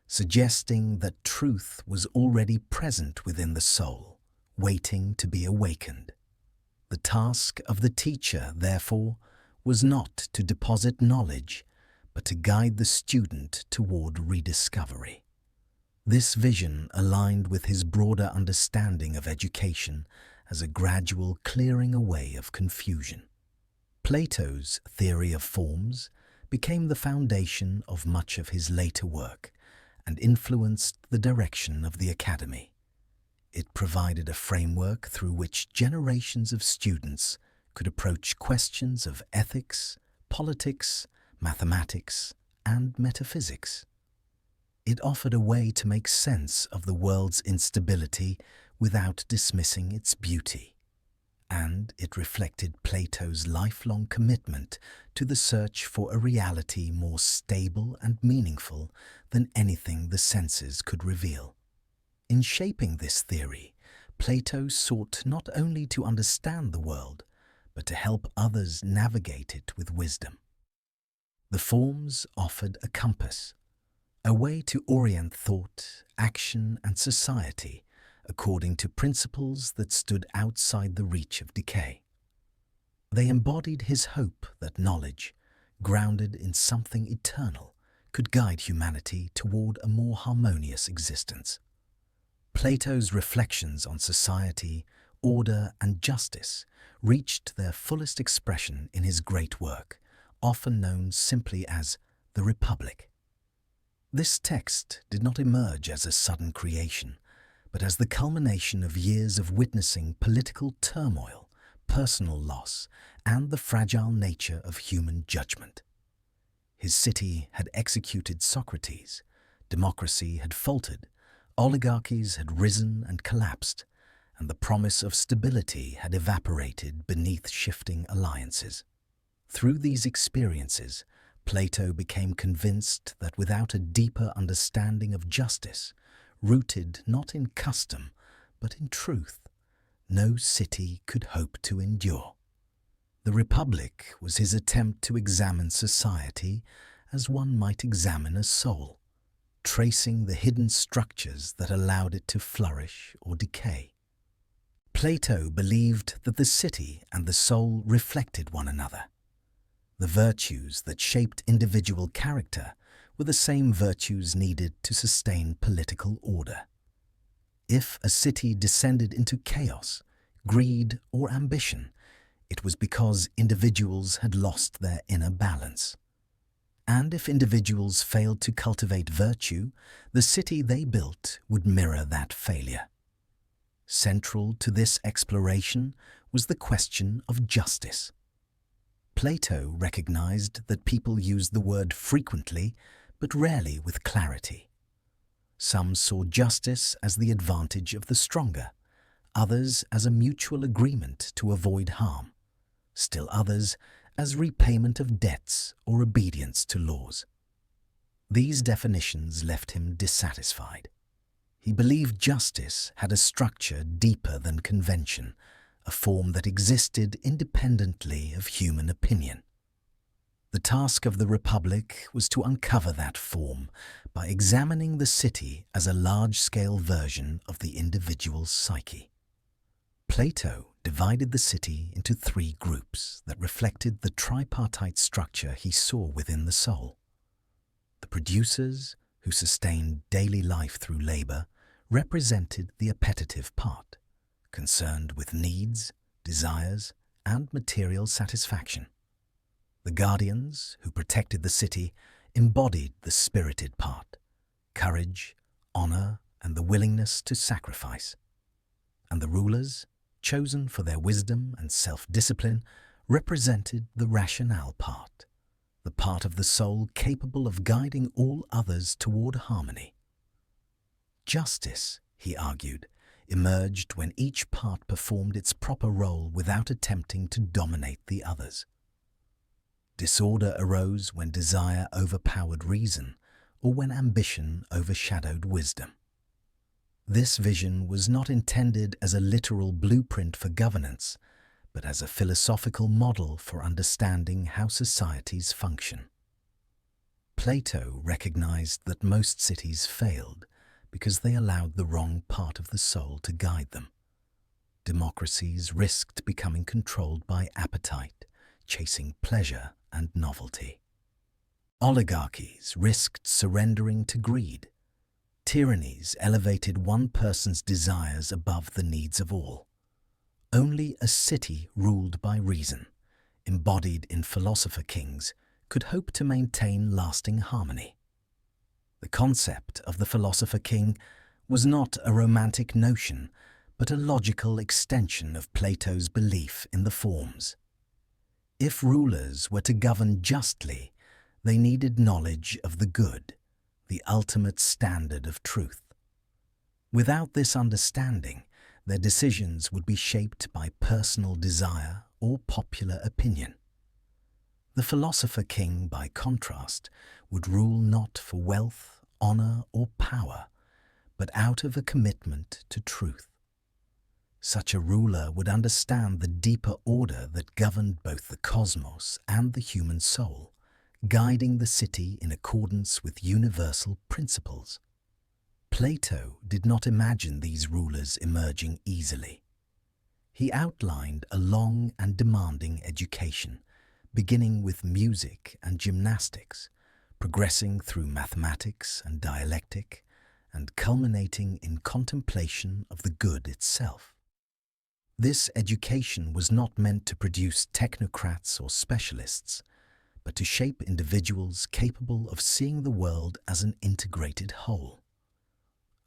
Speaker 1: suggesting that truth was already present within the soul, waiting to be awakened. The task of the teacher, therefore, was not to deposit knowledge, but to guide the student toward rediscovery. This vision aligned with his broader understanding of education as a gradual clearing away of confusion. Plato's theory of forms became the foundation of much of his later work and influenced the direction of the academy. It provided a framework through which generations of students could approach questions of ethics, politics, mathematics, and metaphysics. It offered a way to make sense of the world's instability without dismissing its beauty, and it reflected Plato's lifelong commitment to the search for a reality more stable and meaningful than anything the senses could reveal. In shaping this theory, Plato sought not only to understand the world, but to help others navigate it with wisdom. The forms offered a compass, a way to orient thought, action, and society according to principles that stood outside the reach of decay. They embodied his hope that knowledge, grounded in something eternal, could guide humanity toward a more harmonious existence. Plato's reflections on society, order, and justice reached their fullest expression in his great work, often known simply as the Republic. This text did not emerge as a sudden creation, but as the culmination of years of witnessing political turmoil, personal loss, and the fragile nature of human judgment. His city had executed Socrates, democracy had faltered, oligarchies had risen and collapsed, and the promise of stability had evaporated beneath shifting alliances. Through these experiences, Plato became convinced that without a deeper understanding of justice, rooted not in custom but in truth, no city could hope to endure. The Republic was his attempt to examine society as one might examine a soul, tracing the hidden structures that allowed it to flourish or decay. Plato believed that the city and the soul reflected one another. The virtues that shaped individual character were the same virtues needed to sustain political order. If a city descended into chaos, greed, or ambition, it was because individuals had lost their inner balance. And if individuals failed to cultivate virtue, the city they built would mirror that failure. Central to this exploration was the question of justice. Plato recognized that people used the word frequently, but rarely with clarity. Some saw justice as the advantage of the stronger, others as a mutual agreement to avoid harm, still others as repayment of debts or obedience to laws. These definitions left him dissatisfied. He believed justice had a structure deeper than convention, a form that existed independently of human opinion. The task of the Republic was to uncover that form by examining the city as a large-scale version of the individual's psyche. Plato divided the city into 3 groups that reflected the tripartite structure he saw within the soul. The producers, who sustained daily life through labor, represented the appetitive part, concerned with needs, desires, and material satisfaction. The guardians, who protected the city, embodied the spirited part, courage, honor, and the willingness to sacrifice. And the rulers, chosen for their wisdom and self-discipline, represented the rationale part, the part of the soul capable of guiding all others toward harmony. Justice, he argued, emerged when each part performed its proper role without attempting to dominate the others. Disorder arose when desire overpowered reason or when ambition overshadowed wisdom. This vision was not intended as a literal blueprint for governance, but as a philosophical model for understanding how societies function. Plato recognized that most cities failed because they allowed the wrong part of the soul to guide them. Democracies risked becoming controlled by appetite, chasing pleasure and novelty. Oligarchies risked surrendering to greed. Tyrannies elevated one person's desires above the needs of all. Only a city ruled by reason, embodied in philosopher kings, could hope to maintain lasting harmony. The concept of the philosopher king was not a romantic notion, but a logical extension of Plato's belief in the forms. If rulers were to govern justly, they needed knowledge of the good, the ultimate standard of truth. Without this understanding, their decisions would be shaped by personal desire or popular opinion. The philosopher king, by contrast, would rule not for wealth, honor, or power, but out of a commitment to truth. Such a ruler would understand the deeper order that governed both the cosmos and the human soul, guiding the city in accordance with universal principles. Plato did not imagine these rulers emerging easily. He outlined a long and demanding education, beginning with music and gymnastics, progressing through mathematics and dialectic, and culminating in contemplation of the good itself. This education was not meant to produce technocrats or specialists, but to shape individuals capable of seeing the world as an integrated whole.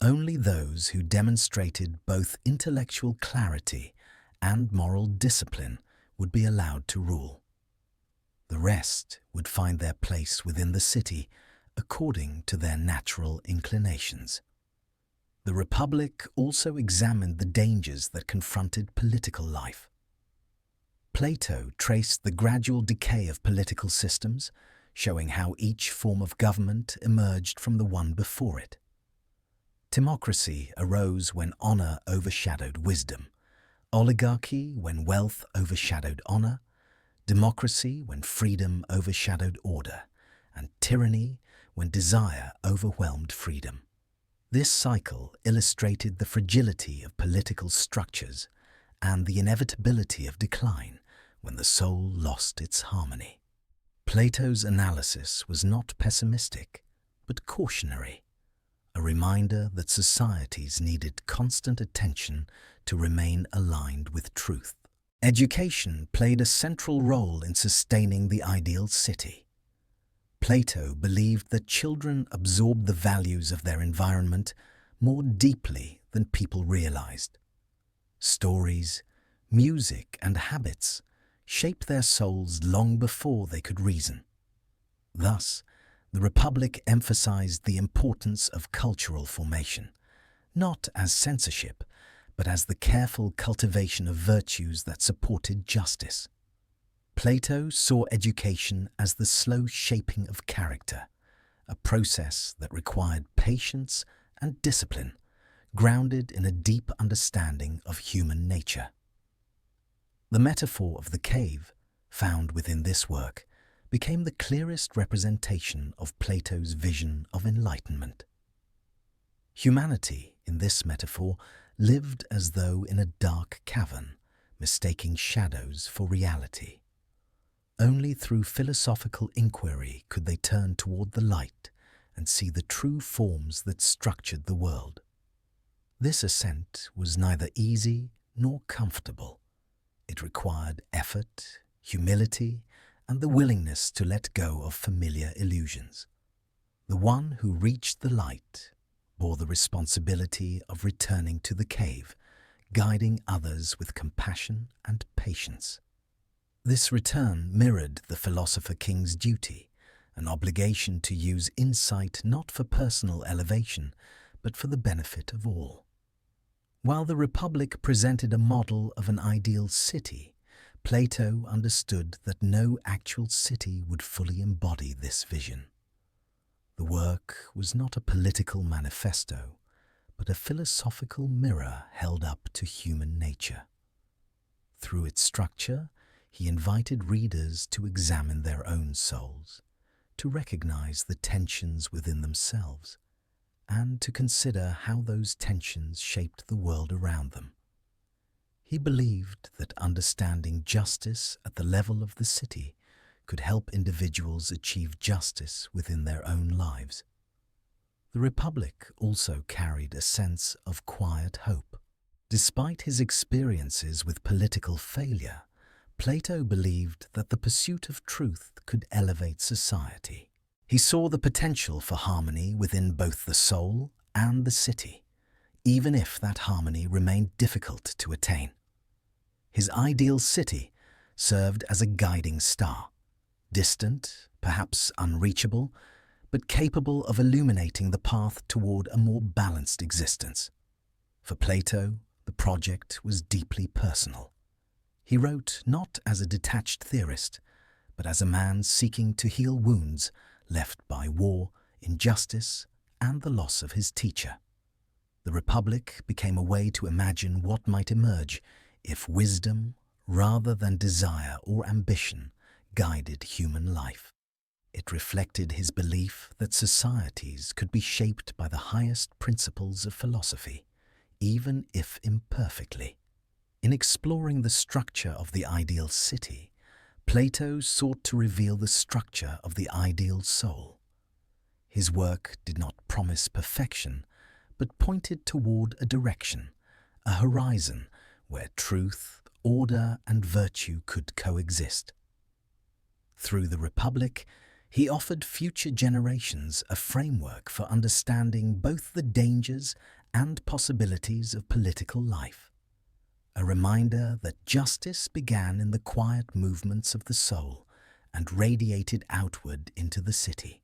Speaker 1: Only those who demonstrated both intellectual clarity and moral discipline would be allowed to rule. The rest would find their place within the city according to their natural inclinations. The Republic also examined the dangers that confronted political life. Plato traced the gradual decay of political systems, showing how each form of government emerged from the one before it. Timocracy arose when honor overshadowed wisdom, oligarchy when wealth overshadowed honor, democracy when freedom overshadowed order, and tyranny when desire overwhelmed freedom. This cycle illustrated the fragility of political structures and the inevitability of decline when the soul lost its harmony. Plato's analysis was not pessimistic, but cautionary, a reminder that societies needed constant attention to remain aligned with truth. Education played a central role in sustaining the ideal city. Plato believed that children absorbed the values of their environment more deeply than people realized. Stories, music, and habits shaped their souls long before they could reason. Thus, the Republic emphasized the importance of cultural formation, not as censorship, but as the careful cultivation of virtues that supported justice. Plato saw education as the slow shaping of character, a process that required patience and discipline, grounded in a deep understanding of human nature. The metaphor of the cave, found within this work, became the clearest representation of Plato's vision of enlightenment. Humanity, in this metaphor, lived as though in a dark cavern, mistaking shadows for reality. Only through philosophical inquiry could they turn toward the light and see the true forms that structured the world. This ascent was neither easy nor comfortable. It required effort, humility, and the willingness to let go of familiar illusions. The one who reached the light bore the responsibility of returning to the cave, guiding others with compassion and patience. This return mirrored the philosopher king's duty, an obligation to use insight not for personal elevation, but for the benefit of all. While the Republic presented a model of an ideal city, Plato understood that no actual city would fully embody this vision. The work was not a political manifesto, but a philosophical mirror held up to human nature. Through its structure, he invited readers to examine their own souls, to recognize the tensions within themselves, and to consider how those tensions shaped the world around them. He believed that understanding justice at the level of the city could help individuals achieve justice within their own lives. The Republic also carried a sense of quiet hope. Despite his experiences with political failure, Plato believed that the pursuit of truth could elevate society. He saw the potential for harmony within both the soul and the city, even if that harmony remained difficult to attain. His ideal city served as a guiding star, distant, perhaps unreachable, but capable of illuminating the path toward a more balanced existence. For Plato, the project was deeply personal. He wrote not as a detached theorist, but as a man seeking to heal wounds left by war, injustice, and the loss of his teacher. The Republic became a way to imagine what might emerge if wisdom, rather than desire or ambition, guided human life. It reflected his belief that societies could be shaped by the highest principles of philosophy, even if imperfectly. In exploring the structure of the ideal city, Plato sought to reveal the structure of the ideal soul. His work did not promise perfection, but pointed toward a direction, a horizon where truth, order, and virtue could coexist. Through the Republic, he offered future generations a framework for understanding both the dangers and possibilities of political life, a reminder that justice began in the quiet movements of the soul and radiated outward into the city.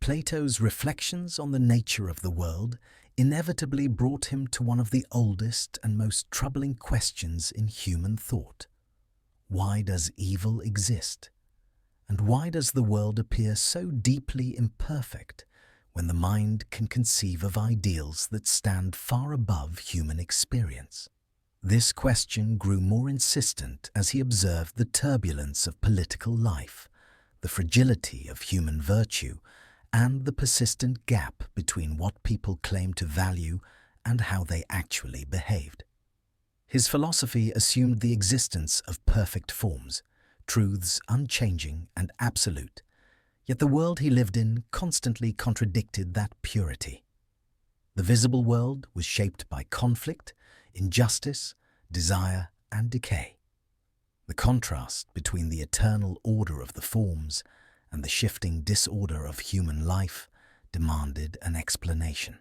Speaker 1: Plato's reflections on the nature of the world inevitably brought him to one of the oldest and most troubling questions in human thought. Why does evil exist? And why does the world appear so deeply imperfect when the mind can conceive of ideals that stand far above human experience? This question grew more insistent as he observed the turbulence of political life, the fragility of human virtue, and the persistent gap between what people claimed to value and how they actually behaved. His philosophy assumed the existence of perfect forms, truths unchanging and absolute, yet the world he lived in constantly contradicted that purity. The visible world was shaped by conflict, injustice, desire, and decay. The contrast between the eternal order of the forms and the shifting disorder of human life demanded an explanation.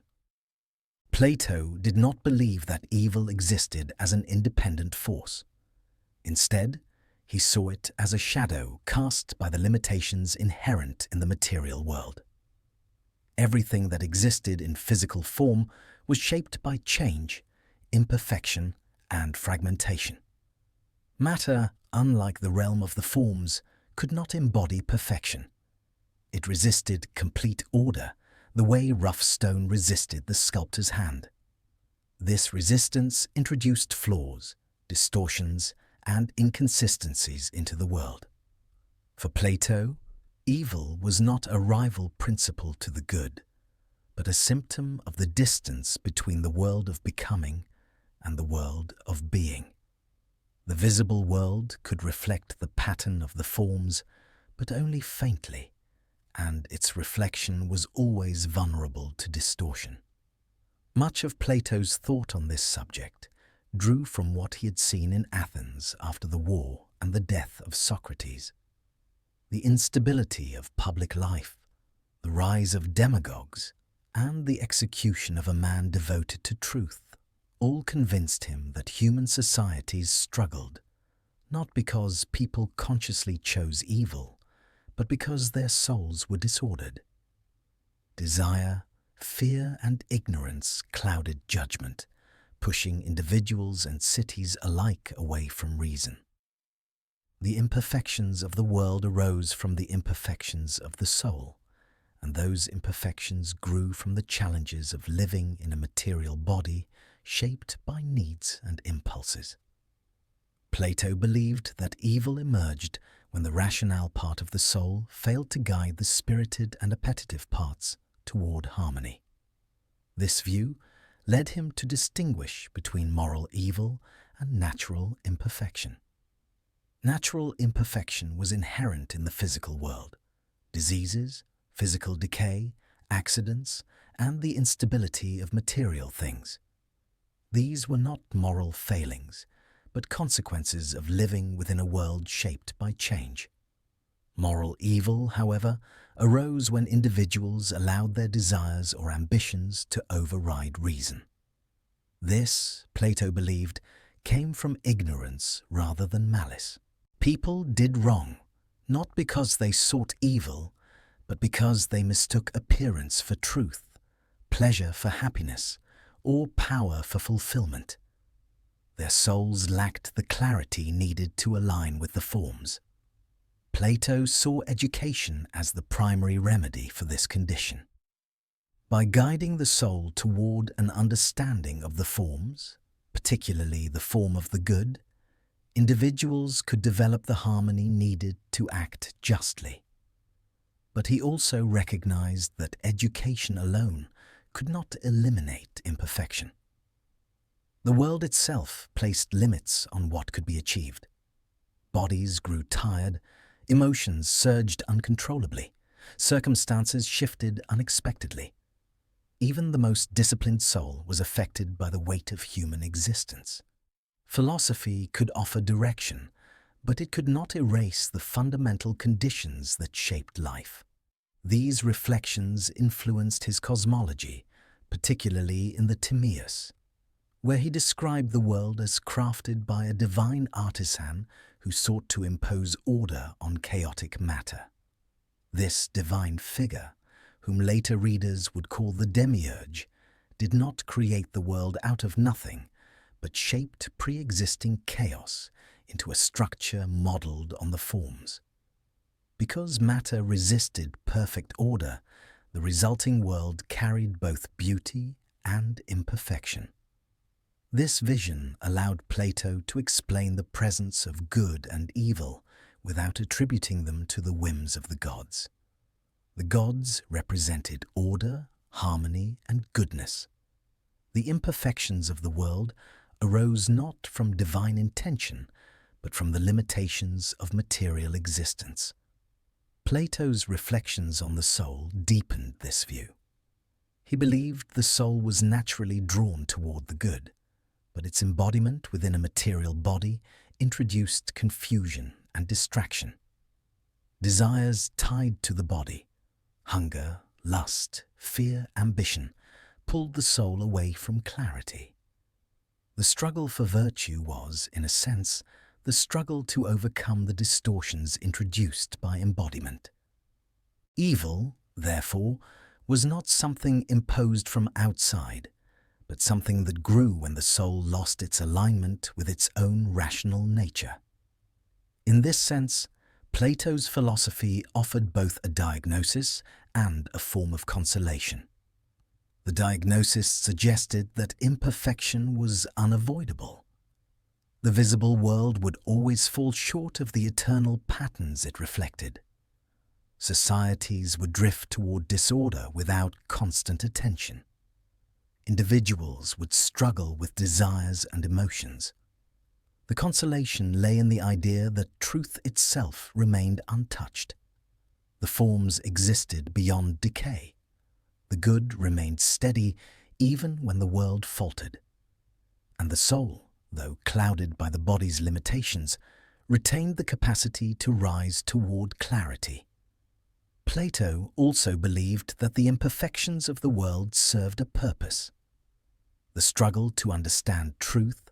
Speaker 1: Plato did not believe that evil existed as an independent force. Instead, he saw it as a shadow cast by the limitations inherent in the material world. Everything that existed in physical form was shaped by change, imperfection, and fragmentation. Matter, unlike the realm of the forms, could not embody perfection. It resisted complete order, the way rough stone resisted the sculptor's hand. This resistance introduced flaws, distortions, and inconsistencies into the world. For Plato, evil was not a rival principle to the good, but a symptom of the distance between the world of becoming and the world of being. The visible world could reflect the pattern of the forms, but only faintly, and its reflection was always vulnerable to distortion. Much of Plato's thought on this subject drew from what he had seen in Athens after the war and the death of Socrates. The instability of public life, the rise of demagogues, and the execution of a man devoted to truth all convinced him that human societies struggled, not because people consciously chose evil, but because their souls were disordered. Desire, fear, and ignorance clouded judgment, pushing individuals and cities alike away from reason. The imperfections of the world arose from the imperfections of the soul, and those imperfections grew from the challenges of living in a material body shaped by needs and impulses. Plato believed that evil emerged when the rationale part of the soul failed to guide the spirited and appetitive parts toward harmony. This view led him to distinguish between moral evil and natural imperfection. Natural imperfection was inherent in the physical world. Diseases, physical decay, accidents, and the instability of material things. These were not moral failings, but consequences of living within a world shaped by change. Moral evil, however, arose when individuals allowed their desires or ambitions to override reason. This, Plato believed, came from ignorance rather than malice. People did wrong, not because they sought evil, but because they mistook appearance for truth, pleasure for happiness, or power for fulfillment. Their souls lacked the clarity needed to align with the forms. Plato saw education as the primary remedy for this condition. By guiding the soul toward an understanding of the forms, particularly the form of the good, individuals could develop the harmony needed to act justly. But he also recognized that education alone could not eliminate imperfection. The world itself placed limits on what could be achieved. Bodies grew tired, emotions surged uncontrollably, circumstances shifted unexpectedly. Even the most disciplined soul was affected by the weight of human existence. Philosophy could offer direction, but it could not erase the fundamental conditions that shaped life. These reflections influenced his cosmology, particularly in the Timaeus, where he described the world as crafted by a divine artisan who sought to impose order on chaotic matter. This divine figure, whom later readers would call the demiurge, did not create the world out of nothing, but shaped pre-existing chaos into a structure modeled on the forms. Because matter resisted perfect order, the resulting world carried both beauty and imperfection. This vision allowed Plato to explain the presence of good and evil without attributing them to the whims of the gods. The gods represented order, harmony, and goodness. The imperfections of the world arose not from divine intention, but from the limitations of material existence. Plato's reflections on the soul deepened this view. He believed the soul was naturally drawn toward the good, but its embodiment within a material body introduced confusion and distraction. Desires tied to the body, hunger, lust, fear, ambition, pulled the soul away from clarity. The struggle for virtue was, in a sense, the struggle to overcome the distortions introduced by embodiment. Evil, therefore, was not something imposed from outside, but something that grew when the soul lost its alignment with its own rational nature. In this sense, Plato's philosophy offered both a diagnosis and a form of consolation. The diagnosis suggested that imperfection was unavoidable. The visible world would always fall short of the eternal patterns it reflected. Societies would drift toward disorder without constant attention. Individuals would struggle with desires and emotions. The consolation lay in the idea that truth itself remained untouched. The forms existed beyond decay. The good remained steady even when the world faltered. And the soul, though clouded by the body's limitations, retained the capacity to rise toward clarity. Plato also believed that the imperfections of the world served a purpose. The struggle to understand truth,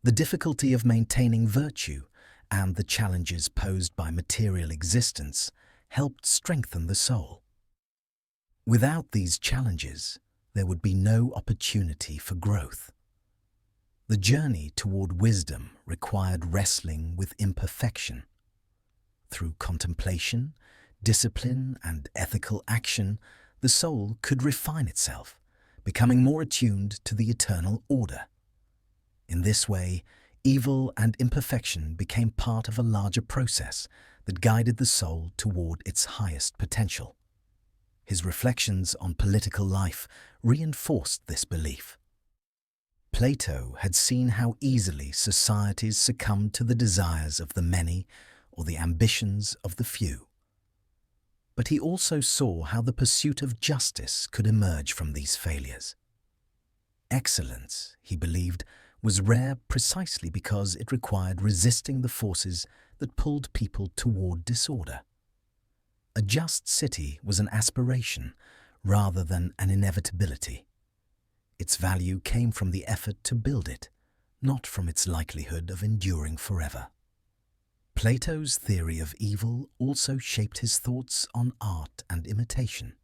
Speaker 1: the difficulty of maintaining virtue, and the challenges posed by material existence helped strengthen the soul. Without these challenges, there would be no opportunity for growth. The journey toward wisdom required wrestling with imperfection. Through contemplation, discipline, and ethical action, the soul could refine itself, becoming more attuned to the eternal order. In this way, evil and imperfection became part of a larger process that guided the soul toward its highest potential. His reflections on political life reinforced this belief. Plato had seen how easily societies succumbed to the desires of the many or the ambitions of the few. But he also saw how the pursuit of justice could emerge from these failures. Excellence, he believed, was rare precisely because it required resisting the forces that pulled people toward disorder. A just city was an aspiration rather than an inevitability. Its value came from the effort to build it, not from its likelihood of enduring forever. Plato's theory of evil also shaped his thoughts on art and imitation.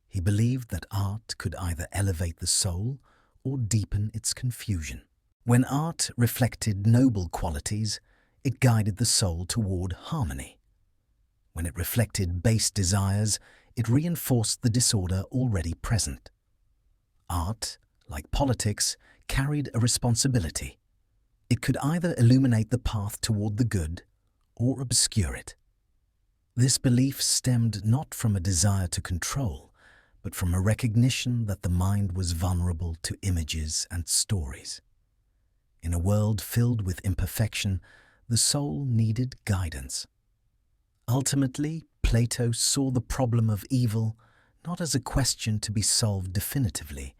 Speaker 1: He believed that art could either elevate the soul or deepen its confusion. When art reflected noble qualities, it guided the soul toward harmony. When it reflected base desires, it reinforced the disorder already present. Art, like politics, carried a responsibility. It could either illuminate the path toward the good or obscure it. This belief stemmed not from a desire to control, but from a recognition that the mind was vulnerable to images and stories. In a world filled with imperfection, the soul needed guidance. Ultimately, Plato saw the problem of evil not as a question to be solved definitively,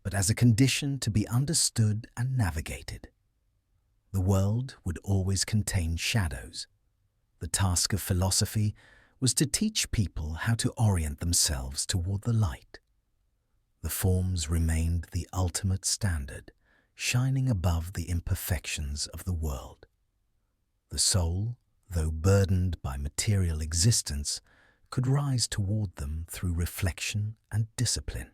Speaker 1: but as a condition to be understood and navigated. The world would always contain shadows. The task of philosophy was to teach people how to orient themselves toward the light. The forms remained the ultimate standard, shining above the imperfections of the world. The soul, though burdened by material existence, could rise toward them through reflection and discipline.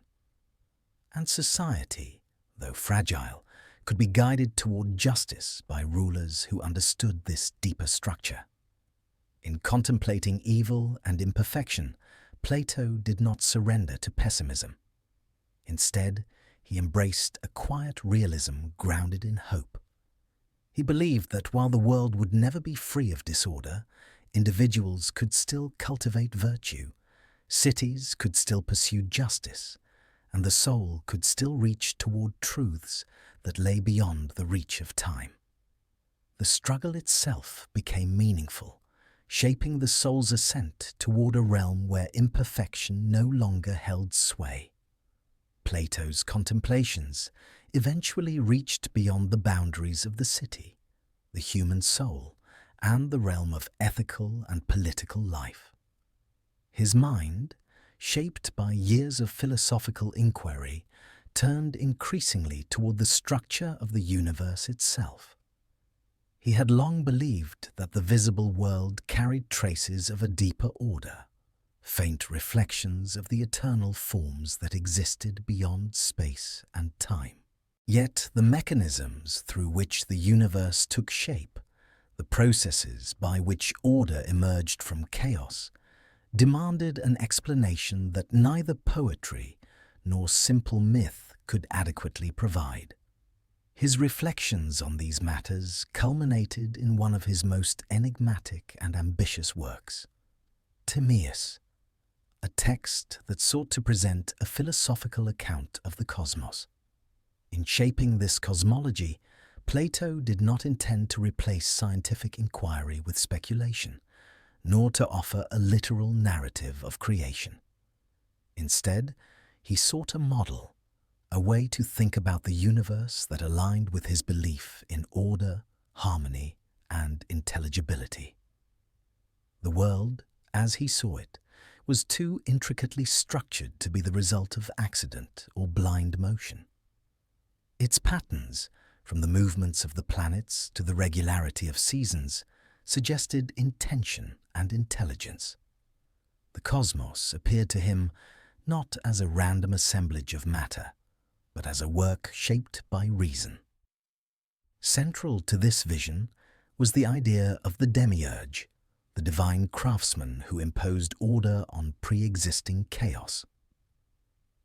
Speaker 1: And society, though fragile, could be guided toward justice by rulers who understood this deeper structure. In contemplating evil and imperfection, Plato did not surrender to pessimism. Instead, he embraced a quiet realism grounded in hope. He believed that while the world would never be free of disorder, individuals could still cultivate virtue, cities could still pursue justice, and the soul could still reach toward truths that lay beyond the reach of time. The struggle itself became meaningful, shaping the soul's ascent toward a realm where imperfection no longer held sway. Plato's contemplations eventually reached beyond the boundaries of the city, the human soul, and the realm of ethical and political life. His mind, shaped by years of philosophical inquiry, turned increasingly toward the structure of the universe itself. He had long believed that the visible world carried traces of a deeper order, faint reflections of the eternal forms that existed beyond space and time. Yet the mechanisms through which the universe took shape, the processes by which order emerged from chaos, demanded an explanation that neither poetry nor simple myth could adequately provide. His reflections on these matters culminated in one of his most enigmatic and ambitious works, Timaeus, a text that sought to present a philosophical account of the cosmos. In shaping this cosmology, Plato did not intend to replace scientific inquiry with speculation, nor to offer a literal narrative of creation. Instead, he sought a model, a way to think about the universe that aligned with his belief in order, harmony, and intelligibility. The world, as he saw it, was too intricately structured to be the result of accident or blind motion. Its patterns, from the movements of the planets to the regularity of seasons, suggested intention and intelligence. The cosmos appeared to him not as a random assemblage of matter, but as a work shaped by reason. Central to this vision was the idea of the demiurge, the divine craftsman who imposed order on pre-existing chaos.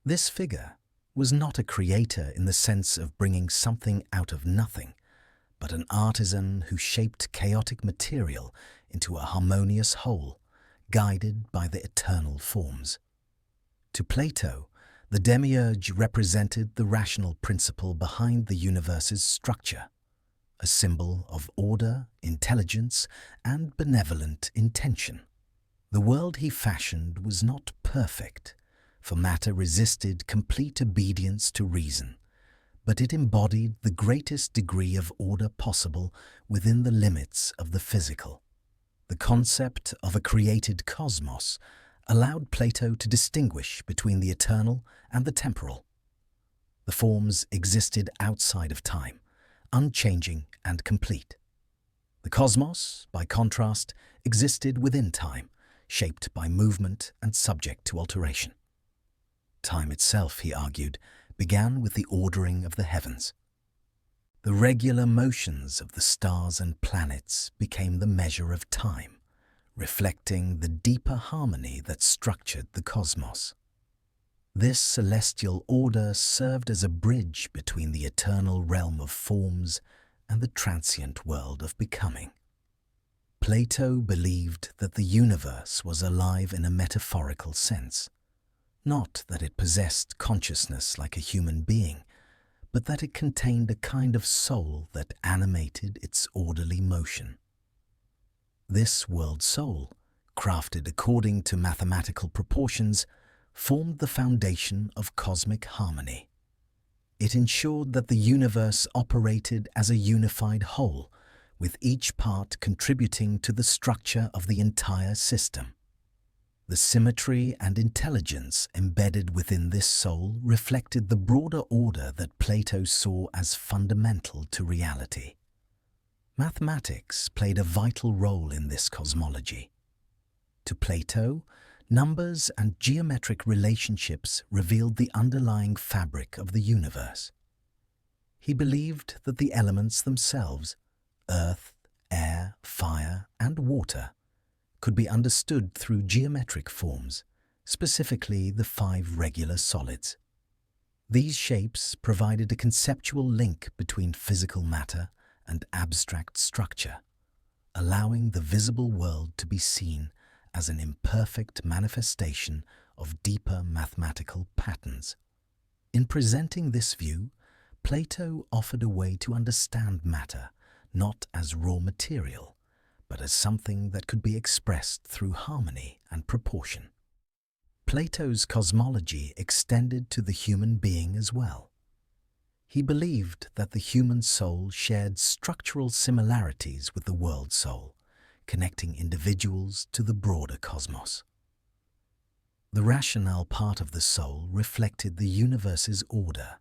Speaker 1: This figure was not a creator in the sense of bringing something out of nothing, but an artisan who shaped chaotic material into a harmonious whole, guided by the eternal forms. To Plato, the demiurge represented the rational principle behind the universe's structure, a symbol of order, intelligence, and benevolent intention. The world he fashioned was not perfect, for matter resisted complete obedience to reason, but it embodied the greatest degree of order possible within the limits of the physical. The concept of a created cosmos allowed Plato to distinguish between the eternal and the temporal. The forms existed outside of time, unchanging and complete. The cosmos, by contrast, existed within time, shaped by movement and subject to alteration. Time itself, he argued, began with the ordering of the heavens. The regular motions of the stars and planets became the measure of time, reflecting the deeper harmony that structured the cosmos. This celestial order served as a bridge between the eternal realm of forms and the transient world of becoming. Plato believed that the universe was alive in a metaphorical sense, not that it possessed consciousness like a human being, but that it contained a kind of soul that animated its orderly motion. This world soul, crafted according to mathematical proportions, formed the foundation of cosmic harmony. It ensured that the universe operated as a unified whole, with each part contributing to the structure of the entire system. The symmetry and intelligence embedded within this soul reflected the broader order that Plato saw as fundamental to reality. Mathematics played a vital role in this cosmology. To Plato, numbers and geometric relationships revealed the underlying fabric of the universe. He believed that the elements themselves, earth, air, fire, and water, could be understood through geometric forms, specifically the 5 regular solids. These shapes provided a conceptual link between physical matter and abstract structure, allowing the visible world to be seen as an imperfect manifestation of deeper mathematical patterns. In presenting this view, Plato offered a way to understand matter not as raw material, but as something that could be expressed through harmony and proportion. Plato's cosmology extended to the human being as well. He believed that the human soul shared structural similarities with the world soul, connecting individuals to the broader cosmos. The rationale part of the soul reflected the universe's order,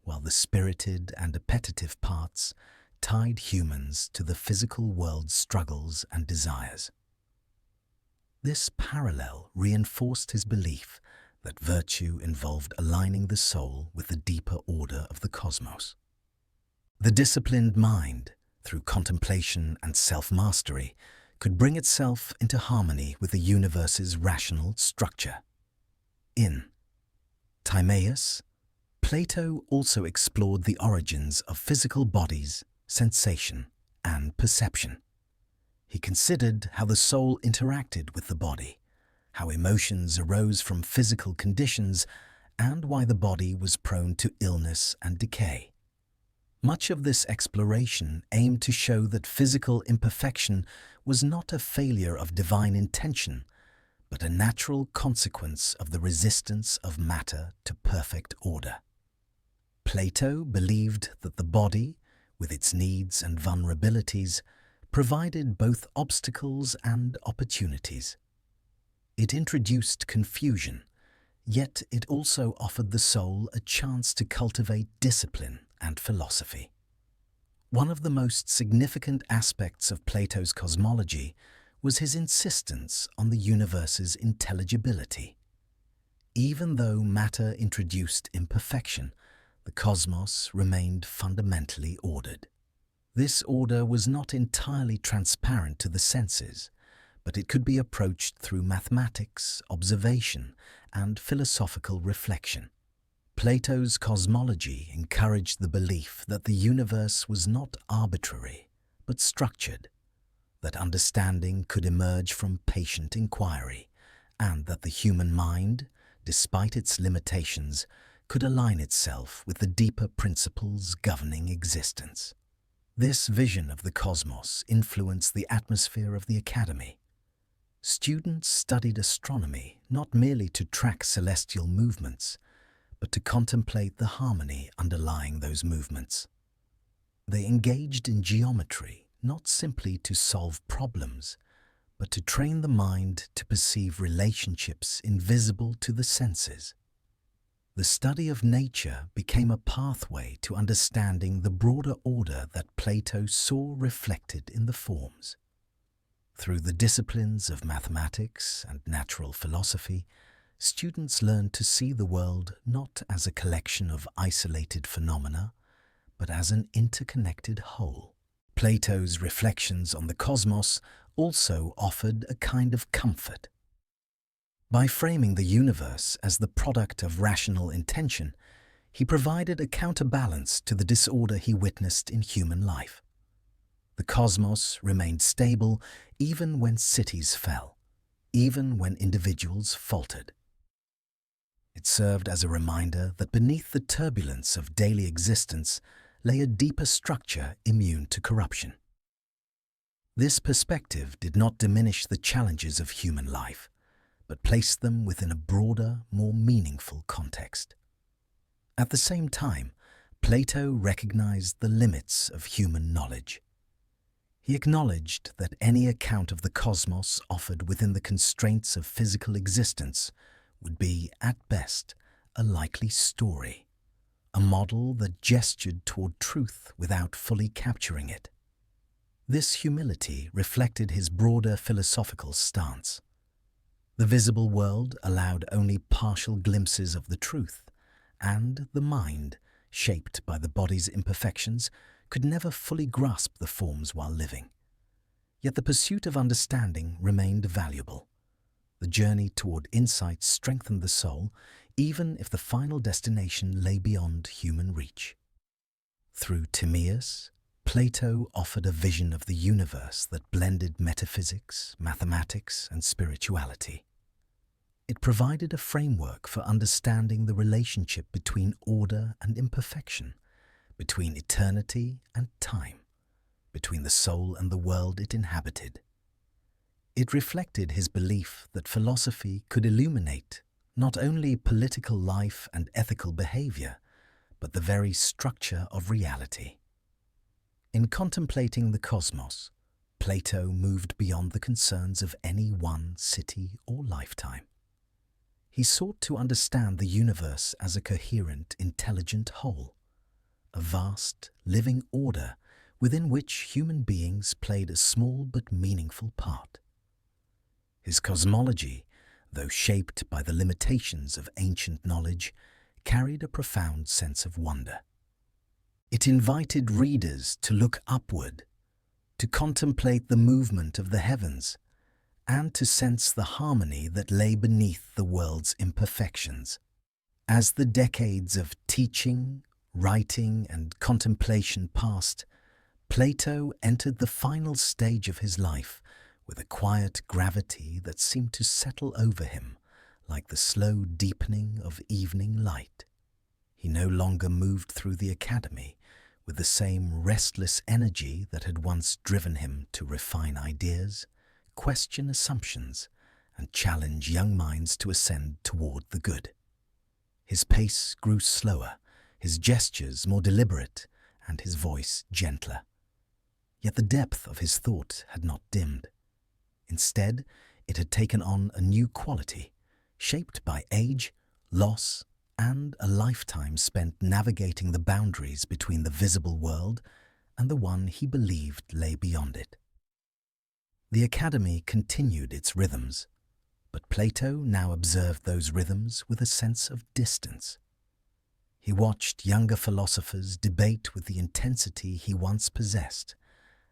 Speaker 1: while the spirited and appetitive parts tied humans to the physical world's struggles and desires. This parallel reinforced his belief that virtue involved aligning the soul with the deeper order of the cosmos. The disciplined mind, through contemplation and self-mastery, could bring itself into harmony with the universe's rational structure. In Timaeus, Plato also explored the origins of physical bodies, sensation, and perception. He considered how the soul interacted with the body, how emotions arose from physical conditions, and why the body was prone to illness and decay. Much of this exploration aimed to show that physical imperfection was not a failure of divine intention, but a natural consequence of the resistance of matter to perfect order. Plato believed that the body, with its needs and vulnerabilities, provided both obstacles and opportunities. It introduced confusion, yet it also offered the soul a chance to cultivate discipline and philosophy. One of the most significant aspects of Plato's cosmology was his insistence on the universe's intelligibility. Even though matter introduced imperfection, the cosmos remained fundamentally ordered. This order was not entirely transparent to the senses, but it could be approached through mathematics, observation, and philosophical reflection. Plato's cosmology encouraged the belief that the universe was not arbitrary, but structured, that understanding could emerge from patient inquiry, and that the human mind, despite its limitations, could align itself with the deeper principles governing existence. This vision of the cosmos influenced the atmosphere of the academy. Students studied astronomy not merely to track celestial movements, but to contemplate the harmony underlying those movements. They engaged in geometry not simply to solve problems, but to train the mind to perceive relationships invisible to the senses. The study of nature became a pathway to understanding the broader order that Plato saw reflected in the forms. Through the disciplines of mathematics and natural philosophy, students learned to see the world not as a collection of isolated phenomena, but as an interconnected whole. Plato's reflections on the cosmos also offered a kind of comfort. By framing the universe as the product of rational intention, he provided a counterbalance to the disorder he witnessed in human life. The cosmos remained stable even when cities fell, even when individuals faltered. It served as a reminder that beneath the turbulence of daily existence lay a deeper structure immune to corruption. This perspective did not diminish the challenges of human life, but placed them within a broader, more meaningful context. At the same time, Plato recognized the limits of human knowledge. He acknowledged that any account of the cosmos offered within the constraints of physical existence would be, at best, a likely story, a model that gestured toward truth without fully capturing it. This humility reflected his broader philosophical stance. The visible world allowed only partial glimpses of the truth, and the mind, shaped by the body's imperfections, could never fully grasp the forms while living. Yet the pursuit of understanding remained valuable. The journey toward insight strengthened the soul, even if the final destination lay beyond human reach. Through Timaeus, Plato offered a vision of the universe that blended metaphysics, mathematics, and spirituality. It provided a framework for understanding the relationship between order and imperfection, between eternity and time, between the soul and the world it inhabited. It reflected his belief that philosophy could illuminate not only political life and ethical behavior, but the very structure of reality. In contemplating the cosmos, Plato moved beyond the concerns of any one city or lifetime. He sought to understand the universe as a coherent, intelligent whole, a vast, living order within which human beings played a small but meaningful part. His cosmology, though shaped by the limitations of ancient knowledge, carried a profound sense of wonder. It invited readers to look upward, to contemplate the movement of the heavens, and to sense the harmony that lay beneath the world's imperfections. As the decades of teaching, writing, and contemplation passed, Plato entered the final stage of his life with a quiet gravity that seemed to settle over him like the slow deepening of evening light. He no longer moved through the academy with the same restless energy that had once driven him to refine ideas, question assumptions, and challenge young minds to ascend toward the good. His pace grew slower, his gestures more deliberate, and his voice gentler. Yet the depth of his thought had not dimmed. Instead, it had taken on a new quality, shaped by age, loss, and a lifetime spent navigating the boundaries between the visible world and the one he believed lay beyond it. The academy continued its rhythms, but Plato now observed those rhythms with a sense of distance. He watched younger philosophers debate with the intensity he once possessed,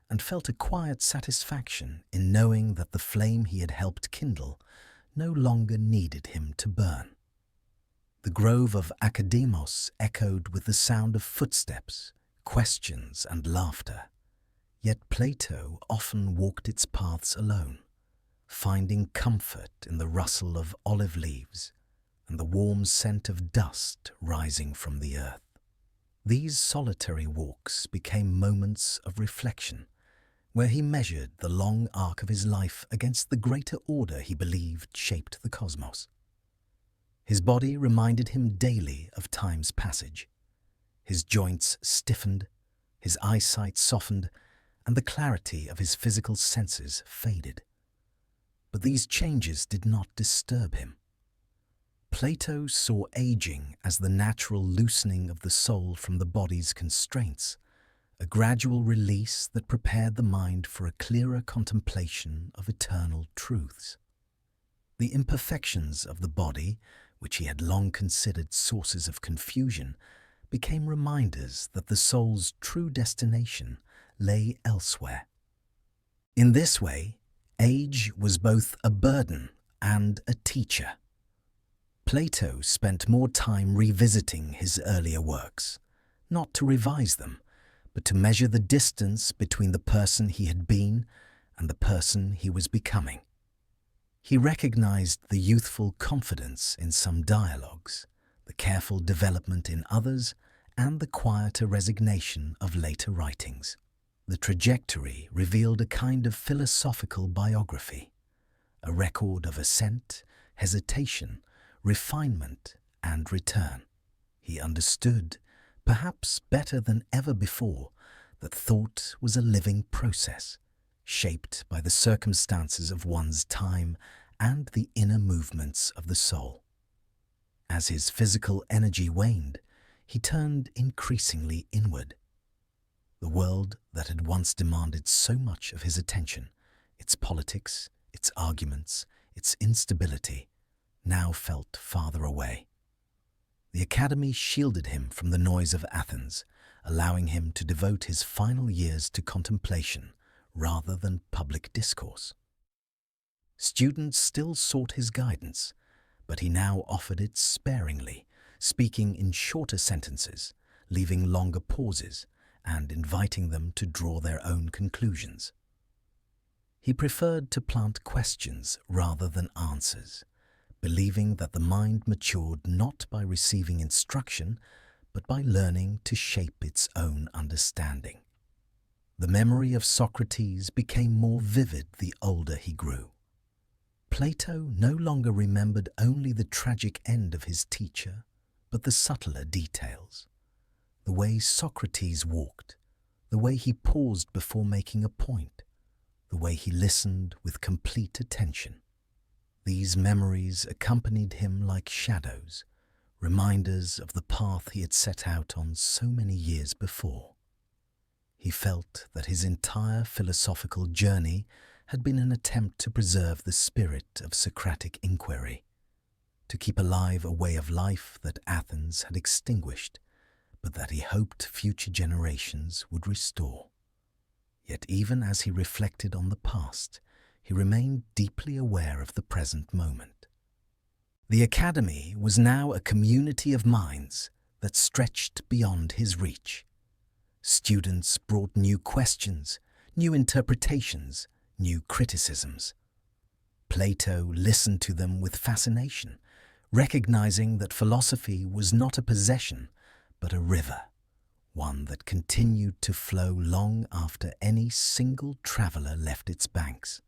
Speaker 1: and felt a quiet satisfaction in knowing that the flame he had helped kindle no longer needed him to burn. The grove of Academos echoed with the sound of footsteps, questions, and laughter. Yet Plato often walked its paths alone, finding comfort in the rustle of olive leaves and the warm scent of dust rising from the earth. These solitary walks became moments of reflection, where he measured the long arc of his life against the greater order he believed shaped the cosmos. His body reminded him daily of time's passage. His joints stiffened, his eyesight softened, and the clarity of his physical senses faded. But these changes did not disturb him. Plato saw aging as the natural loosening of the soul from the body's constraints, a gradual release that prepared the mind for a clearer contemplation of eternal truths. The imperfections of the body, which he had long considered sources of confusion, became reminders that the soul's true destination lay elsewhere. In this way, age was both a burden and a teacher. Plato spent more time revisiting his earlier works, not to revise them, but to measure the distance between the person he had been and the person he was becoming. He recognized the youthful confidence in some dialogues, the careful development in others, and the quieter resignation of later writings. The trajectory revealed a kind of philosophical biography, a record of ascent, hesitation, refinement, and return. He understood, perhaps better than ever before, that thought was a living process, shaped by the circumstances of one's time and the inner movements of the soul. As his physical energy waned, he turned increasingly inward. The world that had once demanded so much of his attention, its politics, its arguments, its instability, now felt farther away. The academy shielded him from the noise of Athens, allowing him to devote his final years to contemplation rather than public discourse. Students still sought his guidance, but he now offered it sparingly, speaking in shorter sentences, leaving longer pauses, and inviting them to draw their own conclusions. He preferred to plant questions rather than answers, believing that the mind matured not by receiving instruction, but by learning to shape its own understanding. The memory of Socrates became more vivid the older he grew. Plato no longer remembered only the tragic end of his teacher, but the subtler details. The way Socrates walked, the way he paused before making a point, the way he listened with complete attention. These memories accompanied him like shadows, reminders of the path he had set out on so many years before. He felt that his entire philosophical journey had been an attempt to preserve the spirit of Socratic inquiry, to keep alive a way of life that Athens had extinguished, but that he hoped future generations would restore. Yet even as he reflected on the past, he remained deeply aware of the present moment. The academy was now a community of minds that stretched beyond his reach. Students brought new questions, new interpretations, new criticisms. Plato listened to them with fascination, recognizing that philosophy was not a possession, but a river, one that continued to flow long after any single traveler left its banks.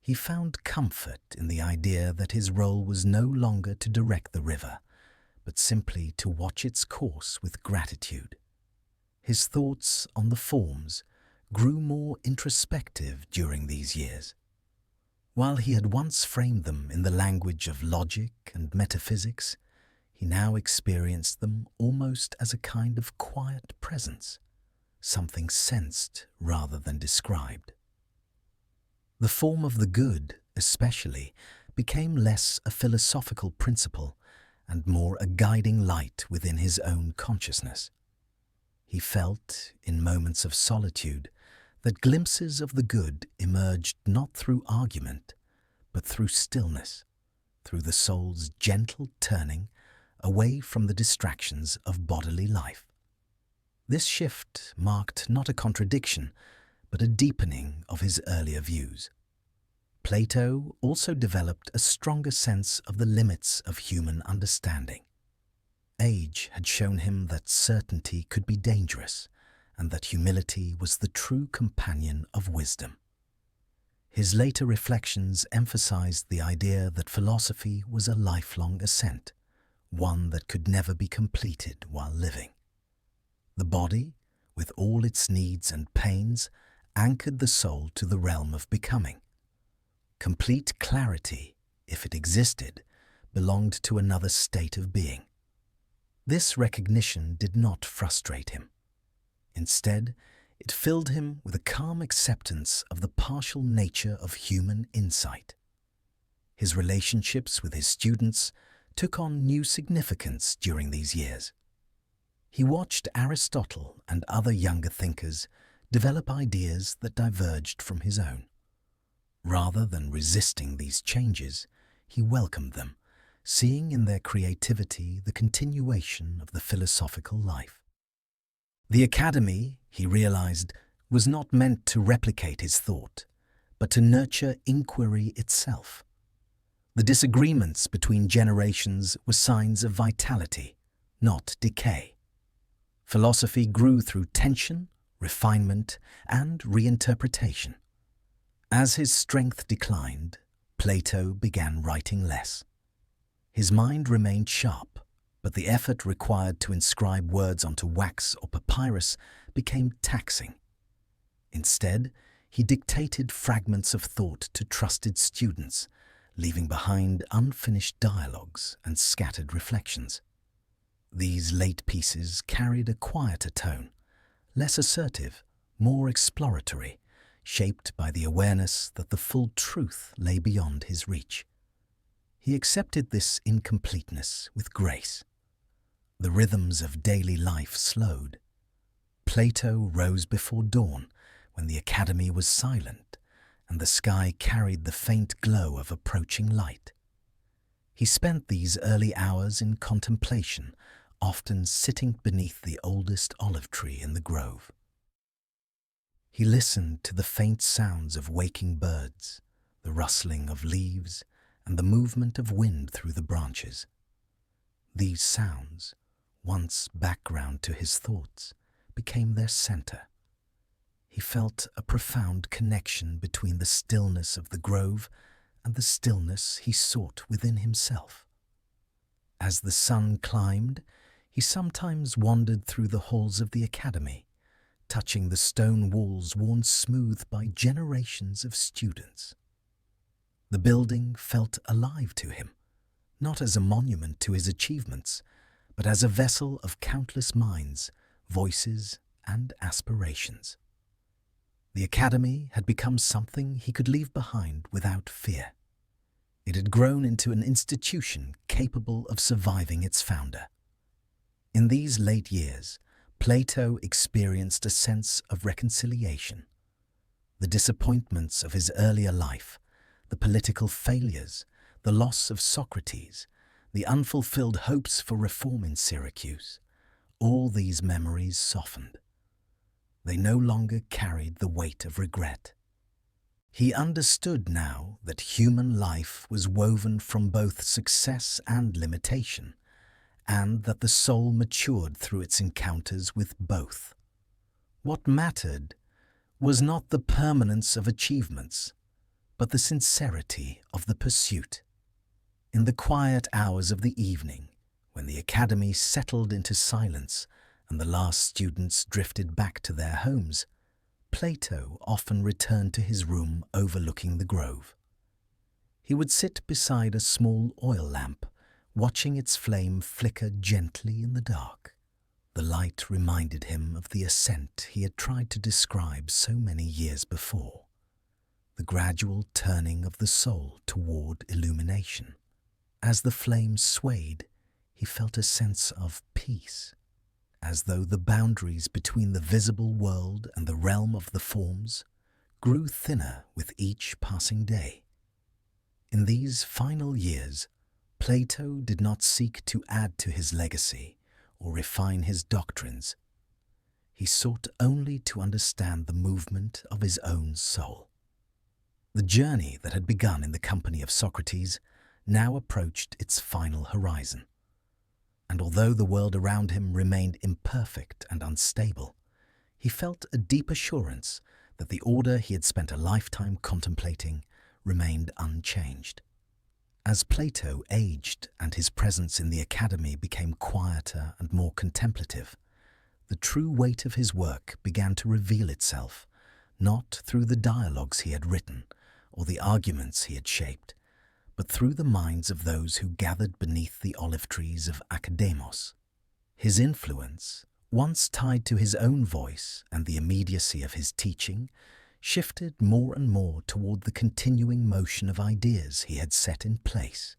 Speaker 1: He found comfort in the idea that his role was no longer to direct the river, but simply to watch its course with gratitude. His thoughts on the forms grew more introspective during these years. While he had once framed them in the language of logic and metaphysics, he now experienced them almost as a kind of quiet presence, something sensed rather than described. The form of the good, especially, became less a philosophical principle and more a guiding light within his own consciousness. He felt, in moments of solitude, that glimpses of the good emerged not through argument, but through stillness, through the soul's gentle turning away from the distractions of bodily life. This shift marked not a contradiction, but a deepening of his earlier views. Plato also developed a stronger sense of the limits of human understanding. Age had shown him that certainty could be dangerous, and that humility was the true companion of wisdom. His later reflections emphasized the idea that philosophy was a lifelong ascent, one that could never be completed while living. The body, with all its needs and pains, anchored the soul to the realm of becoming. Complete clarity, if it existed, belonged to another state of being. This recognition did not frustrate him. Instead, it filled him with a calm acceptance of the partial nature of human insight. His relationships with his students took on new significance during these years. He watched Aristotle and other younger thinkers develop ideas that diverged from his own. Rather than resisting these changes, he welcomed them, seeing in their creativity the continuation of the philosophical life. The academy, he realized, was not meant to replicate his thought, but to nurture inquiry itself. The disagreements between generations were signs of vitality, not decay. Philosophy grew through tension, refinement, and reinterpretation. As his strength declined, Plato began writing less. His mind remained sharp, but the effort required to inscribe words onto wax or papyrus became taxing. Instead, he dictated fragments of thought to trusted students, leaving behind unfinished dialogues and scattered reflections. These late pieces carried a quieter tone, less assertive, more exploratory, shaped by the awareness that the full truth lay beyond his reach. He accepted this incompleteness with grace. The rhythms of daily life slowed. Plato rose before dawn, when the academy was silent and the sky carried the faint glow of approaching light. He spent these early hours in contemplation, often sitting beneath the oldest olive tree in the grove. He listened to the faint sounds of waking birds, the rustling of leaves, and the movement of wind through the branches. These sounds, once background to his thoughts, became their center. He felt a profound connection between the stillness of the grove and the stillness he sought within himself. As the sun climbed, he sometimes wandered through the halls of the academy, touching the stone walls worn smooth by generations of students. The building felt alive to him, not as a monument to his achievements, but as a vessel of countless minds, voices, and aspirations. The academy had become something he could leave behind without fear. It had grown into an institution capable of surviving its founder. In these late years, Plato experienced a sense of reconciliation. The disappointments of his earlier life, the political failures, the loss of Socrates, the unfulfilled hopes for reform in Syracuse, all these memories softened. They no longer carried the weight of regret. He understood now that human life was woven from both success and limitation, and that the soul matured through its encounters with both. What mattered was not the permanence of achievements, but the sincerity of the pursuit. In the quiet hours of the evening, when the academy settled into silence and the last students drifted back to their homes, Plato often returned to his room overlooking the grove. He would sit beside a small oil lamp, watching its flame flicker gently in the dark. The light reminded him of the ascent he had tried to describe so many years before. The the gradual turning of the soul toward illumination. As the flame swayed, he felt a sense of peace, as though the boundaries between the visible world and the realm of the forms grew thinner with each passing day. In these final years, Plato did not seek to add to his legacy or refine his doctrines. He sought only to understand the movement of his own soul. The journey that had begun in the company of Socrates now approached its final horizon. And although the world around him remained imperfect and unstable, he felt a deep assurance that the order he had spent a lifetime contemplating remained unchanged. As Plato aged and his presence in the academy became quieter and more contemplative, the true weight of his work began to reveal itself, not through the dialogues he had written or the arguments he had shaped, but through the minds of those who gathered beneath the olive trees of Academos. His influence, once tied to his own voice and the immediacy of his teaching, shifted more and more toward the continuing motion of ideas he had set in place.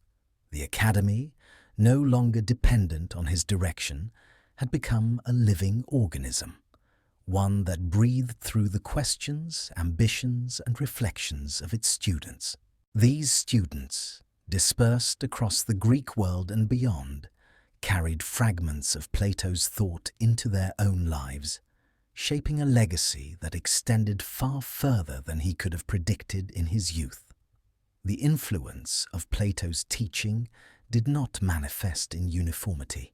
Speaker 1: The academy, no longer dependent on his direction, had become a living organism, one that breathed through the questions, ambitions, and reflections of its students. These students, dispersed across the Greek world and beyond, carried fragments of Plato's thought into their own lives, shaping a legacy that extended far further than he could have predicted in his youth. The influence of Plato's teaching did not manifest in uniformity.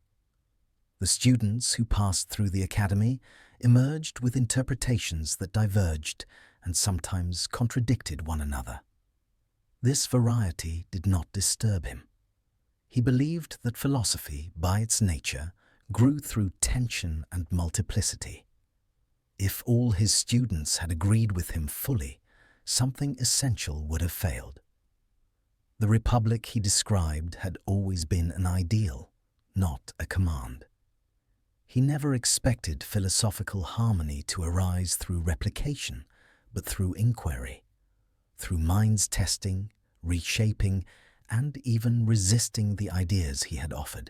Speaker 1: The students who passed through the academy emerged with interpretations that diverged and sometimes contradicted one another. This variety did not disturb him. He believed that philosophy, by its nature, grew through tension and multiplicity. If all his students had agreed with him fully, something essential would have failed. The republic he described had always been an ideal, not a command. He never expected philosophical harmony to arise through replication, but through inquiry, through minds testing, reshaping, and even resisting the ideas he had offered.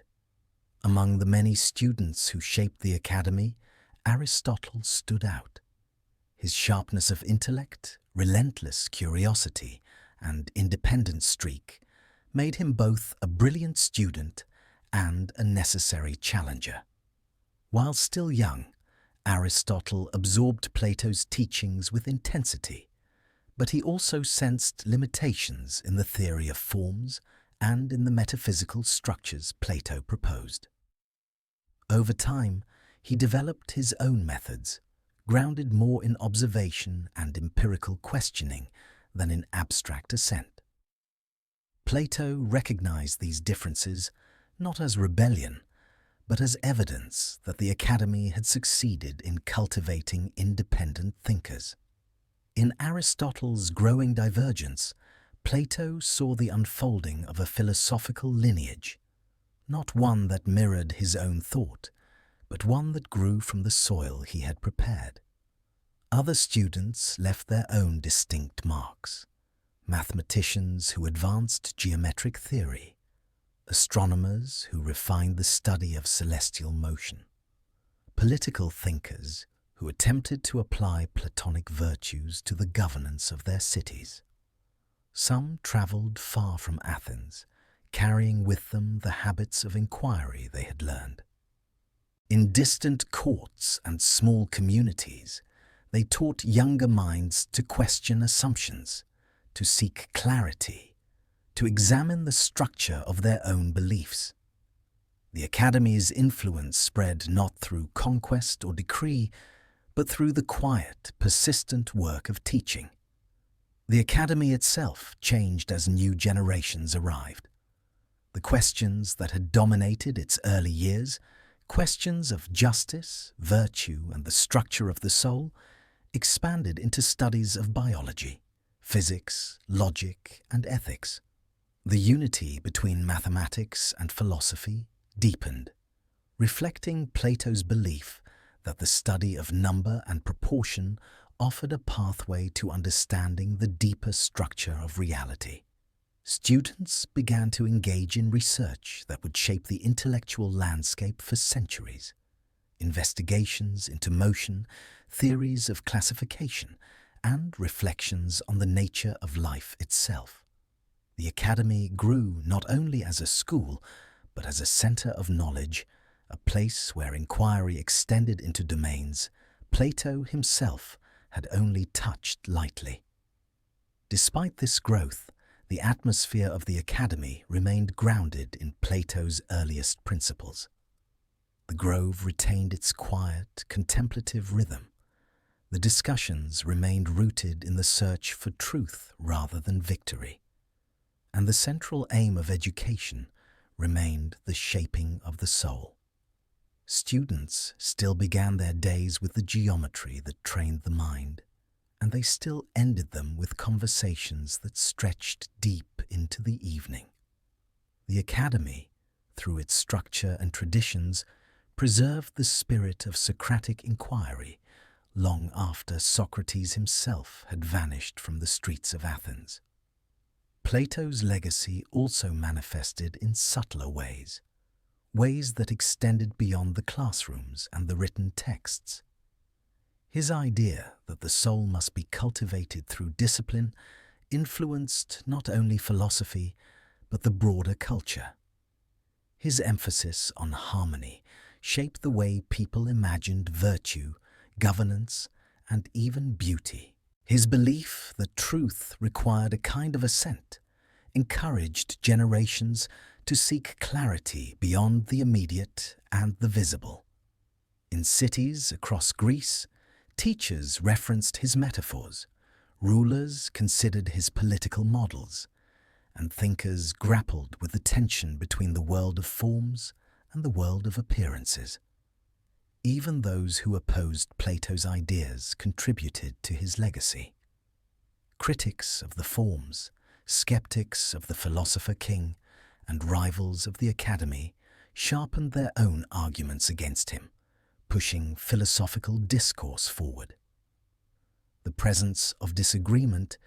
Speaker 1: Among the many students who shaped the academy, Aristotle stood out. His sharpness of intellect, relentless curiosity, and independent streak made him both a brilliant student and a necessary challenger. While still young, Aristotle absorbed Plato's teachings with intensity, but he also sensed limitations in the theory of forms and in the metaphysical structures Plato proposed. Over time, he developed his own methods, grounded more in observation and empirical questioning than in abstract assent. Plato recognized these differences not as rebellion, but as evidence that the academy had succeeded in cultivating independent thinkers. In Aristotle's growing divergence, Plato saw the unfolding of a philosophical lineage, not one that mirrored his own thought, but one that grew from the soil he had prepared. Other students left their own distinct marks: mathematicians who advanced geometric theory, astronomers who refined the study of celestial motion, political thinkers who attempted to apply Platonic virtues to the governance of their cities. Some traveled far from Athens, carrying with them the habits of inquiry they had learned. In distant courts and small communities, they taught younger minds to question assumptions, to seek clarity, to examine the structure of their own beliefs. The academy's influence spread not through conquest or decree, but through the quiet, persistent work of teaching. The academy itself changed as new generations arrived. The questions that had dominated its early years, questions of justice, virtue, and the structure of the soul, expanded into studies of biology, physics, logic, and ethics. The unity between mathematics and philosophy deepened, reflecting Plato's belief that the study of number and proportion offered a pathway to understanding the deeper structure of reality. Students began to engage in research that would shape the intellectual landscape for centuries. Investigations into motion, theories of classification, and reflections on the nature of life itself. The Academy grew not only as a school, but as a center of knowledge, a place where inquiry extended into domains Plato himself had only touched lightly. Despite this growth, the atmosphere of the Academy remained grounded in Plato's earliest principles. The grove retained its quiet, contemplative rhythm. The discussions remained rooted in the search for truth rather than victory. And the central aim of education remained the shaping of the soul. Students still began their days with the geometry that trained the mind, and they still ended them with conversations that stretched deep into the evening. The Academy, through its structure and traditions, preserved the spirit of Socratic inquiry long after Socrates himself had vanished from the streets of Athens. Plato's legacy also manifested in subtler ways, ways that extended beyond the classrooms and the written texts. His idea that the soul must be cultivated through discipline influenced not only philosophy, but the broader culture. His emphasis on harmony shaped the way people imagined virtue, governance, and even beauty. His belief that truth required a kind of assent encouraged generations to seek clarity beyond the immediate and the visible. In cities across Greece, teachers referenced his metaphors, rulers considered his political models, and thinkers grappled with the tension between the world of forms and the world of appearances. Even those who opposed Plato's ideas contributed to his legacy. Critics of the forms, skeptics of the philosopher king, and rivals of the Academy sharpened their own arguments against him, pushing philosophical discourse forward. The presence of disagreement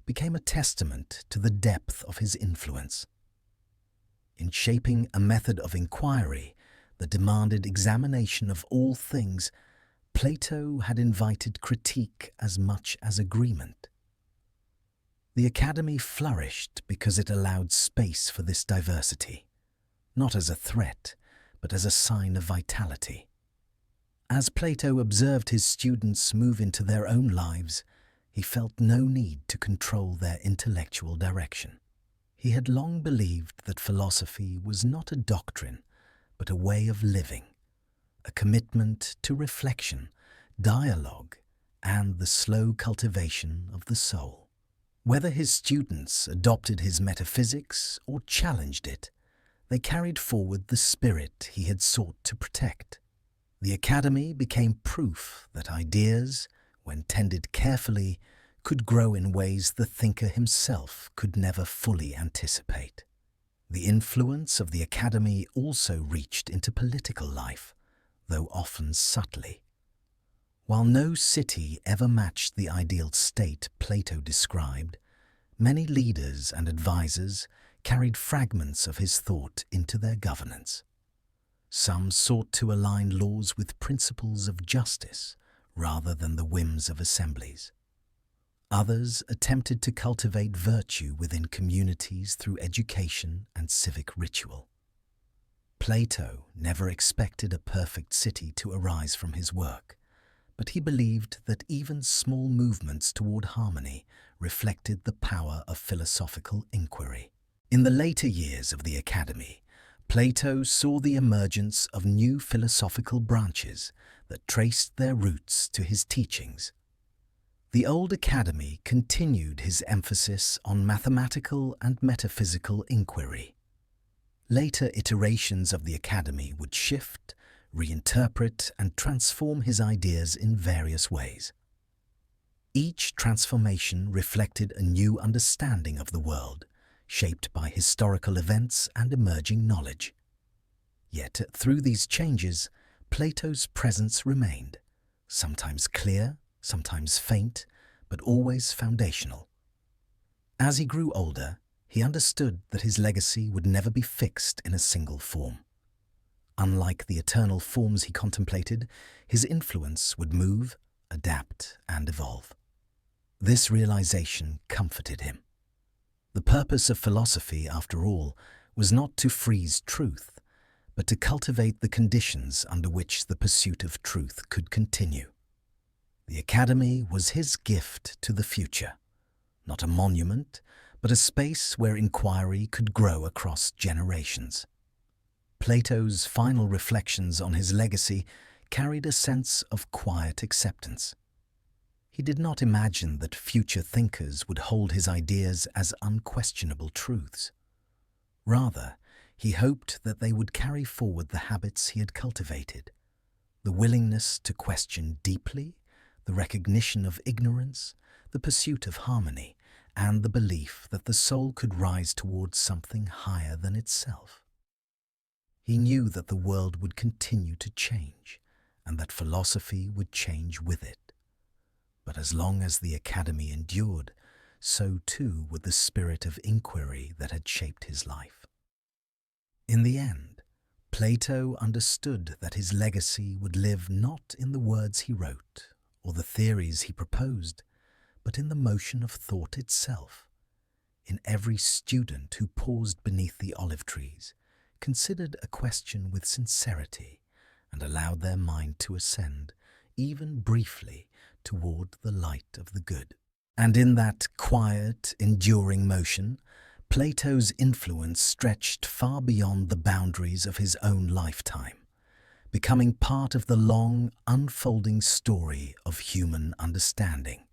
Speaker 1: became a testament to the depth of his influence. In shaping a method of inquiry that demanded examination of all things, Plato had invited critique as much as agreement. The Academy flourished because it allowed space for this diversity, not as a threat, but as a sign of vitality. As Plato observed his students move into their own lives, he felt no need to control their intellectual direction. He had long believed that philosophy was not a doctrine, but a way of living, a commitment to reflection, dialogue, and the slow cultivation of the soul. Whether his students adopted his metaphysics or challenged it, they carried forward the spirit he had sought to protect. The Academy became proof that ideas, when tended carefully, could grow in ways the thinker himself could never fully anticipate. The influence of the Academy also reached into political life, though often subtly. While no city ever matched the ideal state Plato described, many leaders and advisors carried fragments of his thought into their governance. Some sought to align laws with principles of justice rather than the whims of assemblies. Others attempted to cultivate virtue within communities through education and civic ritual. Plato never expected a perfect city to arise from his work, but he believed that even small movements toward harmony reflected the power of philosophical inquiry. In the later years of the Academy, Plato saw the emergence of new philosophical branches that traced their roots to his teachings. The old Academy continued his emphasis on mathematical and metaphysical inquiry. Later iterations of the Academy would shift, reinterpret, and transform his ideas in various ways. Each transformation reflected a new understanding of the world, shaped by historical events and emerging knowledge. Yet, through these changes, Plato's presence remained, sometimes clear, sometimes faint, but always foundational. As he grew older, he understood that his legacy would never be fixed in a single form. Unlike the eternal forms he contemplated, his influence would move, adapt, and evolve. This realization comforted him. The purpose of philosophy, after all, was not to freeze truth, but to cultivate the conditions under which the pursuit of truth could continue. The academy was his gift to the future, not a monument, but a space where inquiry could grow across generations. Plato's final reflections on his legacy carried a sense of quiet acceptance. He did not imagine that future thinkers would hold his ideas as unquestionable truths. Rather, he hoped that they would carry forward the habits he had cultivated, the willingness to question deeply, the recognition of ignorance, the pursuit of harmony, and the belief that the soul could rise towards something higher than itself. He knew that the world would continue to change, and that philosophy would change with it. But as long as the academy endured, so too would the spirit of inquiry that had shaped his life. In the end, Plato understood that his legacy would live not in the words he wrote or the theories he proposed, but in the motion of thought itself, in every student who paused beneath the olive trees, considered a question with sincerity, and allowed their mind to ascend, even briefly, toward the light of the good. And in that quiet, enduring motion, Plato's influence stretched far beyond the boundaries of his own lifetime, becoming part of the long, unfolding story of human understanding.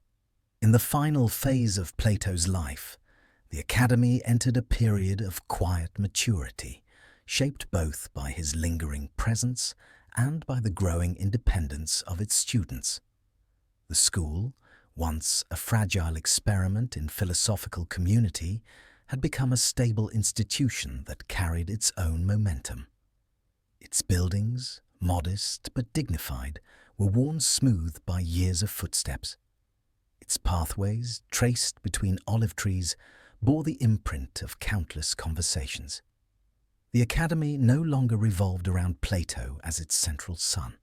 Speaker 1: In the final phase of Plato's life, the academy entered a period of quiet maturity, shaped both by his lingering presence and by the growing independence of its students. The school, once a fragile experiment in philosophical community, had become a stable institution that carried its own momentum. Its buildings, modest but dignified, were worn smooth by years of footsteps. Its pathways, traced between olive trees, bore the imprint of countless conversations. The academy no longer revolved around Plato as its central sun.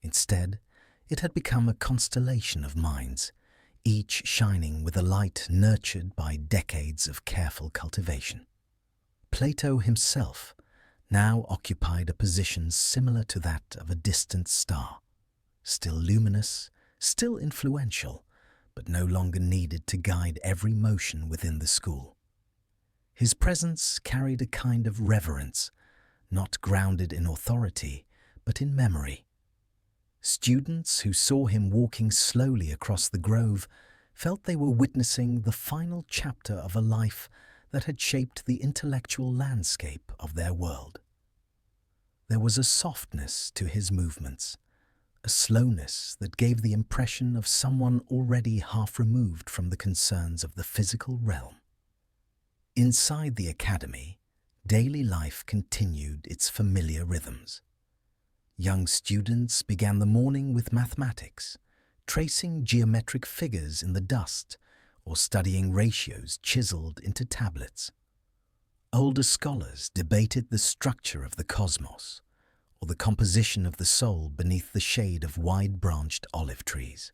Speaker 1: Instead, it had become a constellation of minds, each shining with a light nurtured by decades of careful cultivation. Plato himself now occupied a position similar to that of a distant star, still luminous, still influential, but no longer needed to guide every motion within the school. His presence carried a kind of reverence, not grounded in authority, but in memory. Students who saw him walking slowly across the grove felt they were witnessing the final chapter of a life that had shaped the intellectual landscape of their world. There was a softness to his movements, a slowness that gave the impression of someone already half removed from the concerns of the physical realm. Inside the academy, daily life continued its familiar rhythms. Young students began the morning with mathematics, tracing geometric figures in the dust or studying ratios chiseled into tablets. Older scholars debated the structure of the cosmos or the composition of the soul beneath the shade of wide-branched olive trees.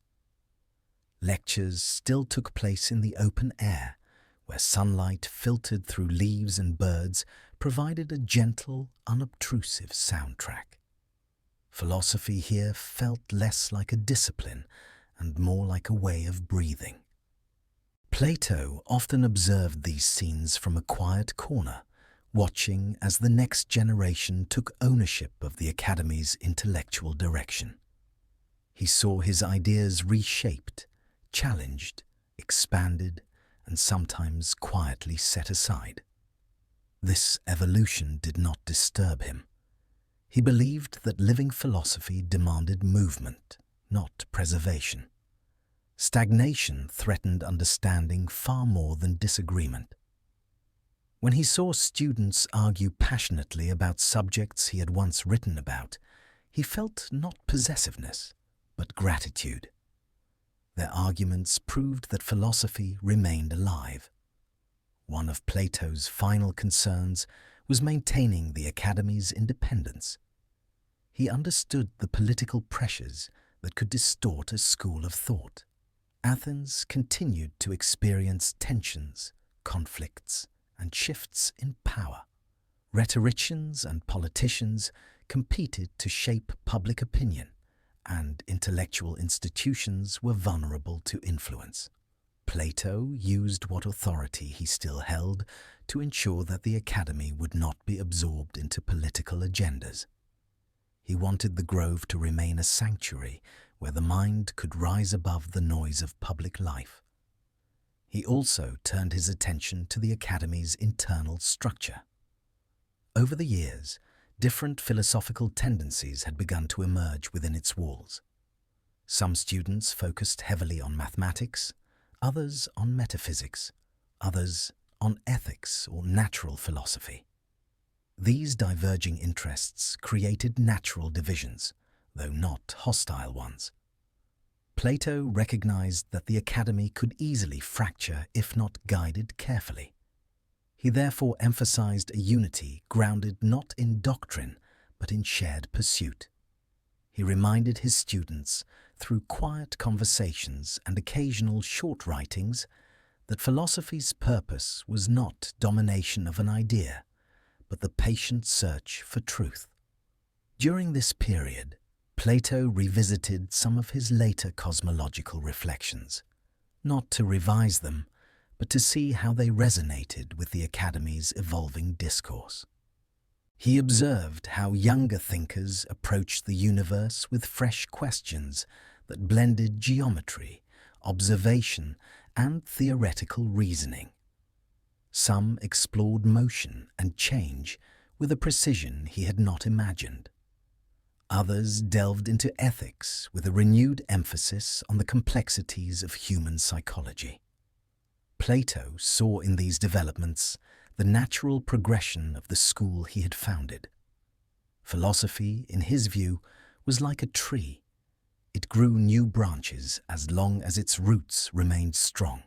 Speaker 1: Lectures still took place in the open air, where sunlight filtered through leaves and birds provided a gentle, unobtrusive soundtrack. Philosophy here felt less like a discipline and more like a way of breathing. Plato often observed these scenes from a quiet corner, watching as the next generation took ownership of the academy's intellectual direction. He saw his ideas reshaped, challenged, expanded, and sometimes quietly set aside. This evolution did not disturb him. He believed that living philosophy demanded movement, not preservation. Stagnation threatened understanding far more than disagreement. When he saw students argue passionately about subjects he had once written about, he felt not possessiveness, but gratitude. Their arguments proved that philosophy remained alive. One of Plato's final concerns was maintaining the Academy's independence. He understood the political pressures that could distort a school of thought. Athens continued to experience tensions, conflicts, and shifts in power. Rhetoricians and politicians competed to shape public opinion, and intellectual institutions were vulnerable to influence. Plato used what authority he still held to ensure that the Academy would not be absorbed into political agendas. He wanted the grove to remain a sanctuary where the mind could rise above the noise of public life. He also turned his attention to the Academy's internal structure. Over the years, different philosophical tendencies had begun to emerge within its walls. Some students focused heavily on mathematics, others on metaphysics, others on ethics or natural philosophy. These diverging interests created natural divisions, though not hostile ones. Plato recognized that the Academy could easily fracture if not guided carefully. He therefore emphasized a unity grounded not in doctrine, but in shared pursuit. He reminded his students, through quiet conversations and occasional short writings, that philosophy's purpose was not domination of an idea, but the patient search for truth. During this period, Plato revisited some of his later cosmological reflections, not to revise them, but to see how they resonated with the Academy's evolving discourse. He observed how younger thinkers approached the universe with fresh questions that blended geometry, observation, and theoretical reasoning. Some explored motion and change with a precision he had not imagined. Others delved into ethics with a renewed emphasis on the complexities of human psychology. Plato saw in these developments the natural progression of the school he had founded. Philosophy, in his view, was like a tree. It grew new branches as long as its roots remained strong.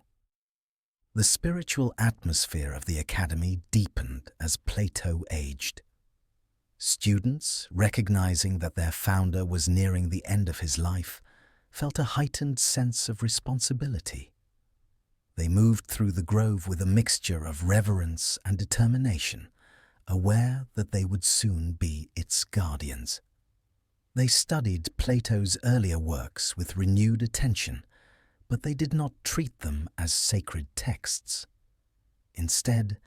Speaker 1: The spiritual atmosphere of the Academy deepened as Plato aged. Students, recognizing that their founder was nearing the end of his life, felt a heightened sense of responsibility. They moved through the grove with a mixture of reverence and determination, aware that they would soon be its guardians. They studied Plato's earlier works with renewed attention, but they did not treat them as sacred texts. Instead,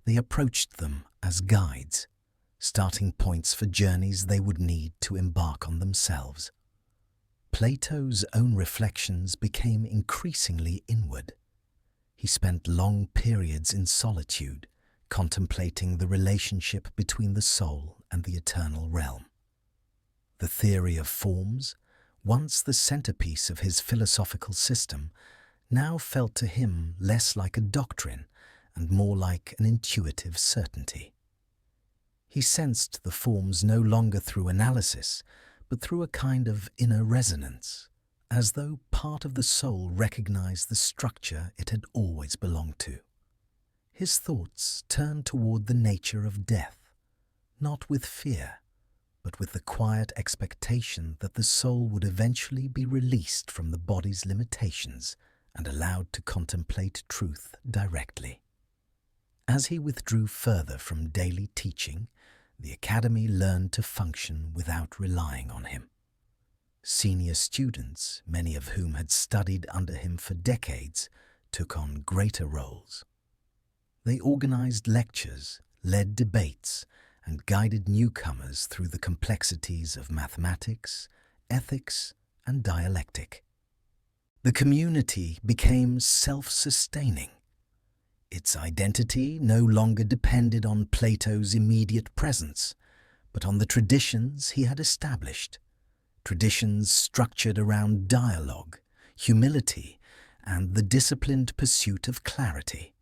Speaker 1: they approached them as guides, starting points for journeys they would need to embark on themselves. Plato's own reflections became increasingly inward. He spent long periods in solitude, contemplating the relationship between the soul and the eternal realm. The theory of forms, once the centerpiece of his philosophical system, now felt to him less like a doctrine and more like an intuitive certainty. He sensed the forms no longer through analysis, but through a kind of inner resonance, as though part of the soul recognized the structure it had always belonged to. His thoughts turned toward the nature of death, not with fear, but with the quiet expectation that the soul would eventually be released from the body's limitations and allowed to contemplate truth directly. As he withdrew further from daily teaching, the Academy learned to function without relying on him. Senior students, many of whom had studied under him for decades, took on greater roles. They organized lectures, led debates, and guided newcomers through the complexities of mathematics, ethics, and dialectic. The community became self-sustaining. Its identity no longer depended on Plato's immediate presence, but on the traditions he had established, traditions structured around dialogue, humility, and the disciplined pursuit of clarity.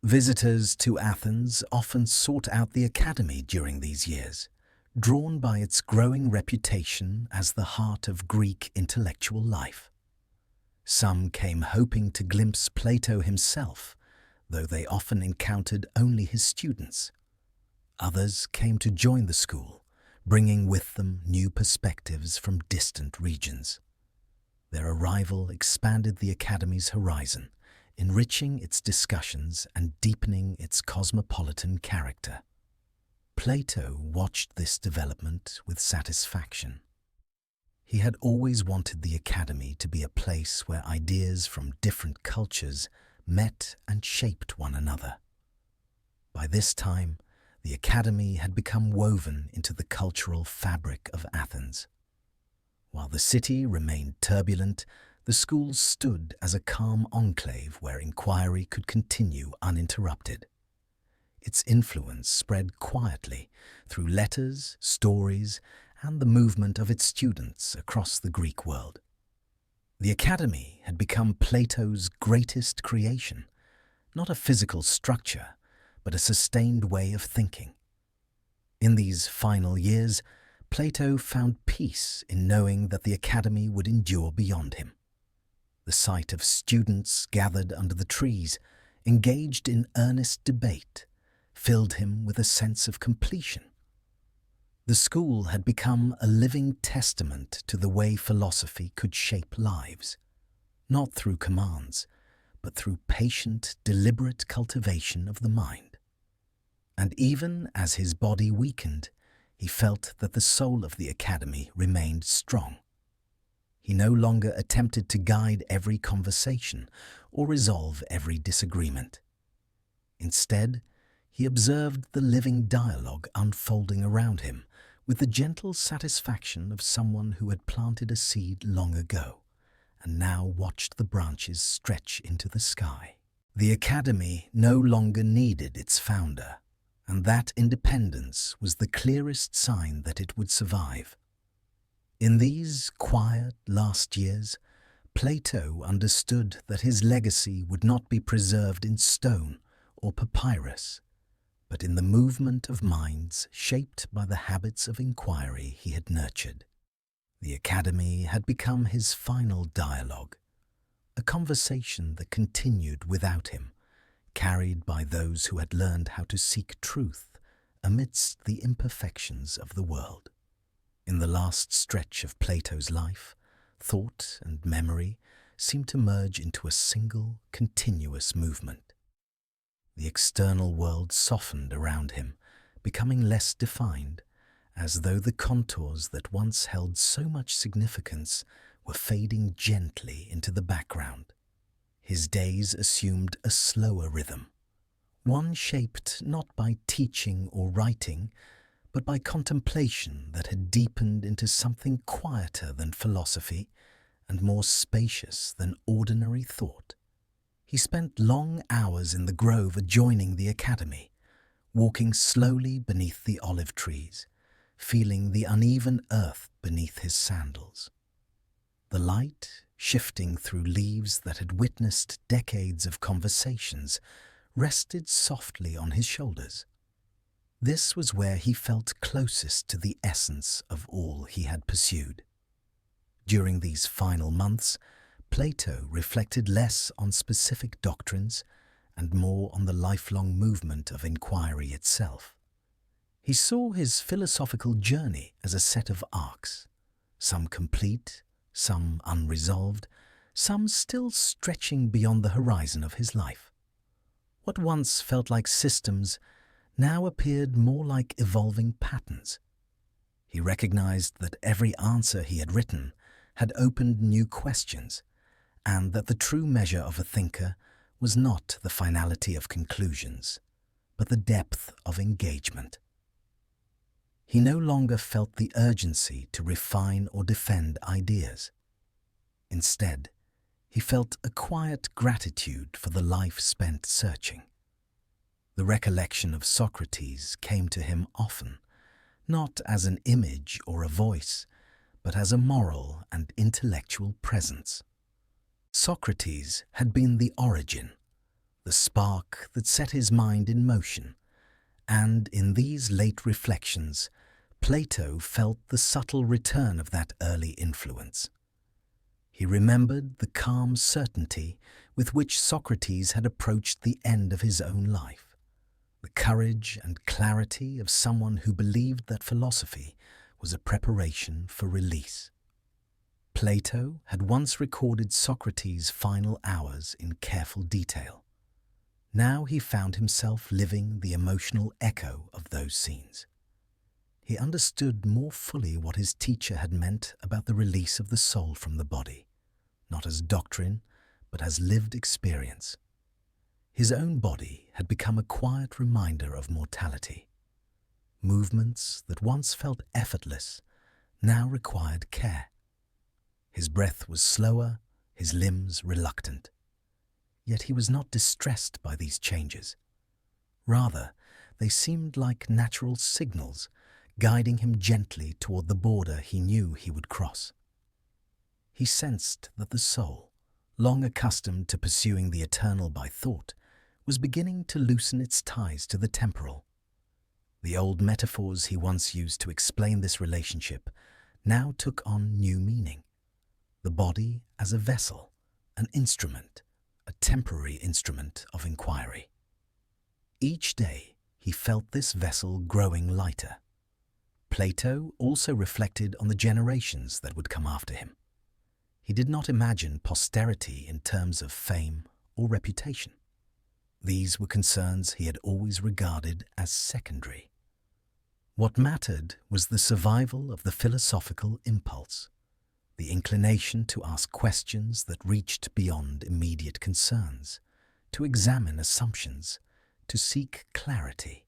Speaker 1: Visitors to Athens often sought out the Academy during these years, drawn by its growing reputation as the heart of Greek intellectual life. Some came hoping to glimpse Plato himself, though they often encountered only his students. Others came to join the school, bringing with them new perspectives from distant regions. Their arrival expanded the Academy's horizon, enriching its discussions and deepening its cosmopolitan character. Plato watched this development with satisfaction. He had always wanted the Academy to be a place where ideas from different cultures met and shaped one another. By this time, the Academy had become woven into the cultural fabric of Athens. While the city remained turbulent, the school stood as a calm enclave where inquiry could continue uninterrupted. Its influence spread quietly through letters, stories, and the movement of its students across the Greek world. The Academy had become Plato's greatest creation, not a physical structure, but a sustained way of thinking. In these final years, Plato found peace in knowing that the Academy would endure beyond him. The sight of students gathered under the trees, engaged in earnest debate, filled him with a sense of completion. The school had become a living testament to the way philosophy could shape lives, not through commands, but through patient, deliberate cultivation of the mind. And even as his body weakened, he felt that the soul of the Academy remained strong. He no longer attempted to guide every conversation or resolve every disagreement. Instead, he observed the living dialogue unfolding around him with the gentle satisfaction of someone who had planted a seed long ago and now watched the branches stretch into the sky. The Academy no longer needed its founder, and that independence was the clearest sign that it would survive. In these quiet last years, Plato understood that his legacy would not be preserved in stone or papyrus, but in the movement of minds shaped by the habits of inquiry he had nurtured. The Academy had become his final dialogue, a conversation that continued without him, carried by those who had learned how to seek truth amidst the imperfections of the world. In the last stretch of Plato's life, thought and memory seemed to merge into a single, continuous movement. The external world softened around him, becoming less defined, as though the contours that once held so much significance were fading gently into the background. His days assumed a slower rhythm, one shaped not by teaching or writing, but by contemplation that had deepened into something quieter than philosophy and more spacious than ordinary thought. He spent long hours in the grove adjoining the Academy, walking slowly beneath the olive trees, feeling the uneven earth beneath his sandals. The light, shifting through leaves that had witnessed decades of conversations, rested softly on his shoulders. This was where he felt closest to the essence of all he had pursued. During these final months, Plato reflected less on specific doctrines and more on the lifelong movement of inquiry itself. He saw his philosophical journey as a set of arcs, some complete, some unresolved, some still stretching beyond the horizon of his life. What once felt like systems now appeared more like evolving patterns. He recognized that every answer he had written had opened new questions, and that the true measure of a thinker was not the finality of conclusions, but the depth of engagement. He no longer felt the urgency to refine or defend ideas. Instead, he felt a quiet gratitude for the life spent searching. The recollection of Socrates came to him often, not as an image or a voice, but as a moral and intellectual presence. Socrates had been the origin, the spark that set his mind in motion, and in these late reflections, Plato felt the subtle return of that early influence. He remembered the calm certainty with which Socrates had approached the end of his own life, the courage and clarity of someone who believed that philosophy was a preparation for release. Plato had once recorded Socrates' final hours in careful detail. Now he found himself living the emotional echo of those scenes. He understood more fully what his teacher had meant about the release of the soul from the body, not as doctrine, but as lived experience. His own body had become a quiet reminder of mortality. Movements that once felt effortless now required care. His breath was slower, his limbs reluctant. Yet he was not distressed by these changes. Rather, they seemed like natural signals, guiding him gently toward the border he knew he would cross. He sensed that the soul, long accustomed to pursuing the eternal by thought, was beginning to loosen its ties to the temporal. The old metaphors he once used to explain this relationship now took on new meaning. The body as a vessel, an instrument, a temporary instrument of inquiry. Each day he felt this vessel growing lighter. Plato also reflected on the generations that would come after him. He did not imagine posterity in terms of fame or reputation. These were concerns he had always regarded as secondary. What mattered was the survival of the philosophical impulse, the inclination to ask questions that reached beyond immediate concerns, to examine assumptions, to seek clarity.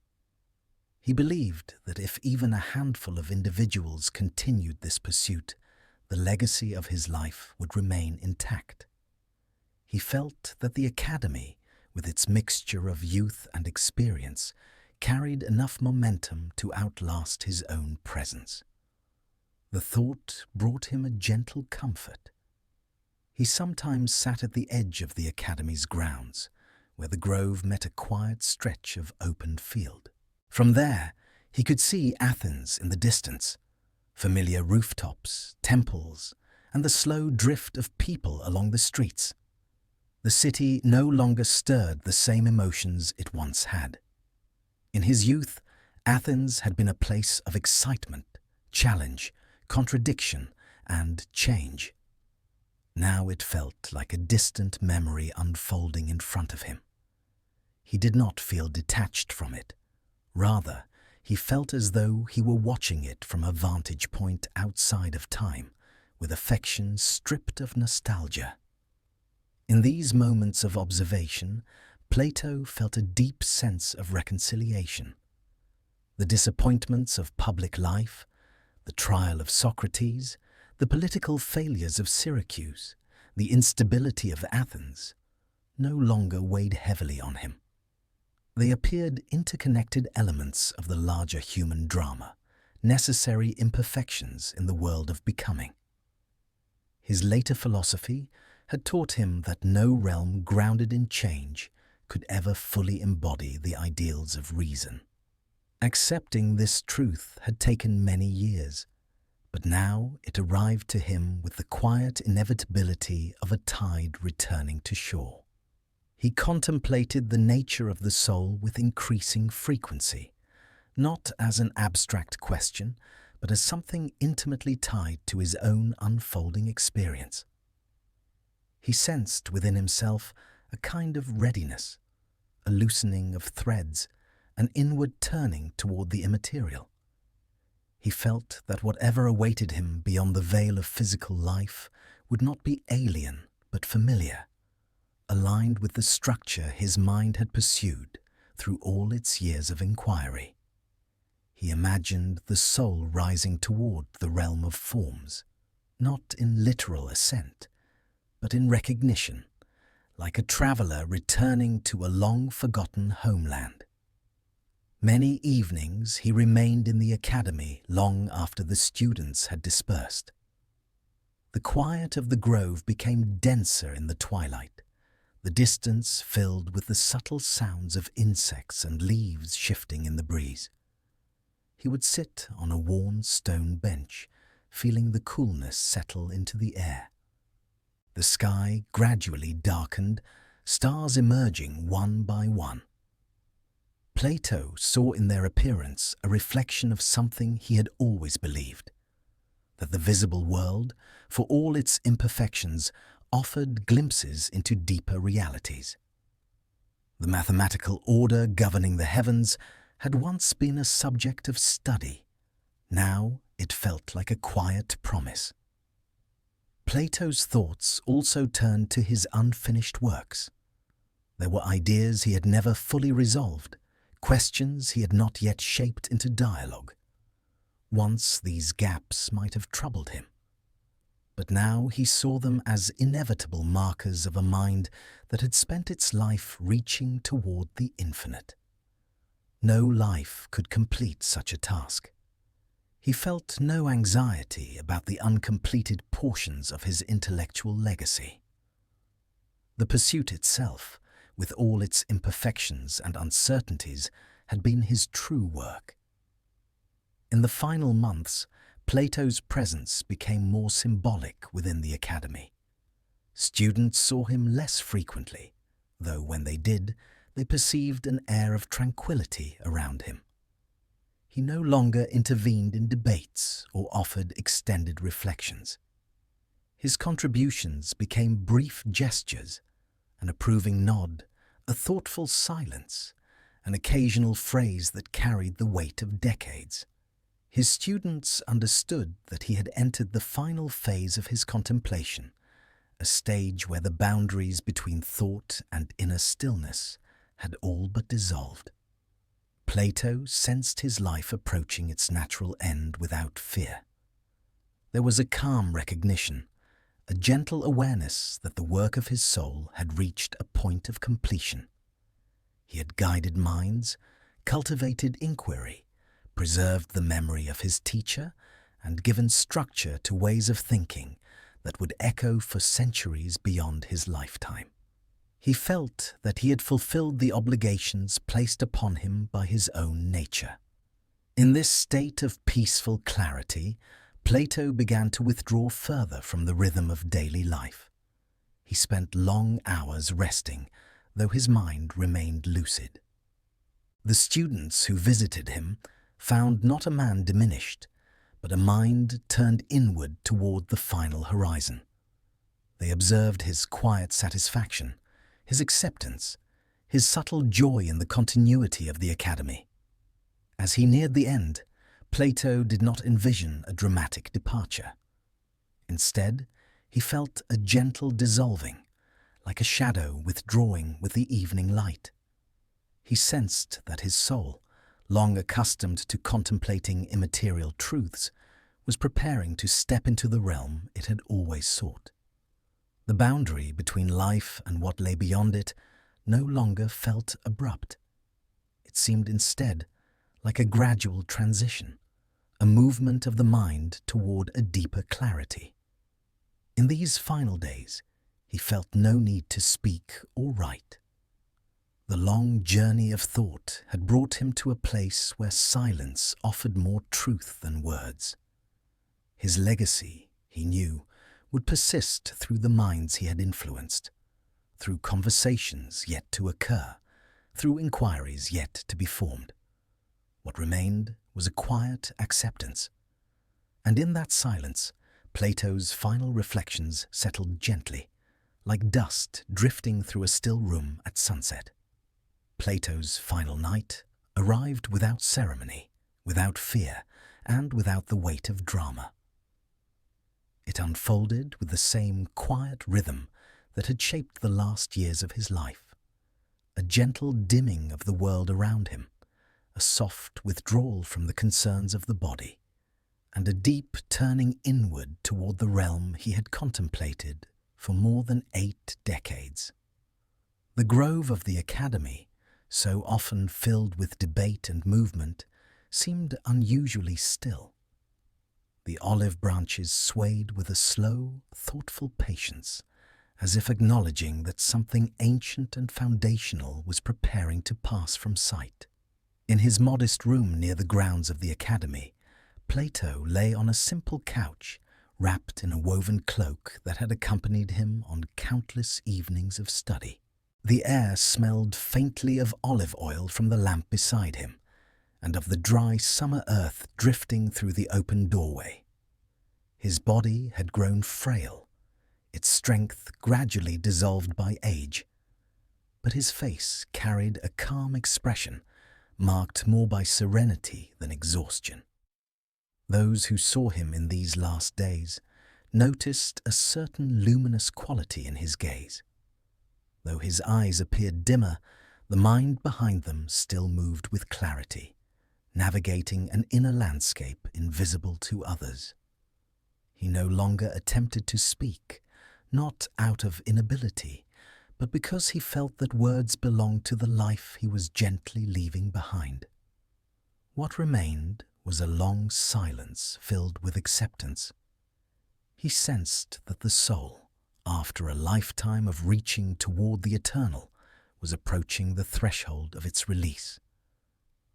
Speaker 1: He believed that if even a handful of individuals continued this pursuit, the legacy of his life would remain intact. He felt that the academy, with its mixture of youth and experience, carried enough momentum to outlast his own presence. The thought brought him a gentle comfort. He sometimes sat at the edge of the academy's grounds, where the grove met a quiet stretch of open field. From there, he could see Athens in the distance, familiar rooftops, temples, and the slow drift of people along the streets. The city no longer stirred the same emotions it once had. In his youth, Athens had been a place of excitement, challenge, contradiction, and change. Now it felt like a distant memory unfolding in front of him. He did not feel detached from it. Rather, he felt as though he were watching it from a vantage point outside of time, with affection stripped of nostalgia. In these moments of observation, Plato felt a deep sense of reconciliation. The disappointments of public life, the trial of Socrates, the political failures of Syracuse, the instability of Athens, no longer weighed heavily on him. They appeared interconnected elements of the larger human drama, necessary imperfections in the world of becoming. His later philosophy had taught him that no realm grounded in change could ever fully embody the ideals of reason. Accepting this truth had taken many years, but now it arrived to him with the quiet inevitability of a tide returning to shore. He contemplated the nature of the soul with increasing frequency, not as an abstract question, but as something intimately tied to his own unfolding experience. He sensed within himself a kind of readiness, a loosening of threads, an inward turning toward the immaterial. He felt that whatever awaited him beyond the veil of physical life would not be alien but familiar, aligned with the structure his mind had pursued through all its years of inquiry. He imagined the soul rising toward the realm of forms, not in literal ascent, but in recognition, like a traveler returning to a long-forgotten homeland. Many evenings he remained in the academy long after the students had dispersed. The quiet of the grove became denser in the twilight, the distance filled with the subtle sounds of insects and leaves shifting in the breeze. He would sit on a worn stone bench, feeling the coolness settle into the air. The sky gradually darkened, stars emerging one by one. Plato saw in their appearance a reflection of something he had always believed, that the visible world, for all its imperfections, offered glimpses into deeper realities. The mathematical order governing the heavens had once been a subject of study. Now it felt like a quiet promise. Plato's thoughts also turned to his unfinished works. There were ideas he had never fully resolved, questions he had not yet shaped into dialogue. Once these gaps might have troubled him, but now he saw them as inevitable markers of a mind that had spent its life reaching toward the infinite. No life could complete such a task. He felt no anxiety about the uncompleted portions of his intellectual legacy. The pursuit itself, with all its imperfections and uncertainties, had been his true work. In the final months, Plato's presence became more symbolic within the academy. Students saw him less frequently, though when they did, they perceived an air of tranquility around him. He no longer intervened in debates or offered extended reflections. His contributions became brief gestures, an approving nod, a thoughtful silence, an occasional phrase that carried the weight of decades. His students understood that he had entered the final phase of his contemplation, a stage where the boundaries between thought and inner stillness had all but dissolved. Plato sensed his life approaching its natural end without fear. There was a calm recognition, a gentle awareness that the work of his soul had reached a point of completion. He had guided minds, cultivated inquiry, preserved the memory of his teacher, and given structure to ways of thinking that would echo for centuries beyond his lifetime. He felt that he had fulfilled the obligations placed upon him by his own nature. In this state of peaceful clarity, Plato began to withdraw further from the rhythm of daily life. He spent long hours resting, though his mind remained lucid. The students who visited him found not a man diminished, but a mind turned inward toward the final horizon. They observed his quiet satisfaction, his acceptance, his subtle joy in the continuity of the academy. As he neared the end, Plato did not envision a dramatic departure. Instead, he felt a gentle dissolving, like a shadow withdrawing with the evening light. He sensed that his soul, long accustomed to contemplating immaterial truths, was preparing to step into the realm it had always sought. The boundary between life and what lay beyond it no longer felt abrupt. It seemed instead like a gradual transition, a movement of the mind toward a deeper clarity. In these final days, he felt no need to speak or write. The long journey of thought had brought him to a place where silence offered more truth than words. His legacy, he knew, would persist through the minds he had influenced, through conversations yet to occur, through inquiries yet to be formed. What remained was a quiet acceptance. And in that silence, Plato's final reflections settled gently, like dust drifting through a still room at sunset. Plato's final night arrived without ceremony, without fear, and without the weight of drama. It unfolded with the same quiet rhythm that had shaped the last years of his life, a gentle dimming of the world around him, a soft withdrawal from the concerns of the body, and a deep turning inward toward the realm he had contemplated for more than 8 decades. The grove of the academy, so often filled with debate and movement, seemed unusually still. The olive branches swayed with a slow, thoughtful patience, as if acknowledging that something ancient and foundational was preparing to pass from sight. In his modest room near the grounds of the academy, Plato lay on a simple couch, wrapped in a woven cloak that had accompanied him on countless evenings of study. The air smelled faintly of olive oil from the lamp beside him, and of the dry summer earth drifting through the open doorway. His body had grown frail, its strength gradually dissolved by age, but his face carried a calm expression, marked more by serenity than exhaustion. Those who saw him in these last days noticed a certain luminous quality in his gaze. Though his eyes appeared dimmer, the mind behind them still moved with clarity, navigating an inner landscape invisible to others. He no longer attempted to speak, not out of inability, but because he felt that words belonged to the life he was gently leaving behind. What remained was a long silence filled with acceptance. He sensed that the soul, after a lifetime of reaching toward the eternal, was approaching the threshold of its release.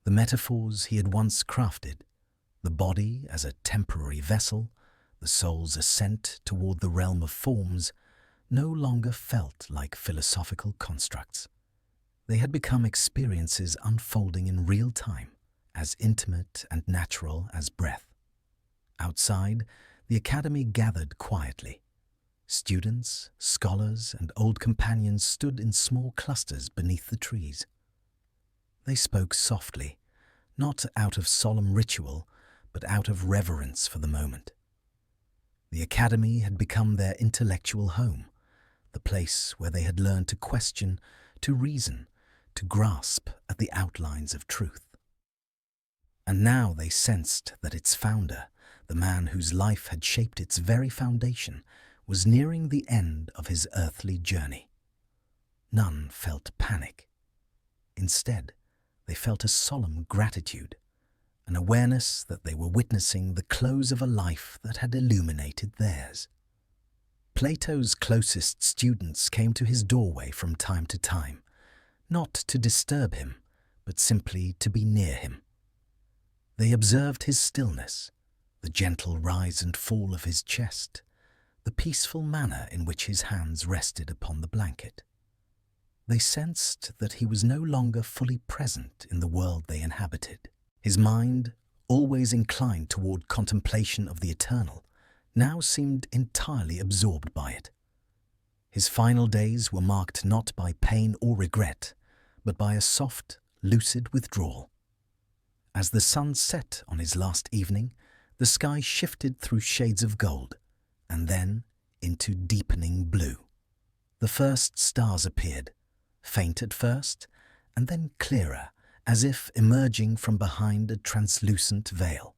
Speaker 1: The metaphors he had once crafted, the body as a temporary vessel, the soul's ascent toward the realm of forms, no longer felt like philosophical constructs. They had become experiences unfolding in real time, as intimate and natural as breath. Outside, the academy gathered quietly. Students, scholars, and old companions stood in small clusters beneath the trees. They spoke softly, not out of solemn ritual, but out of reverence for the moment. The academy had become their intellectual home, the place where they had learned to question, to reason, to grasp at the outlines of truth. And now they sensed that its founder, the man whose life had shaped its very foundation, was nearing the end of his earthly journey. None felt panic. Instead, they felt a solemn gratitude, an awareness that they were witnessing the close of a life that had illuminated theirs. Plato's closest students came to his doorway from time to time, not to disturb him, but simply to be near him. They observed his stillness, the gentle rise and fall of his chest, the peaceful manner in which his hands rested upon the blanket. They sensed that he was no longer fully present in the world they inhabited. His mind, always inclined toward contemplation of the eternal, now seemed entirely absorbed by it. His final days were marked not by pain or regret, but by a soft, lucid withdrawal. As the sun set on his last evening, the sky shifted through shades of gold, and then into deepening blue. The first stars appeared, faint at first, and then clearer, as if emerging from behind a translucent veil.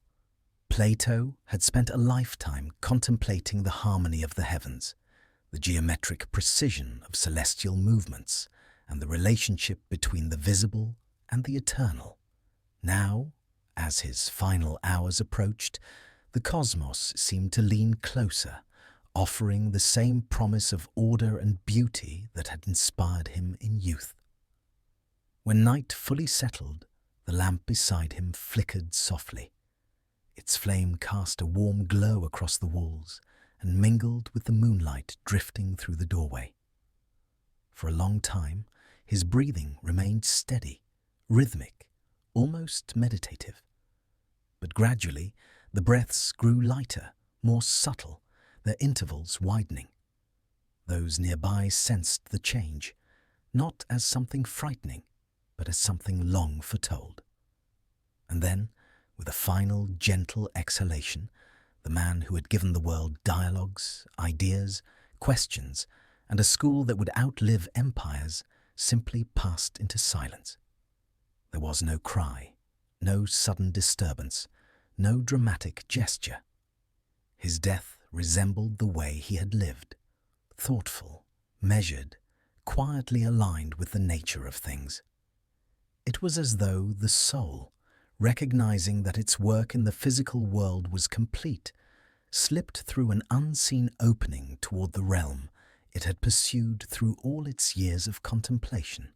Speaker 1: Plato had spent a lifetime contemplating the harmony of the heavens, the geometric precision of celestial movements, and the relationship between the visible and the eternal. Now, as his final hours approached, the cosmos seemed to lean closer, offering the same promise of order and beauty that had inspired him in youth. When night fully settled, the lamp beside him flickered softly. Its flame cast a warm glow across the walls and mingled with the moonlight drifting through the doorway. For a long time, his breathing remained steady, rhythmic, almost meditative. But gradually, the breaths grew lighter, more subtle, their intervals widening. Those nearby sensed the change, not as something frightening, but as something long foretold. And then, with a final, gentle exhalation, the man who had given the world dialogues, ideas, questions, and a school that would outlive empires, simply passed into silence. There was no cry, no sudden disturbance, no dramatic gesture. His death resembled the way he had lived, thoughtful, measured, quietly aligned with the nature of things. It was as though the soul, recognizing that its work in the physical world was complete, slipped through an unseen opening toward the realm it had pursued through all its years of contemplation.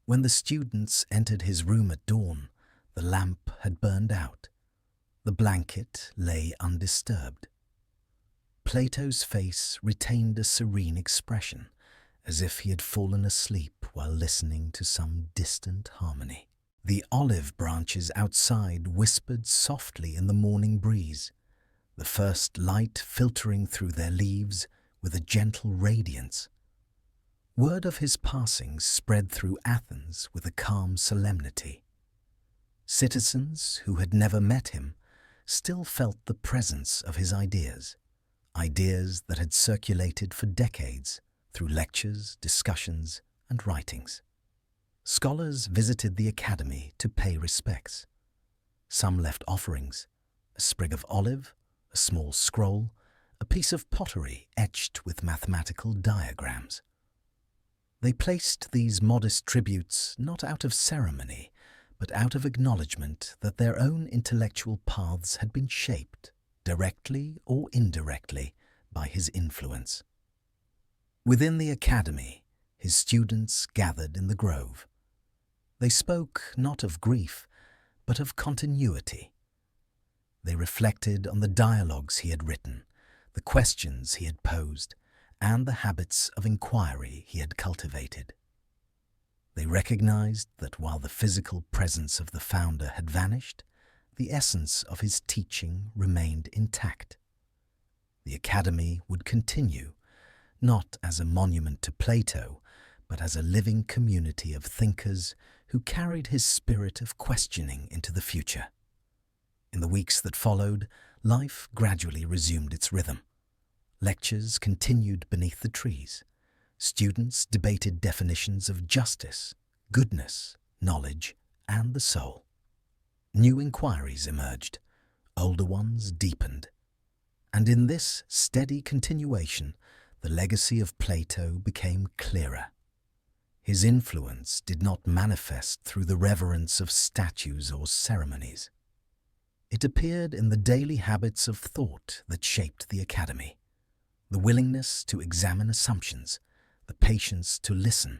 Speaker 1: When the students entered his room at dawn, the lamp had burned out. The blanket lay undisturbed. Plato's face retained a serene expression, as if he had fallen asleep while listening to some distant harmony. The olive branches outside whispered softly in the morning breeze, the first light filtering through their leaves with a gentle radiance. Word of his passing spread through Athens with a calm solemnity. Citizens who had never met him still felt the presence of his ideas that had circulated for decades through lectures, discussions, and writings. Scholars visited the academy to pay respects. Some left offerings: a sprig of olive, a small scroll, a piece of pottery etched with mathematical diagrams. They placed these modest tributes not out of ceremony, but out of acknowledgement that their own intellectual paths had been shaped, directly or indirectly, by his influence. Within the academy, his students gathered in the grove. They spoke not of grief, but of continuity. They reflected on the dialogues he had written, the questions he had posed, and the habits of inquiry he had cultivated. They recognized that while the physical presence of the founder had vanished, the essence of his teaching remained intact. The academy would continue, not as a monument to Plato, but as a living community of thinkers who carried his spirit of questioning into the future. In the weeks that followed, life gradually resumed its rhythm. Lectures continued beneath the trees. Students debated definitions of justice, goodness, knowledge, and the soul. New inquiries emerged, older ones deepened. And in this steady continuation, the legacy of Plato became clearer. His influence did not manifest through the reverence of statues or ceremonies. It appeared in the daily habits of thought that shaped the academy: the willingness to examine assumptions, the patience to listen,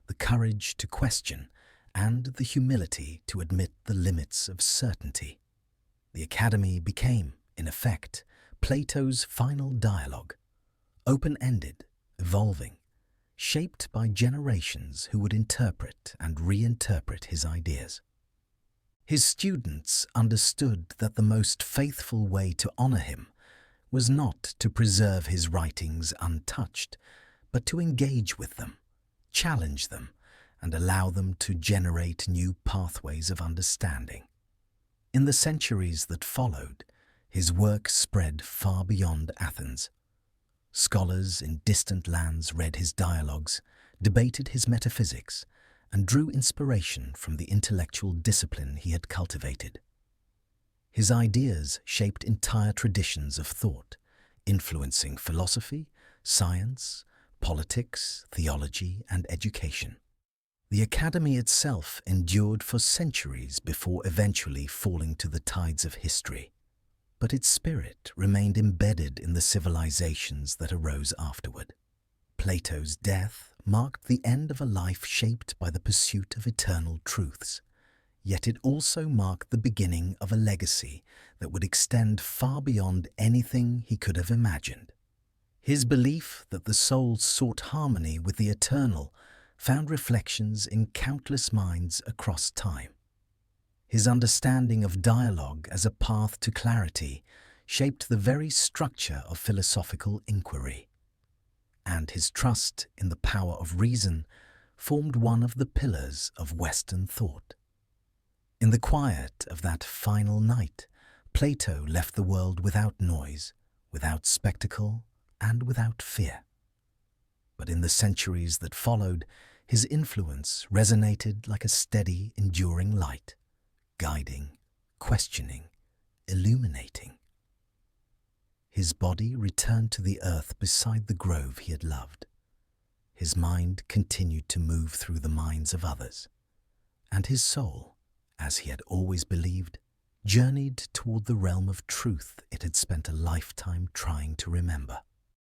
Speaker 1: the courage to question, and the humility to admit the limits of certainty. The academy became, in effect, Plato's final dialogue, open-ended, evolving, shaped by generations who would interpret and reinterpret his ideas. His students understood that the most faithful way to honor him was not to preserve his writings untouched, but to engage with them, challenge them, and allow them to generate new pathways of understanding. In the centuries that followed, his work spread far beyond Athens. Scholars in distant lands read his dialogues, debated his metaphysics, and drew inspiration from the intellectual discipline he had cultivated. His ideas shaped entire traditions of thought, influencing philosophy, science, politics, theology, and education. The academy itself endured for centuries before eventually falling to the tides of history, but its spirit remained embedded in the civilizations that arose afterward. Plato's death marked the end of a life shaped by the pursuit of eternal truths, yet it also marked the beginning of a legacy that would extend far beyond anything he could have imagined. His belief that the soul sought harmony with the eternal found reflections in countless minds across time. His understanding of dialogue as a path to clarity shaped the very structure of philosophical inquiry, and his trust in the power of reason formed one of the pillars of Western thought. In the quiet of that final night, Plato left the world without noise, without spectacle, and without fear. But in the centuries that followed, his influence resonated like a steady, enduring light, guiding, questioning, illuminating. His body returned to the earth beside the grove he had loved. His mind continued to move through the minds of others, and his soul, as he had always believed, journeyed toward the realm of truth it had spent a lifetime trying to remember.